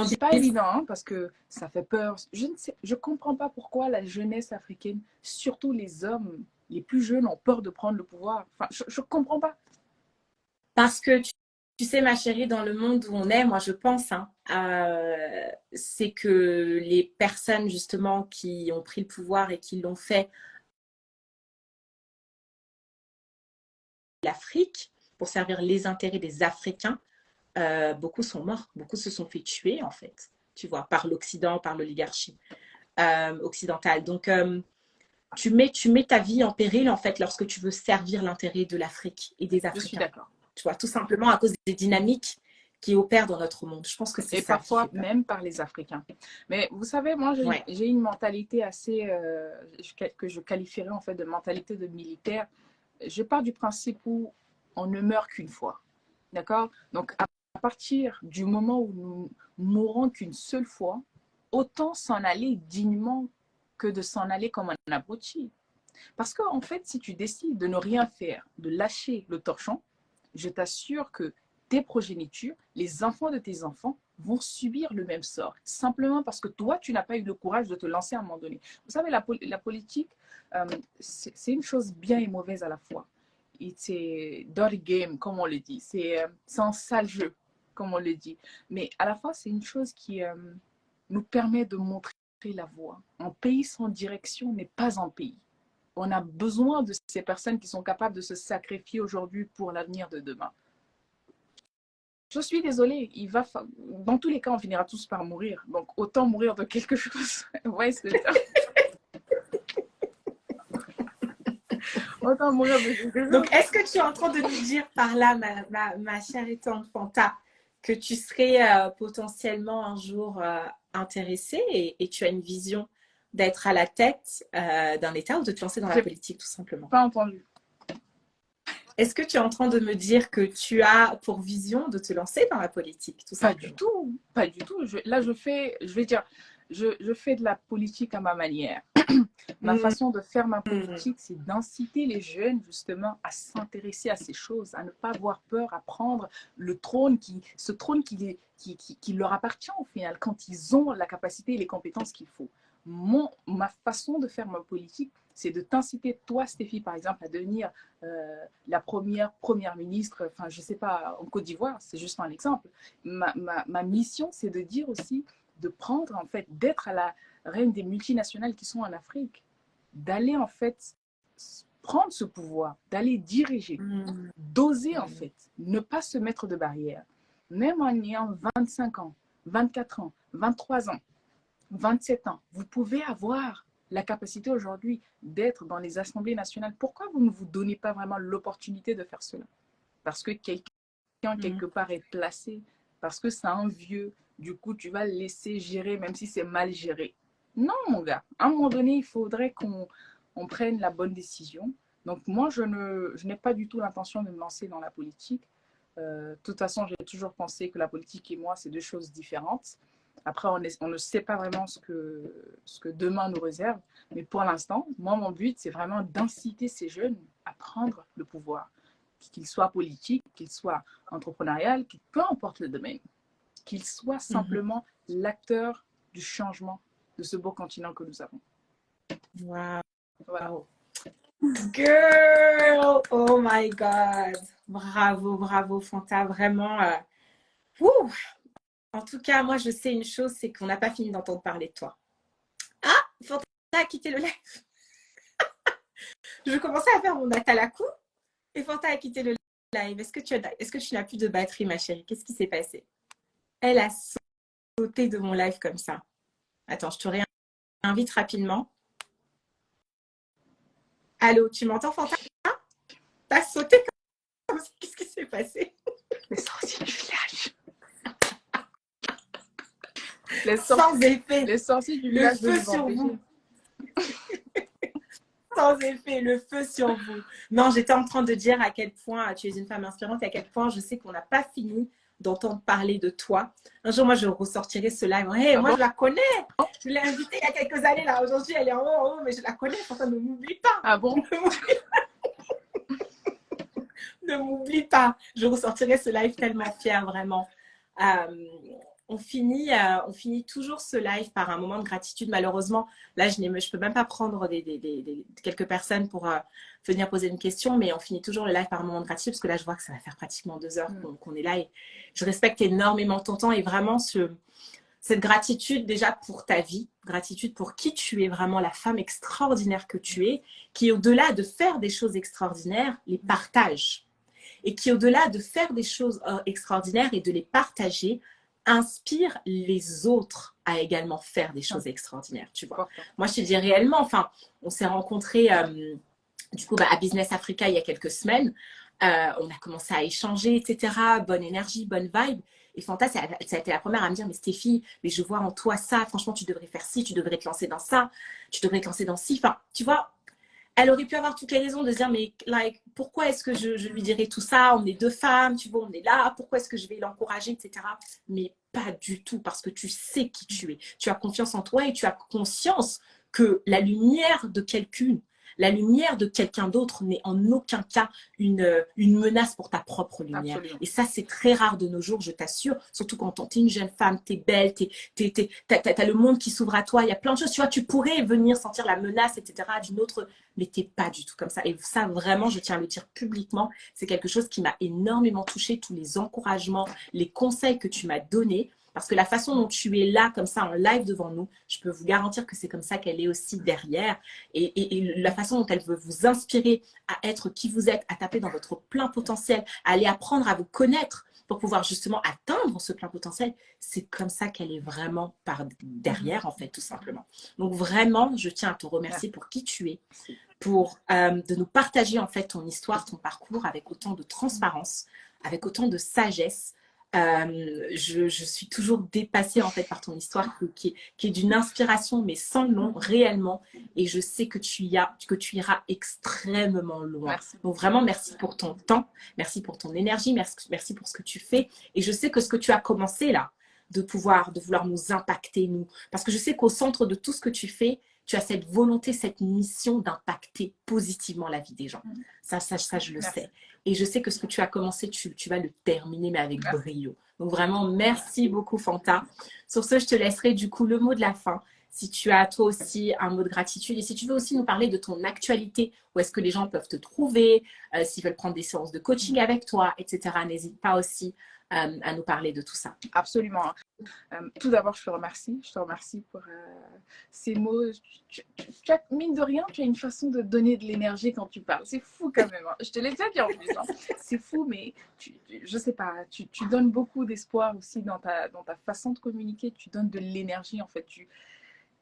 C'est pas évident hein, parce que ça fait peur. Je comprends pas pourquoi la jeunesse africaine, surtout les hommes les plus jeunes, ont peur de prendre le pouvoir. Enfin, je comprends pas. Parce que tu sais, ma chérie, dans le monde où on est, moi je pense, c'est que les personnes justement qui ont pris le pouvoir et qui l'ont fait l'Afrique pour servir les intérêts des Africains, beaucoup sont morts, beaucoup se sont fait tuer en fait, tu vois, par l'Occident, par l'oligarchie occidentale. Donc tu mets ta vie en péril en fait lorsque tu veux servir l'intérêt de l'Afrique et des Africains. Je suis d'accord. Tu vois, tout simplement à cause des dynamiques qui opèrent dans notre monde. Je pense que c'est ça. Et parfois même par les Africains. Mais vous savez, moi, j'ai une mentalité assez, que je qualifierais en fait de mentalité de militaire. Je pars du principe où on ne meurt qu'une fois. D'accord? Donc, à partir du moment où nous mourrons qu'une seule fois, autant s'en aller dignement que de s'en aller comme un abruti. Parce qu'en fait, si tu décides de ne rien faire, de lâcher le torchon, je t'assure que tes progénitures, les enfants de tes enfants, vont subir le même sort, simplement parce que toi, tu n'as pas eu le courage de te lancer à un moment donné. Vous savez, la politique, c'est une chose bien et mauvaise à la fois. C'est dirty game, comme on le dit. C'est un sale jeu, comme on le dit. Mais à la fois, c'est une chose qui nous permet de montrer la voie. Un pays sans direction n'est pas un pays. On a besoin de ces personnes qui sont capables de se sacrifier aujourd'hui pour l'avenir de demain. Je suis désolée, dans tous les cas, on finira tous par mourir. Donc, autant mourir de quelque chose. Ouais, c'est ça. Autant mourir de quelque chose. Donc, est-ce que tu es en train de nous dire par là, ma chère et tante Fanta, que tu serais potentiellement un jour intéressée et tu as une vision d'être à la tête d'un État ou de te lancer dans la politique, tout simplement? Pas entendu. Est-ce que tu es en train de me dire que tu as pour vision de te lancer dans la politique, tout simplement? Pas du tout, pas du tout. Je fais de la politique à ma manière. Ma façon de faire ma politique, c'est d'inciter les jeunes justement à s'intéresser à ces choses, à ne pas avoir peur, à prendre le trône, ce trône qui leur appartient au final, quand ils ont la capacité et les compétences qu'il faut. Ma façon de faire ma politique, c'est de t'inciter, toi, Stéphie, par exemple, à devenir la première ministre, enfin, je ne sais pas, en Côte d'Ivoire, c'est juste un exemple. Ma mission, c'est de dire aussi, de prendre, en fait, d'être à la reine des multinationales qui sont en Afrique, d'aller, en fait, prendre ce pouvoir, d'aller diriger, d'oser, en fait, ne pas se mettre de barrières. Même en ayant 25 ans, 24 ans, 23 ans, 27 ans, vous pouvez avoir la capacité aujourd'hui d'être dans les assemblées nationales. Pourquoi vous ne vous donnez pas vraiment l'opportunité de faire cela? Parce que quelqu'un quelque part est placé, parce que c'est un vieux, du coup tu vas le laisser gérer même si c'est mal géré. Non, mon gars. À un moment donné, il faudrait qu'on prenne la bonne décision. Donc, moi, je n'ai pas du tout l'intention de me lancer dans la politique. De toute façon, j'ai toujours pensé que la politique et moi, c'est deux choses différentes. Après, on ne sait pas vraiment ce que demain nous réserve. Mais pour l'instant, moi, mon but, c'est vraiment d'inciter ces jeunes à prendre le pouvoir. Qu'il soit politique, qu'il soit entrepreneurial, peu importe le domaine. Qu'il soit simplement l'acteur du changement de ce beau continent que nous avons. Wow. Voilà. Girl, oh my God. Bravo, bravo, Fanta. Vraiment. En tout cas, moi, je sais une chose, c'est qu'on n'a pas fini d'entendre parler de toi. Ah, Fanta a quitté le live. Je commençais à faire mon atalakou et Fanta a quitté le live. Est-ce que tu n'as plus de batterie, ma chérie? Qu'est-ce qui s'est passé? Elle a sauté de mon live comme ça. Attends, je te réinvite rapidement. Allô, tu m'entends, Fanta? T'as sauté comme ça? Qu'est-ce qui s'est passé? Les sorciers du village. Sans effet. Les sorciers du village. Le feu sur vous. Sans effet, le feu sur vous. Non, j'étais en train de dire à quel point tu es une femme inspirante et à quel point je sais qu'on n'a pas fini d'entendre parler de toi. Un jour, moi, je ressortirai ce live. Hey, moi, je la connais. Je l'ai invitée il y a quelques années. Là, aujourd'hui, elle est en haut, mais je la connais. Pourtant, ne m'oublie pas. Ah bon? Ne m'oublie pas. Je ressortirai ce live tellement fière, vraiment. On finit toujours ce live par un moment de gratitude. Malheureusement, là, je ne peux même pas prendre quelques personnes pour venir poser une question, mais on finit toujours le live par un moment de gratitude parce que là, je vois que ça va faire pratiquement 2 heures qu'on est là et je respecte énormément ton temps et vraiment cette gratitude déjà pour ta vie, gratitude pour qui tu es, vraiment la femme extraordinaire que tu es, qui au-delà de faire des choses extraordinaires, les partage. Et qui au-delà de faire des choses extraordinaires et de les partager, inspire les autres à également faire des choses extraordinaires, tu vois. Moi, je te dis réellement, enfin, on s'est rencontrés du coup à Business Africa il y a quelques semaines. On a commencé à échanger, etc. Bonne énergie, bonne vibe. Et Fanta, ça a été la première à me dire, mais Stéphie, mais je vois en toi ça, franchement, tu devrais faire ci, tu devrais te lancer dans ça, tu devrais te lancer dans ci. Enfin, tu vois, elle aurait pu avoir toutes les raisons de se dire, mais like, pourquoi est-ce que je lui dirais tout ça? On est deux femmes, tu vois, on est là, pourquoi est-ce que je vais l'encourager, etc. Mais pas du tout, parce que tu sais qui tu es. Tu as confiance en toi et tu as conscience que la lumière de quelqu'une, la lumière de quelqu'un d'autre n'est en aucun cas une menace pour ta propre lumière. Absolument. Et ça, c'est très rare de nos jours, je t'assure. Surtout quand tu es une jeune femme, tu es belle, t'as le monde qui s'ouvre à toi. Il y a plein de choses, tu vois, tu pourrais venir sentir la menace, etc. d'une autre, mais tu n'es pas du tout comme ça. Et ça, vraiment, je tiens à le dire publiquement, c'est quelque chose qui m'a énormément touchée, tous les encouragements, les conseils que tu m'as donnés. Parce que la façon dont tu es là, comme ça, en live devant nous, je peux vous garantir que c'est comme ça qu'elle est aussi derrière. Et la façon dont elle veut vous inspirer à être qui vous êtes, à taper dans votre plein potentiel, à aller apprendre à vous connaître pour pouvoir justement atteindre ce plein potentiel, c'est comme ça qu'elle est vraiment par derrière, en fait, tout simplement. Donc vraiment, je tiens à te remercier pour qui tu es, pour de nous partager en fait ton histoire, ton parcours avec autant de transparence, avec autant de sagesse. Je suis toujours dépassée en fait par ton histoire qui est d'une inspiration mais sans nom réellement, et je sais que tu iras extrêmement loin. Merci. Donc vraiment merci pour ton temps, merci pour ton énergie, merci pour ce que tu fais, et je sais que ce que tu as commencé là, de vouloir nous impacter, nous, parce que je sais qu'au centre de tout ce que tu fais, tu as cette volonté, cette mission d'impacter positivement la vie des gens. Ça je le sais. Et je sais que ce que tu as commencé, tu vas le terminer, mais avec brio. Donc vraiment, merci beaucoup, Fanta. Sur ce, je te laisserai du coup le mot de la fin. Si tu as toi aussi un mot de gratitude et si tu veux aussi nous parler de ton actualité, où est-ce que les gens peuvent te trouver, s'ils veulent prendre des séances de coaching avec toi, etc., n'hésite pas aussi à nous parler de tout ça. Absolument. Tout d'abord, je te remercie. Je te remercie pour ces mots. Mine de rien, tu as une façon de donner de l'énergie quand tu parles. C'est fou quand même. Hein. Je te l'ai déjà dit en plus. Hein. C'est fou, mais je sais pas. Tu donnes beaucoup d'espoir aussi dans ta façon de communiquer. Tu donnes de l'énergie en fait.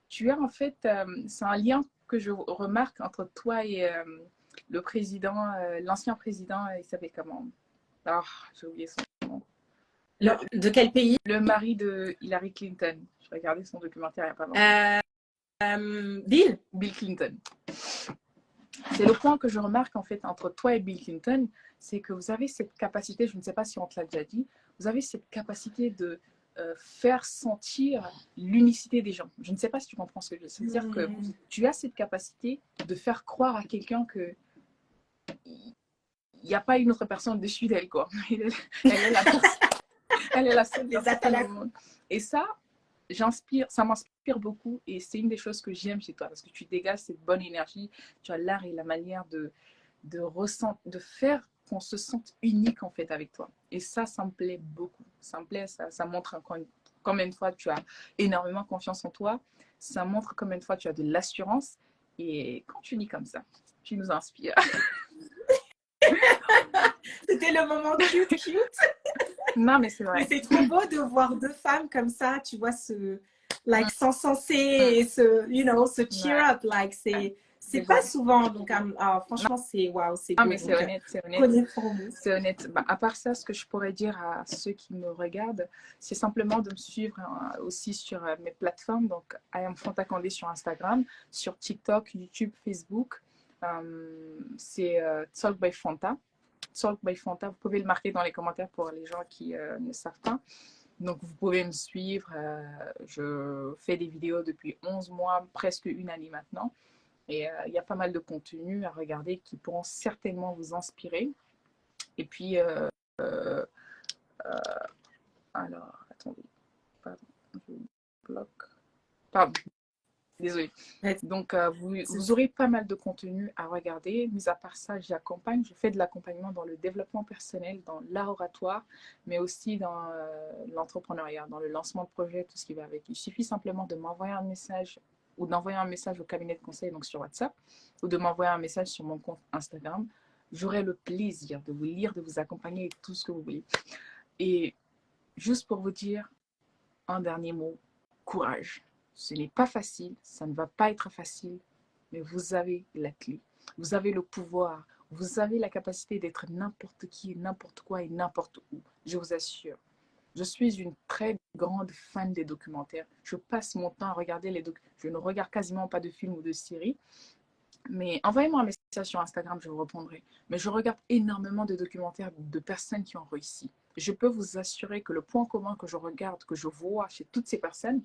Tu as en fait, c'est un lien que je remarque entre toi et le président, l'ancien président, il s'appelait comment? Ah, j'ai oublié son nom. De quel pays? Le mari de Hillary Clinton. Je regardais son documentaire il n'y a pas longtemps. Bill. Bill Clinton. C'est le point que je remarque en fait entre toi et Bill Clinton, c'est que vous avez cette capacité, je ne sais pas si on te l'a déjà dit, vous avez cette capacité de faire sentir l'unicité des gens. Je ne sais pas si tu comprends ce que je veux dire. C'est-à-dire que tu as cette capacité de faire croire à quelqu'un que il n'y a pas une autre personne dessus d'elle, quoi. Elle est la personne. Elle est la seule personne au monde. Et ça m'inspire beaucoup et c'est une des choses que j'aime chez toi parce que tu dégages cette bonne énergie, tu as l'art et la manière de faire qu'on se sente unique en fait avec toi. Et ça me plaît beaucoup. Ça me plaît, ça montre encore combien de fois tu as énormément confiance en toi. Ça montre combien de fois tu as de l'assurance et quand tu dis comme ça, tu nous inspires. C'était le moment cute. Non, mais c'est vrai. Mais c'est trop beau de voir deux femmes comme ça, tu vois, s'encenser et se cheer up. Like, c'est pas souvent. Donc, franchement, c'est wow, c'est non, beau. mais c'est honnête, c'est honnête. C'est honnête. Bah, à part ça, ce que je pourrais dire à ceux qui me regardent, c'est simplement de me suivre aussi sur mes plateformes. Donc, I am Fanta Candé sur Instagram, sur TikTok, YouTube, Facebook. C'est Talk by Fanta. Talk by Fanta. Vous pouvez le marquer dans les commentaires pour les gens qui ne savent pas. Donc, vous pouvez me suivre. Je fais des vidéos depuis 11 mois, presque une année maintenant. Et il y a pas mal de contenus à regarder qui pourront certainement vous inspirer. Et puis, alors, attendez. Pardon, je bloque. Pardon. Désolée. Donc, vous aurez pas mal de contenu à regarder. Mis à part ça, j'accompagne. Je fais de l'accompagnement dans le développement personnel, dans l'art oratoire, mais aussi dans l'entrepreneuriat, dans le lancement de projet, tout ce qui va avec. Il suffit simplement de m'envoyer un message ou d'envoyer un message au cabinet de conseil, donc sur WhatsApp, ou de m'envoyer un message sur mon compte Instagram. J'aurai le plaisir de vous lire, de vous accompagner avec tout ce que vous voulez. Et juste pour vous dire un dernier mot, courage. Ce n'est pas facile, ça ne va pas être facile, mais vous avez la clé. Vous avez le pouvoir, vous avez la capacité d'être n'importe qui, n'importe quoi et n'importe où. Je vous assure. Je suis une très grande fan des documentaires. Je passe mon temps à regarder les documentaires. Je ne regarde quasiment pas de films ou de séries. Mais envoyez-moi un message sur Instagram, je vous répondrai. Mais je regarde énormément de documentaires de personnes qui ont réussi. Je peux vous assurer que le point commun que je regarde, que je vois chez toutes ces personnes,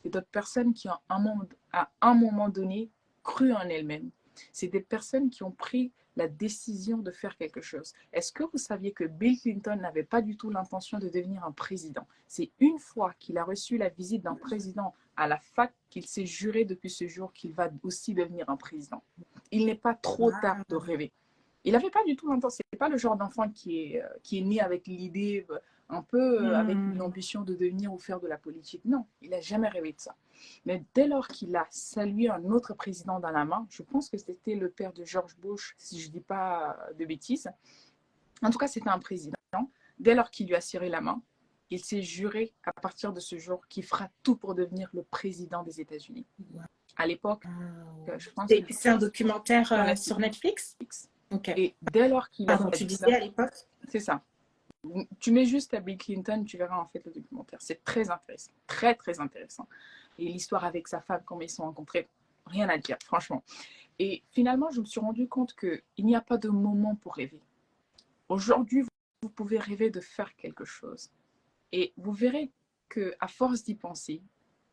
c'est d'autres personnes qui ont à un moment donné cru en elles-mêmes. C'est des personnes qui ont pris la décision de faire quelque chose. Est-ce que vous saviez que Bill Clinton n'avait pas du tout l'intention de devenir un président? C'est une fois qu'il a reçu la visite d'un président à la fac qu'il s'est juré depuis ce jour qu'il va aussi devenir un président. Il n'est pas trop tard de rêver. Il n'avait pas du tout l'intention. C'est pas le genre d'enfant qui est né avec l'idée un peu avec une ambition de devenir ou faire de la politique. Non, il n'a jamais rêvé de ça. Mais dès lors qu'il a salué un autre président dans la main, je pense que c'était le père de George Bush, si je ne dis pas de bêtises. En tout cas, c'était un président. Dès lors qu'il lui a serré la main, il s'est juré à partir de ce jour qu'il fera tout pour devenir le président des États-Unis. À l'époque, je pense que c'est un documentaire sur Netflix. Okay. Et dès lors qu'il a tu disais à l'époque. C'est ça. Tu mets juste à Bill Clinton, tu verras en fait le documentaire. C'est très intéressant, très très intéressant. Et l'histoire avec sa femme, comment ils se sont rencontrés, rien à dire, franchement. Et finalement, je me suis rendu compte qu'il n'y a pas de moment pour rêver. Aujourd'hui, vous pouvez rêver de faire quelque chose. Et vous verrez qu'à force d'y penser,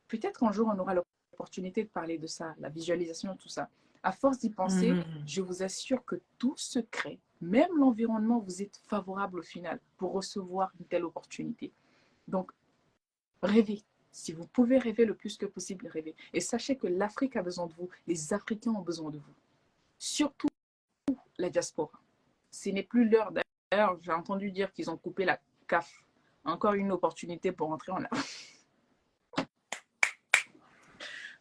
peut-être qu'un jour on aura l'opportunité de parler de ça, la visualisation, tout ça. À force d'y penser, je vous assure que tout se crée. Même l'environnement vous est favorable au final pour recevoir une telle opportunité. Donc, rêvez. Si vous pouvez rêver le plus que possible, rêvez. Et sachez que l'Afrique a besoin de vous. Les Africains ont besoin de vous. Surtout la diaspora. Ce n'est plus l'heure. D'ailleurs, j'ai entendu dire qu'ils ont coupé la CAF. Encore une opportunité pour rentrer en Afrique.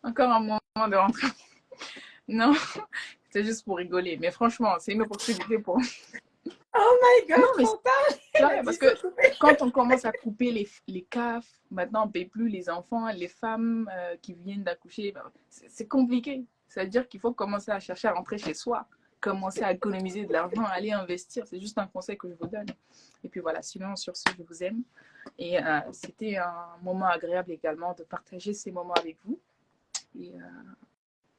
Encore un moment de rentrer. Non, c'est juste pour rigoler. Mais franchement, c'est une opportunité pour... Oh my God, non, mais parce que quand on commence à couper les CAF, maintenant on ne paye plus les enfants, les femmes qui viennent d'accoucher, c'est compliqué. C'est-à-dire qu'il faut commencer à chercher à rentrer chez soi, commencer à économiser de l'argent, aller investir. C'est juste un conseil que je vous donne. Et puis voilà, sinon sur ce, je vous aime. Et c'était un moment agréable également de partager ces moments avec vous. Et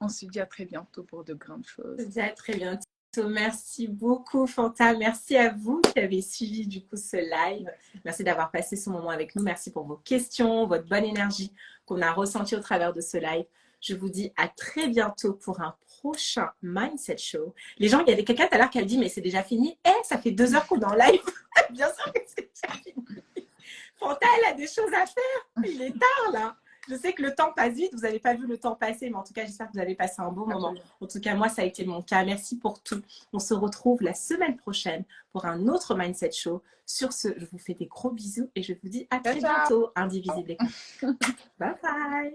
on se dit à très bientôt pour de grandes choses. Je te dis à très bientôt. Merci beaucoup, Fanta. Merci à vous qui avez suivi du coup ce live. Merci d'avoir passé ce moment avec nous. Merci pour vos questions, votre bonne énergie qu'on a ressentie au travers de ce live. Je vous dis à très bientôt pour un prochain Mindset Show. Les gens, il y avait quelqu'un tout à l'heure qui a dit, mais c'est déjà fini. Ça fait 2 heures qu'on est en live. Bien sûr que c'est déjà fini. Fanta, elle a des choses à faire. Il est tard là. Je sais que le temps passe vite, vous n'avez pas vu le temps passer, mais en tout cas, j'espère que vous avez passé un bon moment. En tout cas, moi, ça a été mon cas. Merci pour tout. On se retrouve la semaine prochaine pour un autre Mindset Show. Sur ce, je vous fais des gros bisous et je vous dis à très bientôt, indivisible. Bye bye.